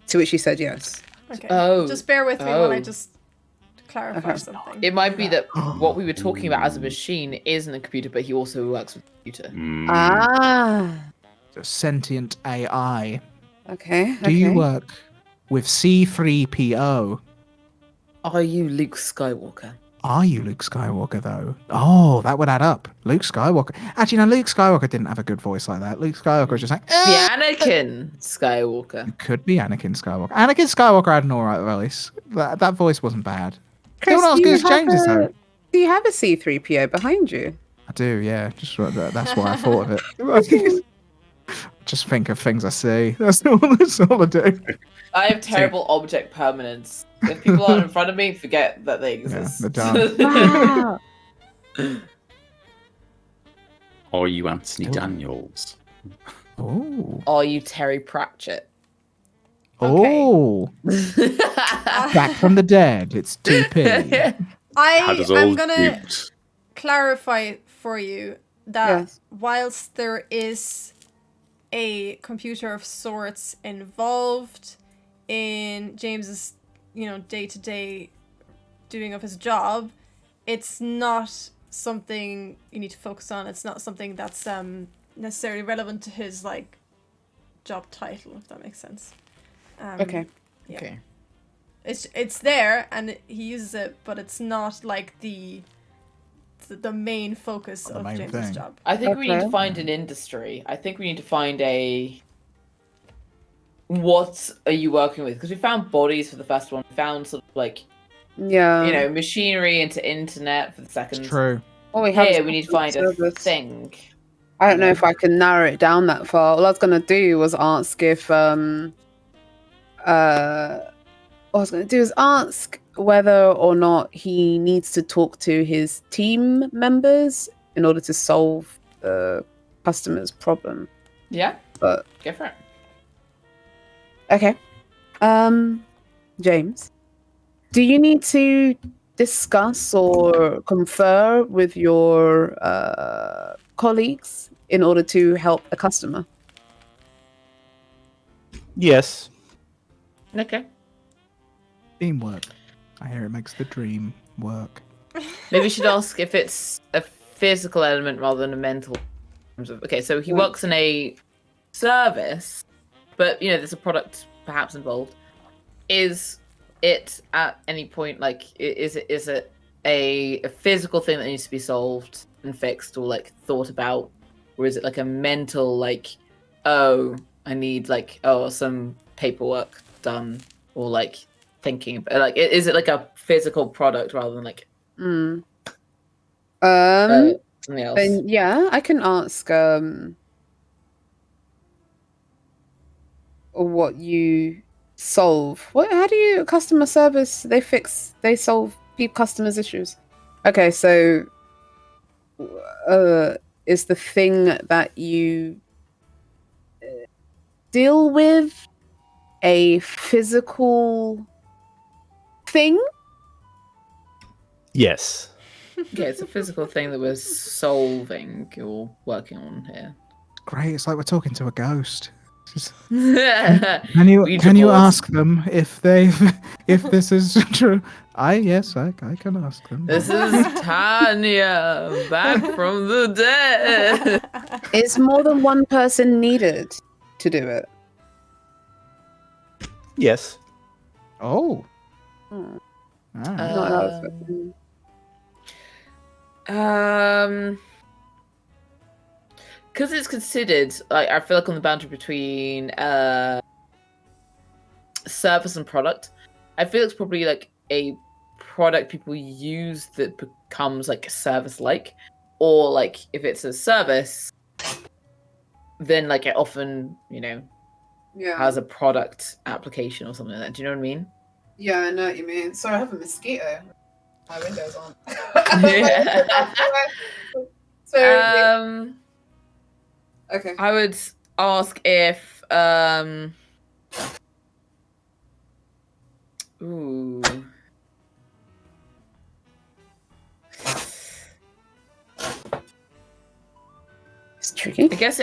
To which she said, yes. Okay. Oh. Just bear with me while I Oh. just clarify something. It might be that what we were talking about as a machine isn't a computer, but he also works with a computer. Ah. So sentient AI. Okay. Do you work with C3PO? Are you Luke Skywalker? Are you Luke Skywalker, though? Oh, that would add up. Luke Skywalker. Actually, no, Luke Skywalker didn't have a good voice like that. Luke Skywalker was just like, The Anakin Skywalker. It could be Anakin Skywalker. Anakin Skywalker had an alright voice. That voice wasn't bad. Still not as good as James's, though. Do you have a C3PO behind you? I do, yeah. That's why I thought of it. Just think of things I see. That's all I do. I have terrible object permanence. If people aren't in front of me, forget that they exist. they're done. Wow. Or you Anthony Daniels. Oh. Are you Terry Pratchett? Oh. Back from the dead. It's 2P. I'm gonna clarify for you that whilst there is a computer of sorts involved in James's, day-to-day doing of his job, it's not something you need to focus on. It's not something that's necessarily relevant to his job title, if that makes sense. Okay. Yeah. Okay. It's there and he uses it, but it's not like the main focus of James's job. I think we need to find an industry. I think we need to find what are you working with? Because we found bodies for the first one. We found sort of machinery into internet for the second. It's true. Oh, we need to find a thing. I don't know if I can narrow it down that far. All I was gonna do was ask if whether or not he needs to talk to his team members in order to solve the customer's problem. Yeah. But go for it. Okay. James, do you need to discuss or confer with your colleagues in order to help a customer? Yes. Okay. Teamwork. I hear it makes the dream work. Maybe we should ask if it's a physical element rather than a mental. Okay, so he works in a service, but there's a product perhaps involved. Is it at any point is it a physical thing that needs to be solved and fixed or thought about, or is it a mental I need some paperwork done, or thinking about is it a physical product rather than something else? Then yeah, I can ask what you solve. How do you customer service? They solve customers' issues. Okay, so is the thing that you deal with a physical thing? Yes. Yeah, it's a physical thing that we're solving or working on here. Great, it's like we're talking to a ghost. Can Can you ask them if this is true? I can ask them. This is Tanya back from the dead. Is more than one person needed to do it? Yes. Oh. Because it's considered, I feel on the boundary between service and product, I feel it's probably a product people use that becomes service-like, or if it's a service, then it often has a product application or something like that. Do you know what I mean? Yeah, I know what you mean. Sorry, I have a mosquito. My window's on. Okay. I would ask if Ooh. It's tricky. I guess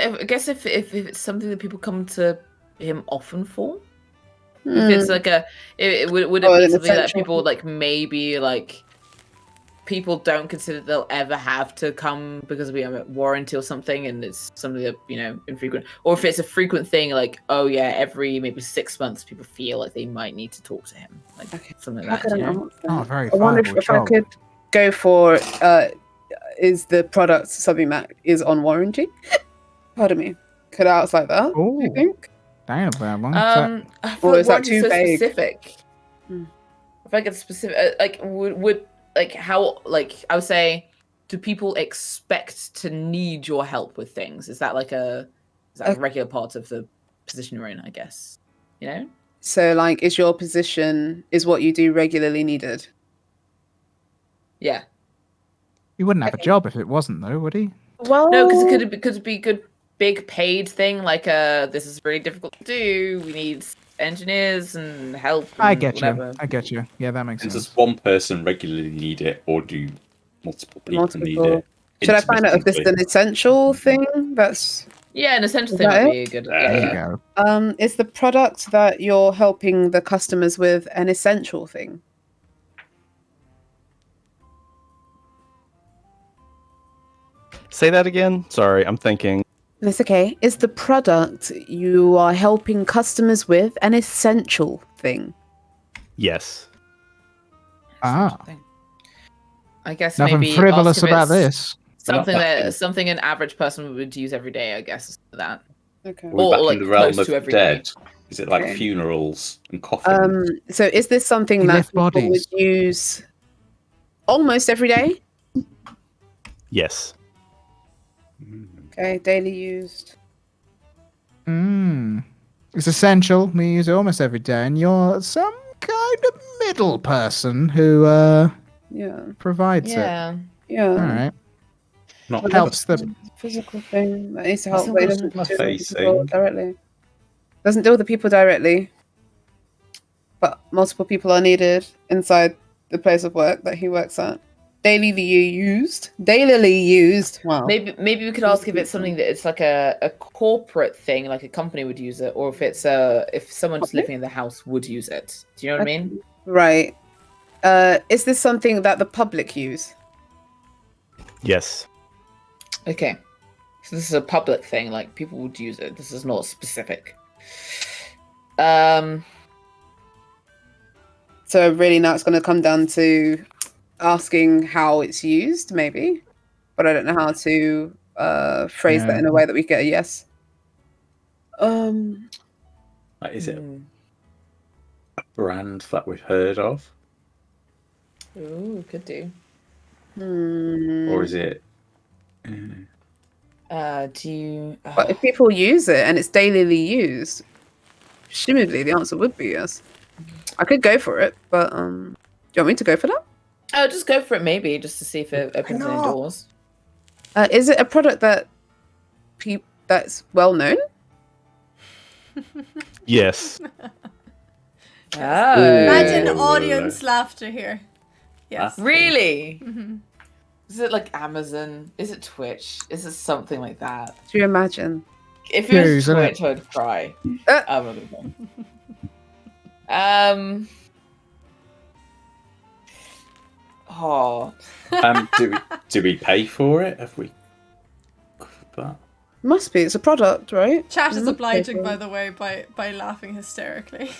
if it's something that people come to him often for, if it's like would it be an something that essential. people like maybe like people don't consider they'll ever have to come because we have a warranty or something, and it's something that infrequent, or if it's a frequent thing, like every maybe 6 months people feel like they might need to talk to him, like something like that. Oh, very I wonder viable if I job. could go for is the product something that is on warranty? Pardon me. Could I ask like that? Ooh. You think? Damn, bad one. I feel Or like is that warranty's too so vague? specific. Hmm. If I get specific, like would like how like I would say, do people expect to need your help with things? Is that a regular part of the position you're in? I guess So, like, is your position is what you do regularly needed? Yeah. He wouldn't have a job if it wasn't, though, would he? Well, No, because it could be good big paid thing like this is really difficult to do. We need engineers and help. And I get whatever. you. I get you. Yeah, that makes And sense. does one person regularly need it, or do multiple people need it? Should I find out if this is an intermittently? essential thing? That's Yeah, an essential Is thing that would it? be a good. There There Yeah, you yeah. go. is the product that you're helping the customers with an essential thing? Say that again. Sorry, I'm thinking. It's okay. Is the product you are helping customers with an essential thing? Yes. Ah, I guess nothing maybe frivolous ask if about it's this. Something Not back that in- something an average person would use every day. I guess is that. Okay. Are we Or, back like, in the realm close of to the every day. dead? Is it like Okay. funerals and coffins? So is this something You that lift people would bodies. use almost every day? Yes. Okay, daily used. It's essential. We use it almost every day, and you're some kind of middle person who Yeah. provides it. Yeah. Yeah. All right. Not Helps the them. Physical thing that needs to That's help, not but it just doesn't my deal with face people thing. directly. Doesn't deal with the people directly, but multiple people are needed inside the place of work that he works at. Daily used. Wow. Maybe we could ask if it's something that it's like a corporate thing, like a company would use it, or if it's if someone just living in the house would use it. Do you know what I mean? Right. Is this something that the public use? Yes. Okay. So this is a public thing, like people would use it. This is not specific. So really now it's going to come down to asking how it's used, maybe. But I don't know how to phrase that in a way that we get a yes. Like, is it a brand that we've heard of, Ooh, could do. or is it? Do you? But if people use it and it's daily used, presumably the answer would be yes. I could go for it, but do you want me to go for that? Oh, just go for it, maybe, just to see if it opens any doors. Is it a product that that's well known? Yes. Oh, Imagine Oh. audience laughter here. Yes. really? Mm-hmm. Is it like Amazon? Is it Twitch? Is it something like that? Do you imagine? If it was Isn't it? Twitch, I'd cry. Uh. I'm not gonna go. Oh, Do we pay for it? Have we? But Must be. It's a product, right? Chat is Must be obliging, for- by the way, by laughing hysterically.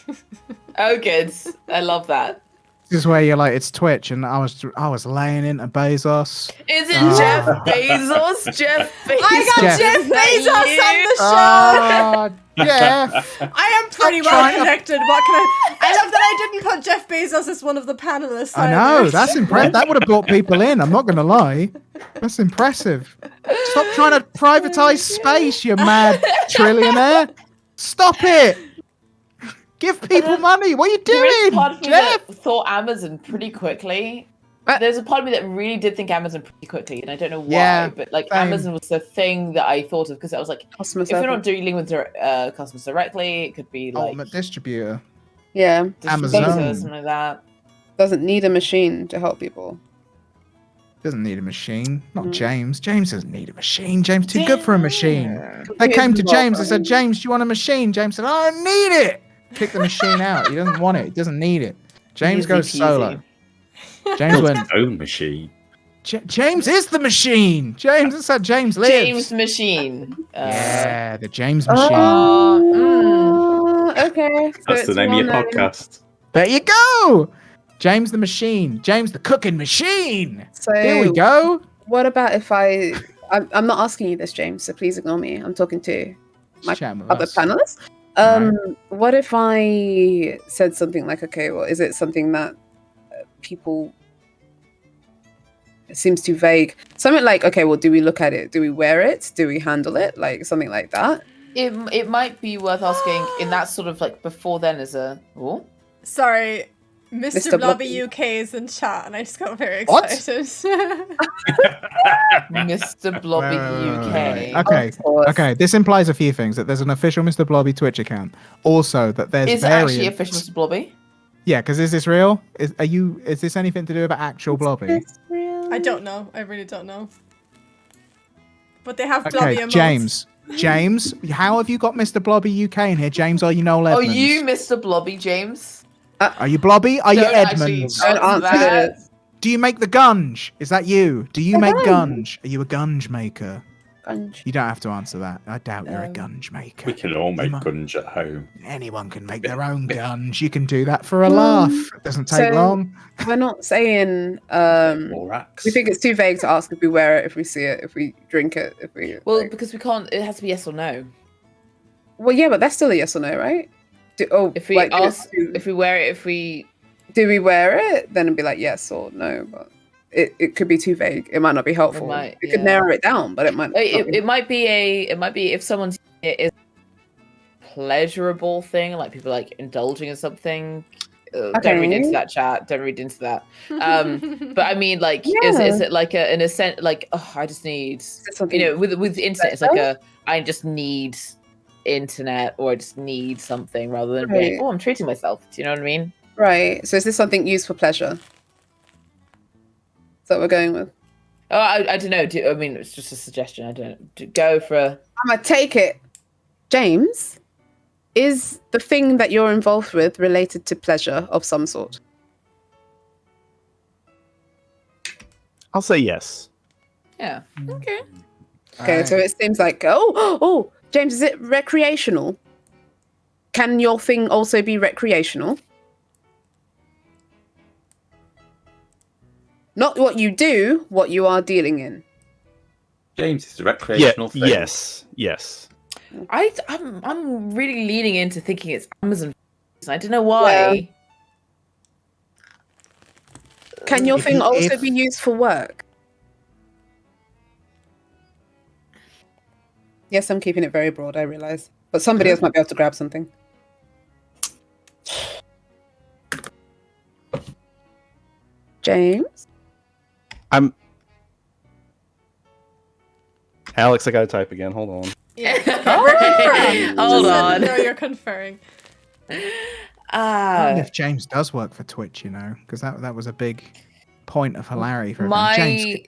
oh, good. I love that. This is where you're like, it's Twitch, and I was laying into Bezos. Is it Oh. Jeff Bezos? Jeff Bezos. I got Jeff. Jeff Is that Bezos on the show. Jeff. I am pretty Stop well trying to- connected. What can I love that I didn't put Jeff Bezos as one of the panelists. I either. know, that's impressive. That would have brought people in, I'm not going to lie. That's impressive. Stop trying to privatize space, you mad trillionaire. Stop it. Give people money. What are you There is doing, part of me Jeff? that thought Amazon pretty quickly. What? There's a part of me that really did think Amazon pretty quickly, and I don't know why. Yeah, but like same. Amazon was the thing that I thought of because I was like, Customer if you're service. not dealing with customers directly, it could be like Ultimate distributor. Yeah. distributor, Amazon. something like that. Doesn't need a machine to help people. Doesn't need a machine. Not Mm. James. James doesn't need a machine. James too good for a machine. They Computers came to involved, James and said, James, do you want a machine? James said, I don't need it. Kick the machine out. He doesn't want it. He doesn't need it. James Easy goes peasy. solo. James went, His own machine. James is the machine. James, that's how James lives. James Machine. Yeah, the James machine. Oh, okay. So That's the it's name of your well-known. podcast. There you go. James the machine. James the cooking machine. So Here we go. what about if I'm not asking you this, James, so please ignore me. I'm talking to my Chatting with other us. panelists. What if I said something like, okay, well, is it something that people... It seems too vague. Something like, okay, well, do we look at it? Do we wear it? Do we handle it? Like something like that. It might be worth asking in that sort of like before then as a Sorry, Mr. Mr. Blobby Blobby. UK is in chat, and I just got very What? excited. Mr. Blobby Wait. UK. Okay. Of course. Okay. This implies a few things: that there's an official Mr. Blobby Twitch account. Also, that there's Is it variants. actually official Mr. Blobby? Yeah, because is this real? Is this anything to do with actual Blobby? It's real. I don't know. I really don't know. But they have Blobby Okay, emotes. James, how have you got Mr. Blobby UK in here? James, are you Noel Oh, Edmonds? you Mr. Blobby, James? Are you Blobby? Are you Don't actually Edmonds? Don't answer answer that. it. Do you make the gunge? Is that you? Do you make gunge? Are you a gunge maker? Gunge. You don't have to answer that. I doubt you're a Um, gunge maker. We can all make might- gunge at home. Anyone can make their own gunge. You can do that for a laugh. It doesn't take So- long. We're not saying More axe. we think it's too vague to ask if we wear it, if we see it, if we drink it, if we Well, like- because we can't. It has to be yes or no. Well, yeah, but that's still a yes or no, right? If we like, ask, if we wear it, if we do we wear it? Then it'd be like yes or no, but it could be too vague. It might not be helpful. might, we could yeah. narrow it down, but it might. Not be. it might be if someone's it is a pleasurable thing, like people like indulging in something. Don't read into Okay. that chat. Don't read into that. But I mean, like, is it like an ascent? Like, oh, I just need, something- you know, with the internet, it's like I just need internet, or I just need something, rather than being, Right. oh, I'm treating myself. Do you know what I mean? Right. So is this something used for pleasure? Is that what we're going with? Oh, I don't know. I mean, it's just a suggestion. I don't go for a. I'm gonna take it. James, is the thing that you're involved with related to pleasure of some sort? I'll say yes. Yeah. Okay. Okay, so it seems like oh, James, is it recreational? Can your thing also be recreational? Not what you do, what you are dealing in. James, it's a Yeah. recreational thing. Yes. I'm really leaning into thinking it's Amazon. I don't know why. Can your If thing you- also if- be used for work? Yes, I'm keeping it very broad, I realize. But somebody else might be able to grab something. James? Alex, I gotta type again. Hold on. Yeah, okay, we're confirmed. Hold Just on. No, you're conferring. I wonder if James does work for Twitch, you know, because that was a big point of hilarity for everyone. James,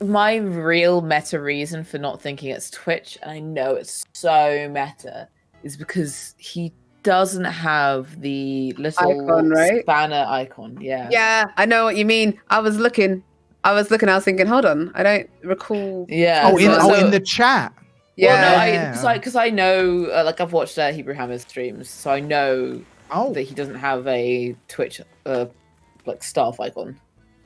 my real meta reason for not thinking it's Twitch, and I know it's so meta, is because he doesn't have the little Icon, right? spanner icon. Yeah. Yeah, I know what you mean. I was looking, I was thinking, hold on, I don't recall. Yeah. in the chat. Yeah. Well, no, because I know, like, I've watched Hebrew Hammer's streams, so I know that he doesn't have a Twitch like staff icon.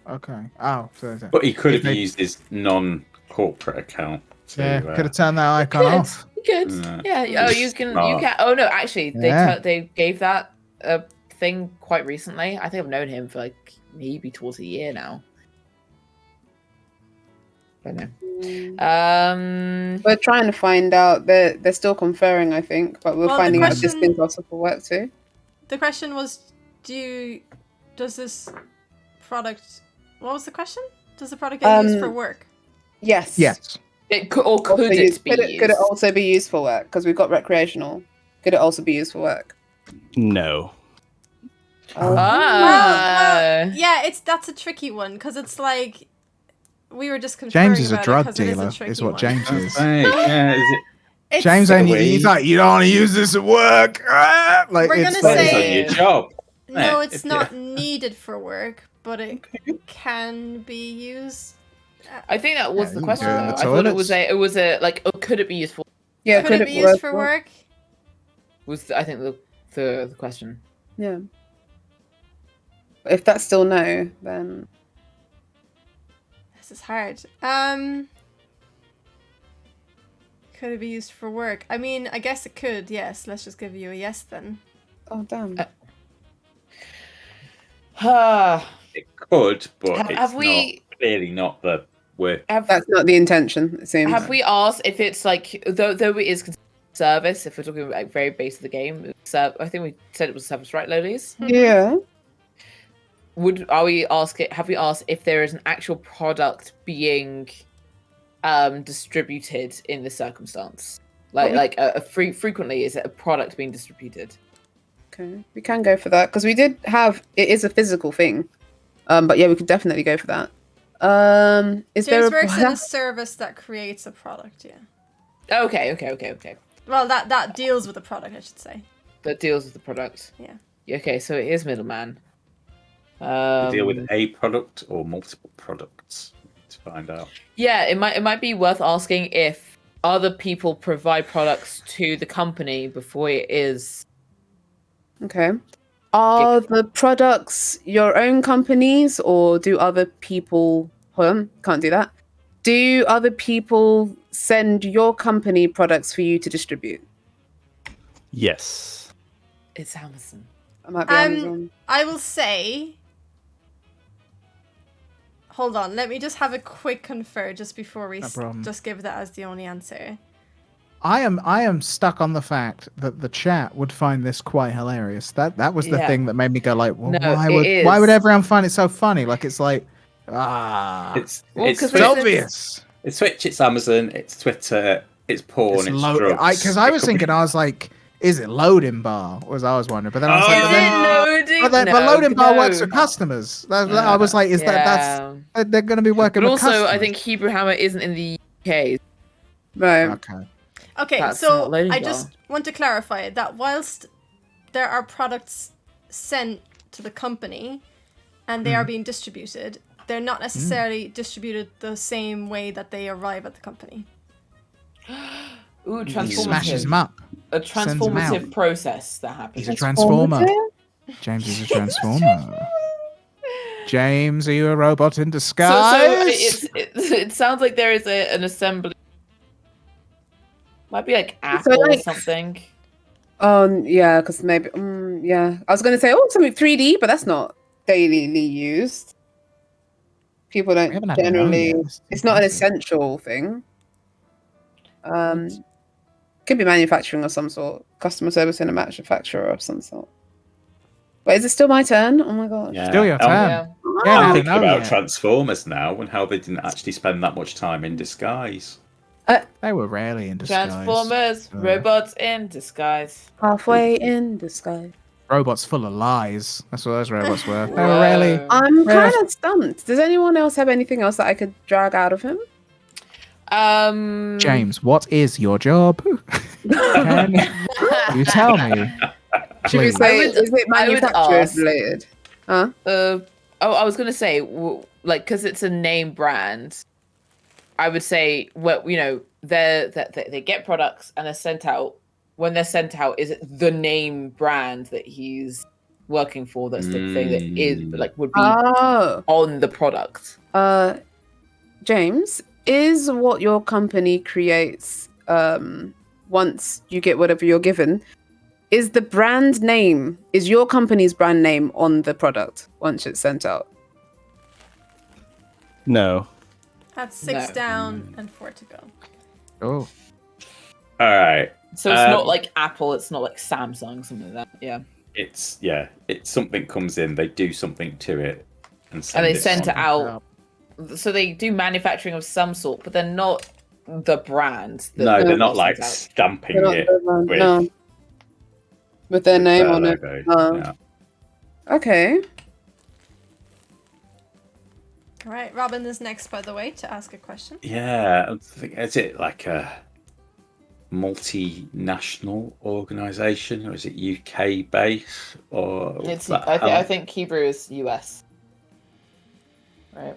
Okay. Oh, so But he could if have they- used his non-corporate account. To, yeah, could have turned that icon off. Good. Yeah. Yeah. Oh, you can. Smart. You can. Oh no, actually, Yeah. they gave that thing quite recently. I think I've known him for like maybe towards a year now. I don't know. We're trying to find out. They're still conferring, I think, but we're Well, the finding out if this question- thing's also for work too. The question was, does this product? What was the question? Does the product get used for work? Yes. Yes. It could, or could Also it used- be could it used? also be used for work? Because we've got recreational. Could it also be used for work? No. Well, yeah, that's a tricky one because it's like we were just conferring James is a about it drug 'cause it dealer, a tricky is what one. James is. Yeah, is it? It's- James only Weed. he's like, you don't want to use this at work. Like We're it's gonna like, Depends say- on your job. No, Yeah, it's if not you- needed for work, but it can be used. I think that was Yeah, the you question. can do it in Though. the I thought it was toilets. like, oh, could it be useful? Yeah, Could it be used for well? work? Was I think the question. Yeah. If that's still no, then This is hard. Could it be used for work? I mean, I guess it could. Yes. Let's just give you a yes then. oh damn. It could, but Have it's we- clearly not the work. That's not the intention, it seems. Have we asked if it's like though it is considered service? If we're talking about like very base of the game, I think we said it was service, right, Lolies? Yeah. Have we asked if there is an actual product being distributed in this circumstance? Frequently, is it a product being distributed? Okay. We can go for that because we did have it is a physical thing. But yeah, we could definitely go for that. Is there James a works in a service that creates a product. Yeah. Okay. Well, that deals with the product, I should say. That deals with the product. Yeah. Okay, so it is middleman. To deal with a product or multiple products to find out. Yeah, it might be worth asking if other people provide products to the company before it is. Okay. Are the products your own companies or do other people hold on, can't do that. Do other people send your company products for you to distribute? Yes. It's Amazon. It might be Amazon. I will say. Hold on, let me just have a quick confer just before we No problem. just give that as the only answer. I am stuck on the fact that the chat would find this quite hilarious. That was the Yeah. thing that made me go like, well, No, why it would is. everyone find it so funny? Like it's like It's Well, it's 'cause it's Twitch, obvious. it's Twitch, it's Amazon, it's Twitter, it's porn, it's drugs. Because I was thinking, I was like, is it loading bar? Was I was wondering, but then I was like, Oh, but then, loading? but loading bar works with customers. I was like, is Yeah. that's they're going to be working But with also, customers? I think Hebrew Hammer isn't in the UK. Right. Okay. Okay, That's so not loading I bar. just want to clarify that whilst there are products sent to the company and they are being distributed, they're not necessarily distributed the same way that they arrive at the company. Ooh, He transformative. smashes them up. A Sends 'em transformative out. process that happens. He's a transformer. James is a transformer. James, are you a robot in So disguise? it sounds like there is an assembly. Might be like Apple or like- something. Yeah, because maybe yeah. I was gonna say something 3D, but that's not daily used. People We don't haven't had a no generally. yet. This is It's not an impressive. essential thing. Could be manufacturing of some sort, customer service in a manufacturer of some sort. But is it still my turn? Oh my god. Yeah. Still your turn. Yeah. Yeah, I'm no, thinking no, about yeah. Transformers now and how they didn't actually spend that much time in disguise. They were rarely in disguise. Transformers, robots in disguise. Halfway in disguise. Robots full of lies. That's what those robots were. They were Whoa. rarely. I'm Where- kind of stumped. Does anyone else have anything else that I could drag out of him? James, what is your job? Can you tell me? Should we Please. say, would- is it I would manufacturers ask- related? Huh? I was gonna say, because it's a name brand, I would say, they get products and they're sent out. When they're sent out, is it the name brand that he's working for? That's the thing that is would be Oh. on the product. James, is what your company creates once you get whatever you're given, is the brand name, is your company's brand name on the product once it's sent out? No. That's 6 No. down and 4 to go. Oh, All right. So it's not like Apple. It's not like Samsung, something like that. Yeah. It's something comes in, they do something to it, and They send it on. out. So they do manufacturing of some sort, but they're not the brand. that No, they're Apple not like sends out. stamping They're not it the brand, with, no. With their name their on it. logo. Oh. Yeah. Okay. All right, Robin is next, by the way, to ask a question. Yeah, is it like a multinational organisation, or is it UK based, or I think Hebrew is US. Right.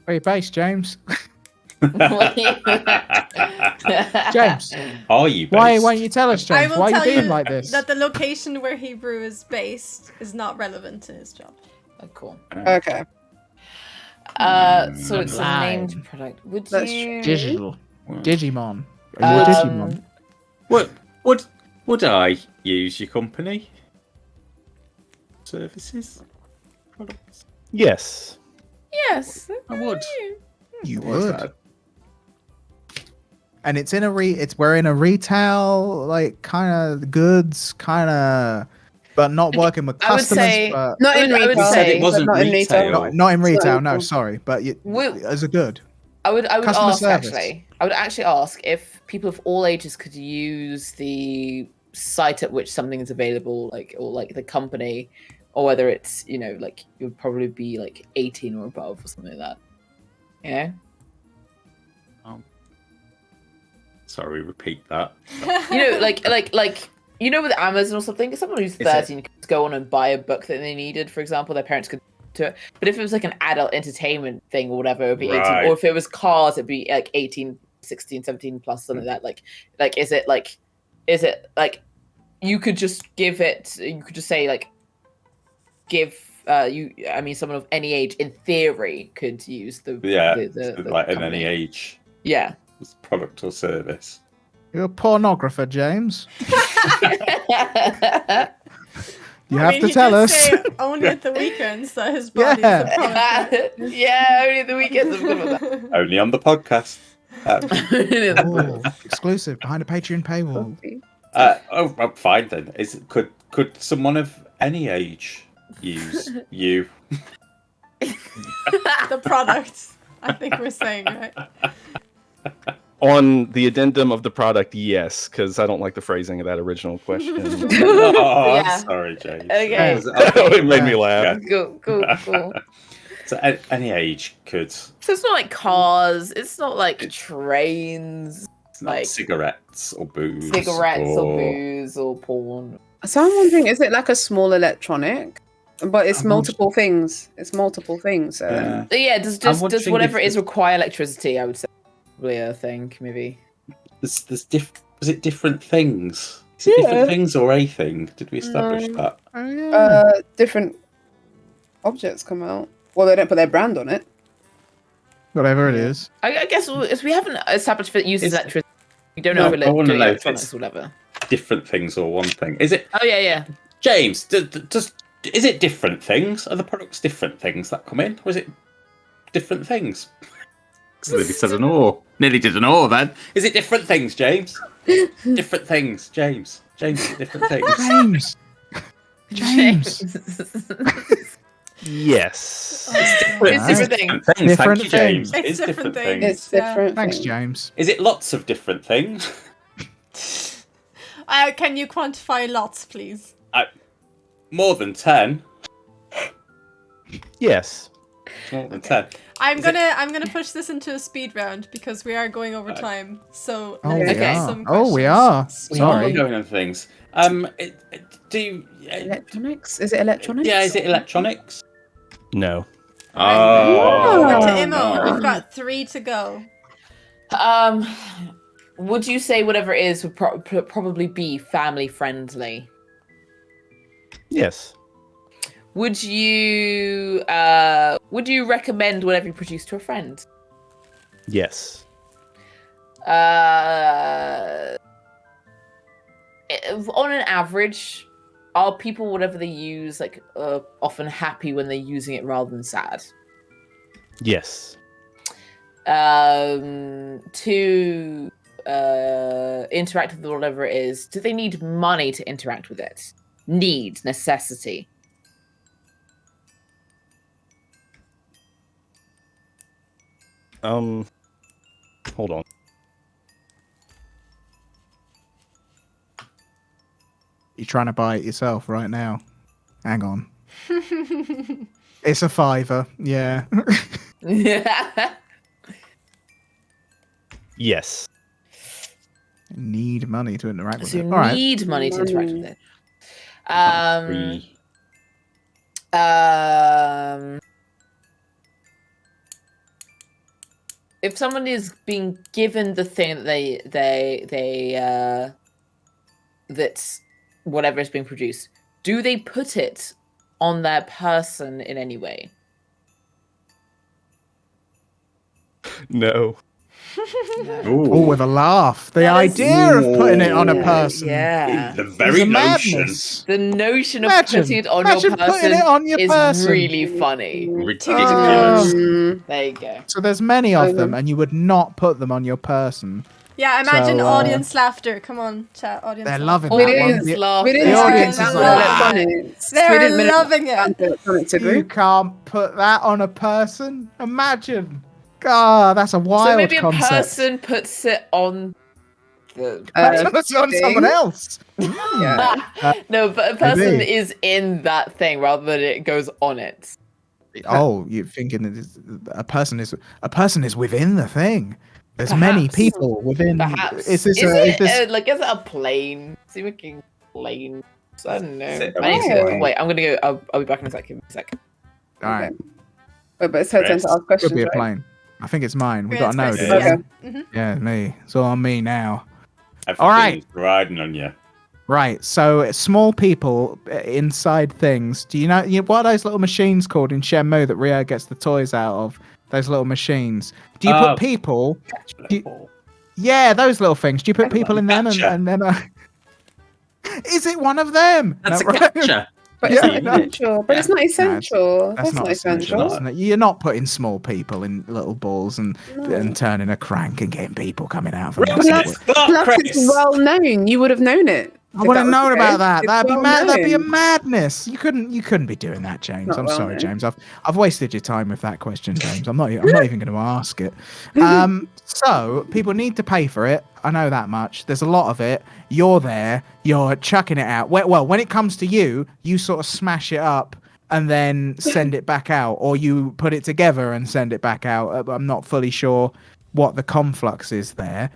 Where you based, James? James, are you based? Why won't you tell us, I James? will Why are you tell being you like this? that the location where Hebrew is based is not relevant to his job. Oh, cool. Okay. So it's a Online. named product. Would That's you? Digital. Digimon. Are you a Digimon? Would I use your company services? Products? Yes. Yes. I would. You What's would. that? And it's in a we're in a retail, like, kind of goods, kind of, but not working with I would customers. say- But Not in I would retail. say- It wasn't but not in retail. retail. not in retail. Sorry. No, sorry, but as a good. I would Customer ask service. actually. I would actually ask if people of all ages could use the site at which something is available, or the company, or whether it's it would probably be like 18 or above or something like that. You know. Sorry, repeat that. With Amazon or something, if someone who's Is it- 13 could go on and buy a book that they needed, for example, their parents could do it. But if it was like an adult entertainment thing or whatever, it would be 18. Right. Or if it was cars, it'd be like 18, 16, 17 plus, something like that. Is it like you could just give it, you could just say someone of any age in theory could use the like in company. any age. Yeah. It's product or service. You're a pornographer, James. You have to he tell did us. say only at the weekends that his body is a product. Yeah, only the weekends. I'm good with that. Only on the podcast. Ooh, exclusive behind a Patreon paywall. Fine then. Could someone of any age use you? The product, I think we're saying, right? On the addendum of the product, yes, because I don't like the phrasing of that original question. Oh, Yeah. I'm sorry, James. Okay. It made me laugh. Cool. So any age could. So it's not like cars. It's not like trains. It's not Like cigarettes or booze. cigarettes or booze or porn. So I'm wondering, is it like a small electronic? But it's I'm multiple things. It's multiple things. Yeah. But yeah, does I'm does wondering whatever if it is require electricity? I would say probably a thing, maybe. Is it different things? Is it different things or a thing? Did we establish that? Oh, yeah. Different objects come out. Well, they don't put their brand on it. Whatever it is. I guess if we haven't established if it uses Is- electricity, we don't No, know if I wanna it know if electronics it's- or whatever. Different things or one thing? Is it Oh yeah. James? Is it different things? Are the products different things that come in, or is it different things? Nearly said an or. Nearly did an or then. Is it different things, James? Different things, James. James, is it different things? James. Yes. It's different things. Things. Different Thank you, James. things. It's different things. It's different. Thanks, things. James. Is it lots of different things? Can you quantify lots, please? More than 10. Yes. More than 10. I'm gonna push this into a speed round because we are going over time. So Oh, let's we get are. some Oh, we questions. are. We are Sorry. going on things. Do you, Electronics? Is it electronics? yeah, is it electronics? No. Oh, Over to Oh, Imo. no. We've got 3 to go. Would you say whatever it is would probably be family friendly? Yes. Would you recommend whatever you produce to a friend? Yes. On an average, are people whatever they use often happy when they're using it rather than sad? Yes. To interact with whatever it is, do they need money to interact with it? Need, necessity. Hold on. You're trying to buy it yourself right now. Hang on. It's a £5. Yeah. Yes. Need money to interact with So it. you All right. need money to interact with it. Free. If someone is being given the thing that that's whatever is being produced, do they put it on their person in any way? No. Oh, with a laugh. The That is- idea of putting it on a person. Yeah. The is very a notion. madness. The notion of Imagine- putting it on imagine your putting person it on your is person. really funny. Ridiculous. There you go. So there's many of them, and you would not put them on your person. Yeah, imagine So, audience laughter. Come on, chat, audience They're laughter. loving that one. Audience The- laugh. We didn't The audience skip is down like- electronics. They're We didn't minute loving it. down to electronics, did You we? can't put that on a person. Imagine. God, that's a wild So maybe a concept. person puts it on the. That's on thing. someone else. Yeah. No, but a person Maybe. is in that thing rather than it goes on it. Oh, you're thinking that a person is within the thing. There's many Perhaps. people within. Perhaps. Is this is a, it is this is it a plane? See, making planes. I don't know. Is it a I need to, plane? wait, I'm gonna go. I'll be back in a second. all right? Wait, but it's her turn to ask Could questions, be a right? plane. I think it's mine. We Yeah, got to know. it's dude. mine. Okay. Yeah, me. It's all on me now. Everything's All right. riding on you. Right. So small people inside things. Do you know what are those little machines called in Shenmue that Rio gets the toys out of? Those little machines. Do you put people? Yeah, those little things. Do you put people in them and then? Is it one of them? That's No, a right? catcher. But it's Yeah, not no. essential. But it's not essential. That's not essential. essential. Isn't it? You're not putting small people in little balls and turning a crank and getting people coming out from Plus, the Plus, it's well known. You would have known it. I would have known about that. It's That'd be well mad. That'd be a known. madness. You couldn't be doing that, James. Not I'm well sorry, known. James. I've wasted your time with that question, James. I'm not even going to ask it. So people need to pay for it. I know that much. There's a lot of it. You're there. You're chucking it out. Well, when it comes to you, you sort of smash it up and then send it back out, or you put it together and send it back out. I'm not fully sure what the conflux is there.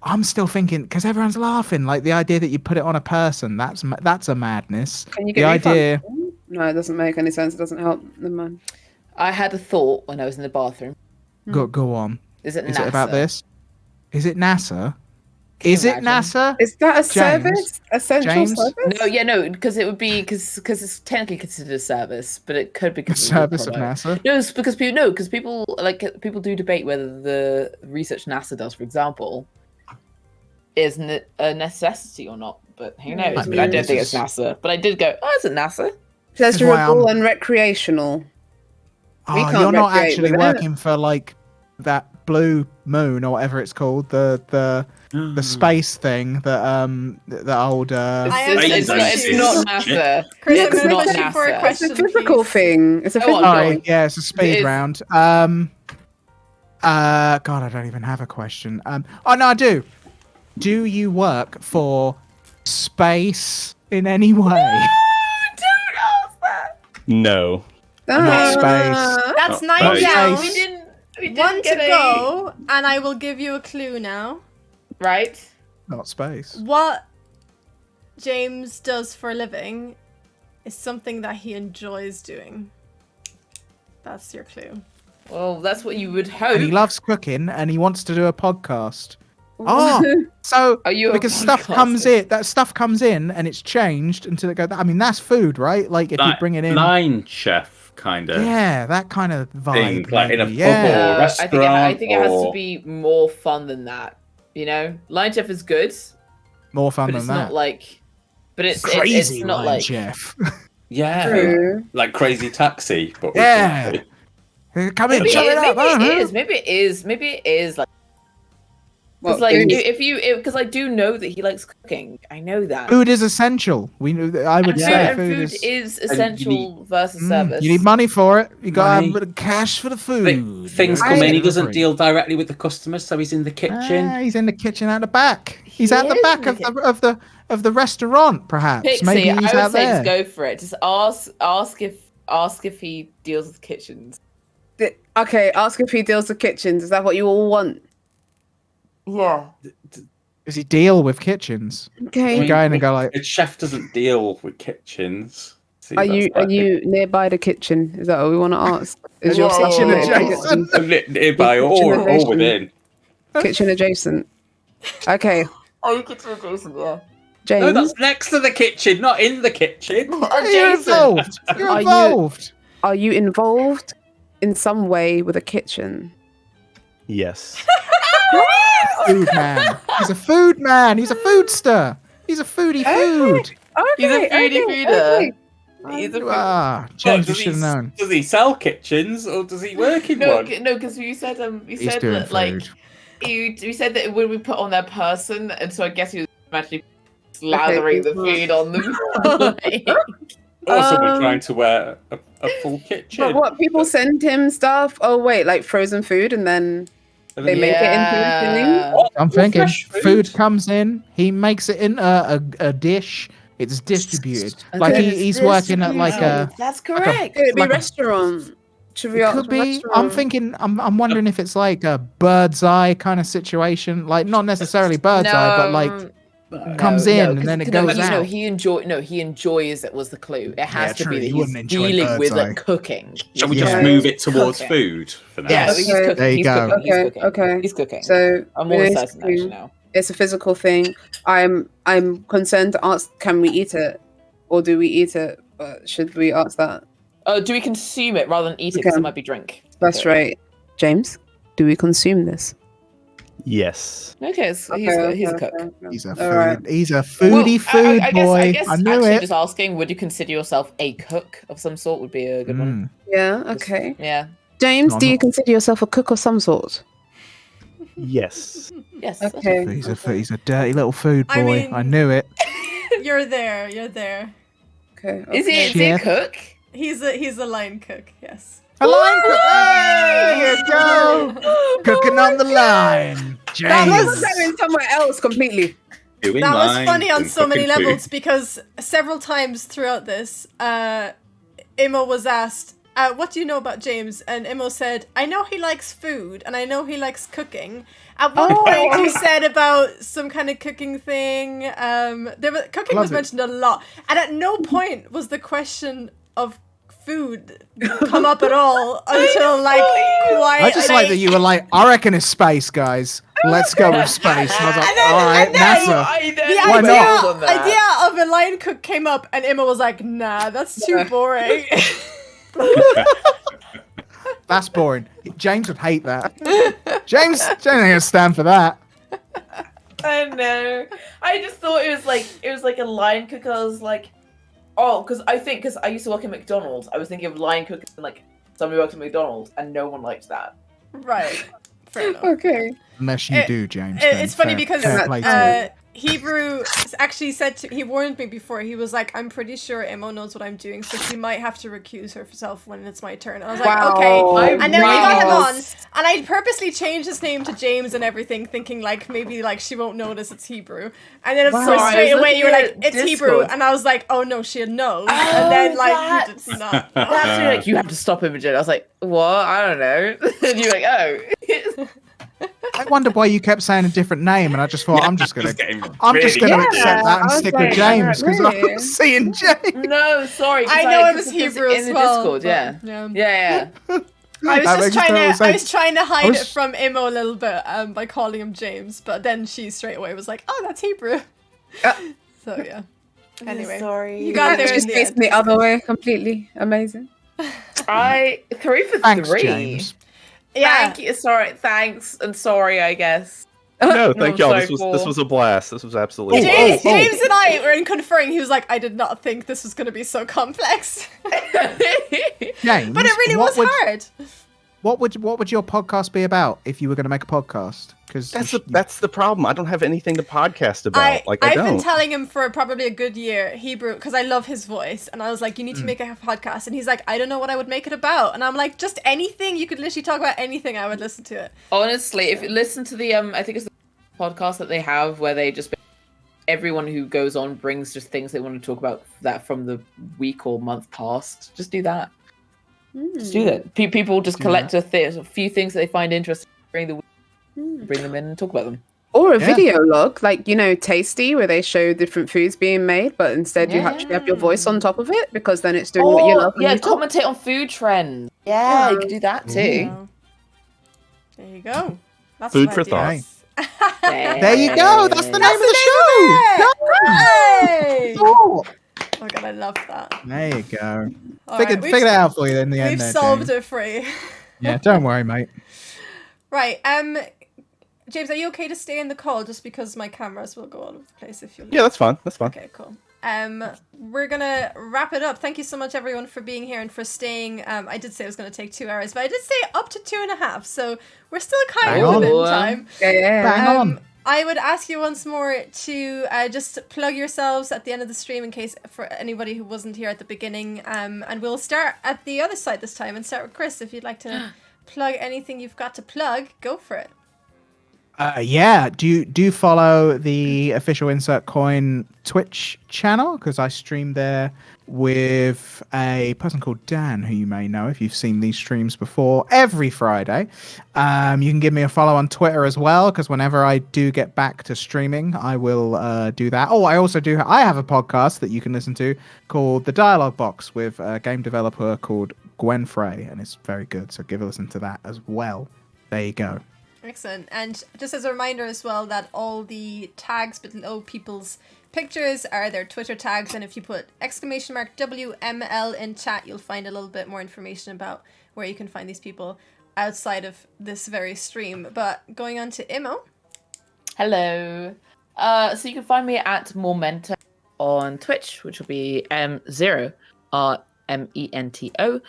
I'm still thinking because everyone's laughing. Like the idea that you put it on a person, that's a madness. Can you the get idea? refunded? No, it doesn't make any sense. It doesn't help. Never mind. I had a thought when I was in the bathroom. Go on. Is it Is NASA? it about this? Is it NASA? Can you Is it imagine? NASA? Is that a James? service? Essential James? service? No, because it would be because it's technically considered a service, but it could be The considered a service of product. NASA? No, it's because people do debate whether the research NASA does, for example, is a necessity or not. But who knows? I But I mean, don't think this it's NASA. But I did go, oh, is it NASA? Pleasurable and recreational. We Oh, can't you're not recreate actually with it. working for like that blue moon or whatever it's called, the space thing that the old I am It's so not confused. NASA. Chris, It's I'm going not to push you for a NASA. It's question, a physical please. thing. It's a Go on, physical go Sorry, on. yeah, it's a speed It is- round. God, I don't even have a question. Oh no, I do. Do you work for space in any way? Don't ask that. No. Not space. That's Oh, 9 space. down. We didn't One to get a- go, and I will give you a clue now. Right. Not space. What James does for a living is something that he enjoys doing. That's your clue. Well, that's what you would hope. And he loves cooking and he wants to do a podcast. Oh, so Are you a because stuff comes podcaster? in, that stuff comes in and it's changed until it goes. I mean, that's food, right? Like if you bring it in, Line chef kind of yeah, that kind of vibe. thing, like in a maybe, pub yeah. or I think restaurant. it has to or- be more fun than that. You know, Line Chef is good, More fun but than it's that. not like. But it's Crazy it's not line like. chef. Yeah, True. like Crazy Taxi, but with Yeah. coffee. Come in, Maybe, shut it up. maybe it is. Maybe it is. Maybe it is like. Because because I do know that he likes cooking. I know that. Food is essential. I would say food food is essential versus service. You need money for it. You got to have cash for the food. Things come in. He doesn't deal directly with the customers, so he's in the kitchen. He's in the kitchen at the back. He's at the back of the restaurant, perhaps. Pixie, Maybe he's I would out say there. just go for it. Just ask if he deals with kitchens. Okay, ask if he deals with kitchens. Is that what you all want? Yeah. Does he deal with kitchens? Okay. You go in and go like, A chef doesn't deal with kitchens. See, Are you nearby the kitchen? Is that what we want to ask? Is your kitchen kitchen adjacent? nearby or within? Kitchen adjacent. Okay. Oh, you kitchen adjacent, yeah. James, No, that's next to the kitchen, not in the kitchen. You're involved. You're involved. are you involved in some way with a kitchen? Yes. Food man. He's a food man. He's a foodster. He's a foodie food. He's a foodie fooder. He's a James, you should have known. Does he sell kitchens or does he work in one? No, because you said He's said doing that like food. you said that when we put on their person, and so I guess he was actually slathering the food on them. Or someone trying to wear a full kitchen. But what, people send him stuff? Oh wait, like frozen food, and then they make it into a thing? I'm thinking fresh food comes in, he makes it in a dish, it's distributed. Like he's working at like a. That's correct. It'd be like a- restaurant. Should we It ask could for be. restaurant? I'm thinking. I'm wondering if it's like a bird's eye kind of situation. Like not necessarily bird's eye, but like comes in and then it goes out. No, he enjoys it. Was the clue? It has to true, be you that wouldn't he's enjoy dealing bird's with eye. like cooking. Shall we Yeah. just move it towards Cooking. food for now? Yeah, he's cooking. There you he's go. Cooking. He's Okay, cooking. okay. He's cooking. So I'm more certain actually now. it's a physical thing. I'm concerned to ask, can we eat it, or do we eat it? But should we ask that? Do we consume it rather than eat it? Okay. Because it might be drink. That's Okay. right. James, do we consume this? Yes. Okay, so he's a cook. He's a All food. right. He's a foodie food I boy. guess I knew actually it. just asking, would you consider yourself a cook of some sort? Would be a good one. Yeah. Okay. Yeah. James, No, do I'm you not. consider yourself a cook of some sort? Yes. Yes. Okay. He's a dirty little food boy. I mean- I knew it. You're there. You're there. Okay. Is he a cook? He's a line cook. Yes. A line cook. There you go. Cooking on the line. That was James. going somewhere else completely. Doing That was lines funny on and so many cooking food. levels because several times throughout this, Imo was asked, what do you know about James? And Imo said, I know he likes food and I know he likes cooking. At one point he said about some kind of cooking thing. Cooking was Love it. mentioned a lot. And at no point was the question of food come up at all until like quite I just like that you were like, I reckon it's space, guys. Let's go with space. And I was like, And then- all right, and then- NASA. the Why not? idea of a line cook came up and Emma was like, nah, that's too boring. That's boring. James would hate that. James ain't gonna stand for that. I know. I just thought it was like a line cook. I was like, oh, because I used to work at McDonald's. I was thinking of line cook and like somebody works at McDonald's, and no one likes that. Right. Fair enough. Okay. Unless you do, James. It's funny because fair play to you. Hebrew actually he warned me before. He was like, I'm pretty sure Imo knows what I'm doing, so she might have to recuse herself when it's my turn. And I was like, Wow. okay. And then we got him on, Yes. and I purposely changed his name to James and everything, thinking like maybe like she won't notice it's Hebrew. And then of Wow. course I straight was away you were looking like, at it's Hebrew, Discord. and I was like, oh no, she knows. And then like you did not. That's really, like, you have to stop Imogen. I was like, what? I don't know. And you're like, oh. I wonder why you kept saying a different name, and I just thought I'm just gonna accept that and I was stick like, with James because really? I'm seeing James. No, sorry. 'cause I know it was because Hebrew in as the well. Discord, but, yeah. yeah. Yeah. I was That just makes trying total to sense. hide I was- it from Imo a little bit by calling him James, but then she straight away was like, "Oh, that's Hebrew." So yeah. Anyway, sorry. you got there in Just the faced end. the other way completely. Amazing. 3 for Thanks, 3. James. Yeah. Thank you. Sorry. Thanks and sorry. I guess. No, thank y'all. sorry, This Paul. was a blast. This was absolutely. James and I were in conferring. He was like, "I did not think this was going to be so complex," James, but it really was hard. What would your podcast be about if you were going to make a podcast? Because That's the problem. I don't have anything to podcast about. I've been telling him for probably a good year, Hebrew, because I love his voice, and I was like, you need to make a podcast, and he's like, I don't know what I would make it about, and I'm like, just anything. You could literally talk about anything. I would listen to it. Honestly, if you listen to the I think it's the podcast that they have where they just everyone who goes on brings just things they want to talk about that from the week or month past. Just do that. Just do that. People just collect a few things that they find interesting during the week, bring them in and talk about them. Or a video log, like, Tasty, where they show different foods being made, but instead you actually have your voice on top of it, because then it's doing what you love. Yeah, commentate on food trends. Yeah, you can do that too. Yeah. There you go. That's Food for thought. There you go. That's the name of the show. Hey! Oh my god, I love that. There you go. Figured it out for you in the end. We've there, solved James. it for you. Yeah, don't worry, mate. Right. James, are you okay to stay in the call just because my cameras will go all over the place if you leave? Yeah, that's fine. That's fine. Okay, cool. We're gonna wrap it up. Thank you so much, everyone, for being here and for staying. I did say it was gonna take 2 hours, but I did say up to 2.5, so we're still kind of within time. Bang on. I would ask you once more to just plug yourselves at the end of the stream in case for anybody who wasn't here at the beginning. And we'll start at the other side this time and start with Chris. If you'd like to plug anything you've got to plug, go for it. Do follow the official Insert Coin Twitch channel, because I stream there with a person called Dan, who you may know if you've seen these streams before, every Friday. You can give me a follow on Twitter as well, because whenever I do get back to streaming, I will do that. Oh, I also I have a podcast that you can listen to called The Dialogue Box with a game developer called Gwen Frey, and it's very good, so give a listen to that as well. There you go. Excellent. And just as a reminder as well that all the tags below people's pictures are their Twitter tags, and if you put !WML in chat, you'll find a little bit more information about where you can find these people outside of this very stream. But going on to Imo. Hello. So you can find me at Momento on Twitch, which will be M0. MENTO.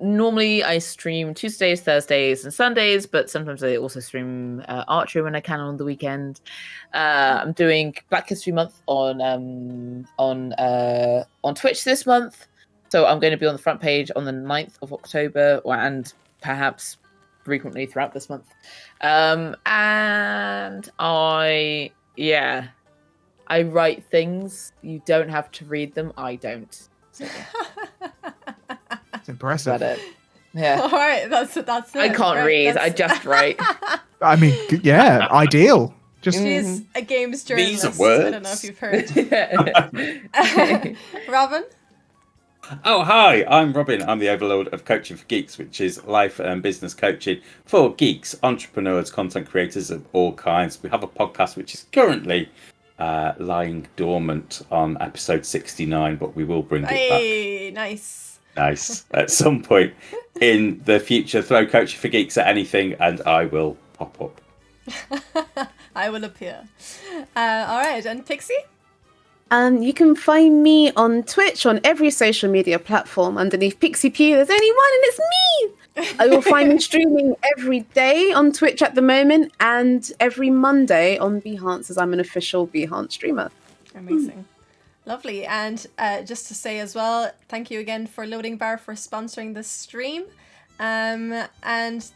Normally I stream Tuesdays, Thursdays, and Sundays, but sometimes I also stream archery when I can on the weekend. I'm doing Black History Month on Twitch this month, so I'm going to be on the front page on the 9th of October, and perhaps frequently throughout this month. And I write things. You don't have to read them. I don't. It's impressive. Is that it? Yeah. All right, that's it. I can't read. I just write. I mean, yeah, ideal. Just She's a games journalist. These are words. I don't know if you've heard. Robin? Oh, hi, I'm Robin. I'm the overlord of Coaching for Geeks, which is life and business coaching for geeks, entrepreneurs, content creators of all kinds. We have a podcast which is currently lying dormant on episode 69, but we will bring it back. Nice. At some point in the future, throw Coaching for Geeks at anything and I will pop up. I will appear. All right, and Pixie? You can find me on Twitch on every social media platform underneath PixiPui. There's only one, and it's me. I will find me streaming every day on Twitch at the moment, and every Monday on Behance, as I'm an official Behance streamer. Amazing. Lovely. And just to say as well, thank you again for Loading Bar for sponsoring this stream. And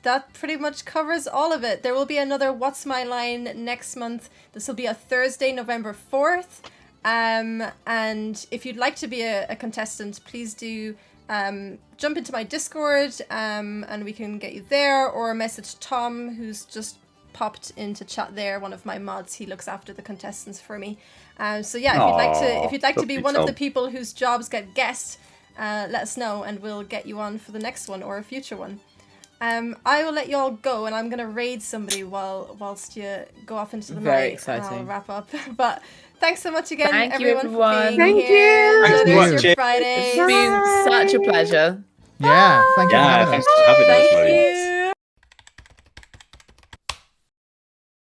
that pretty much covers all of it. There will be another What's My Line next month. This will be a Thursday, November 4th. And if you'd like to be a contestant, please do jump into my Discord and we can get you there, or message Tom, who's just popped into chat there, one of my mods. He looks after the contestants for me. So yeah, if you'd like to be one of the people whose jobs get guessed, let us know and we'll get you on for the next one or a future one. I will let you all go, and I'm gonna raid somebody whilst you go off into the night. Very exciting. I'll wrap up. But thanks so much again, Thank you, everyone, for being Thank here. you. Thanks for Enjoy watching. your Friday. It's been such a pleasure. yeah, thank you. Yeah, for having us. thanks for having us. Thank Marie. you.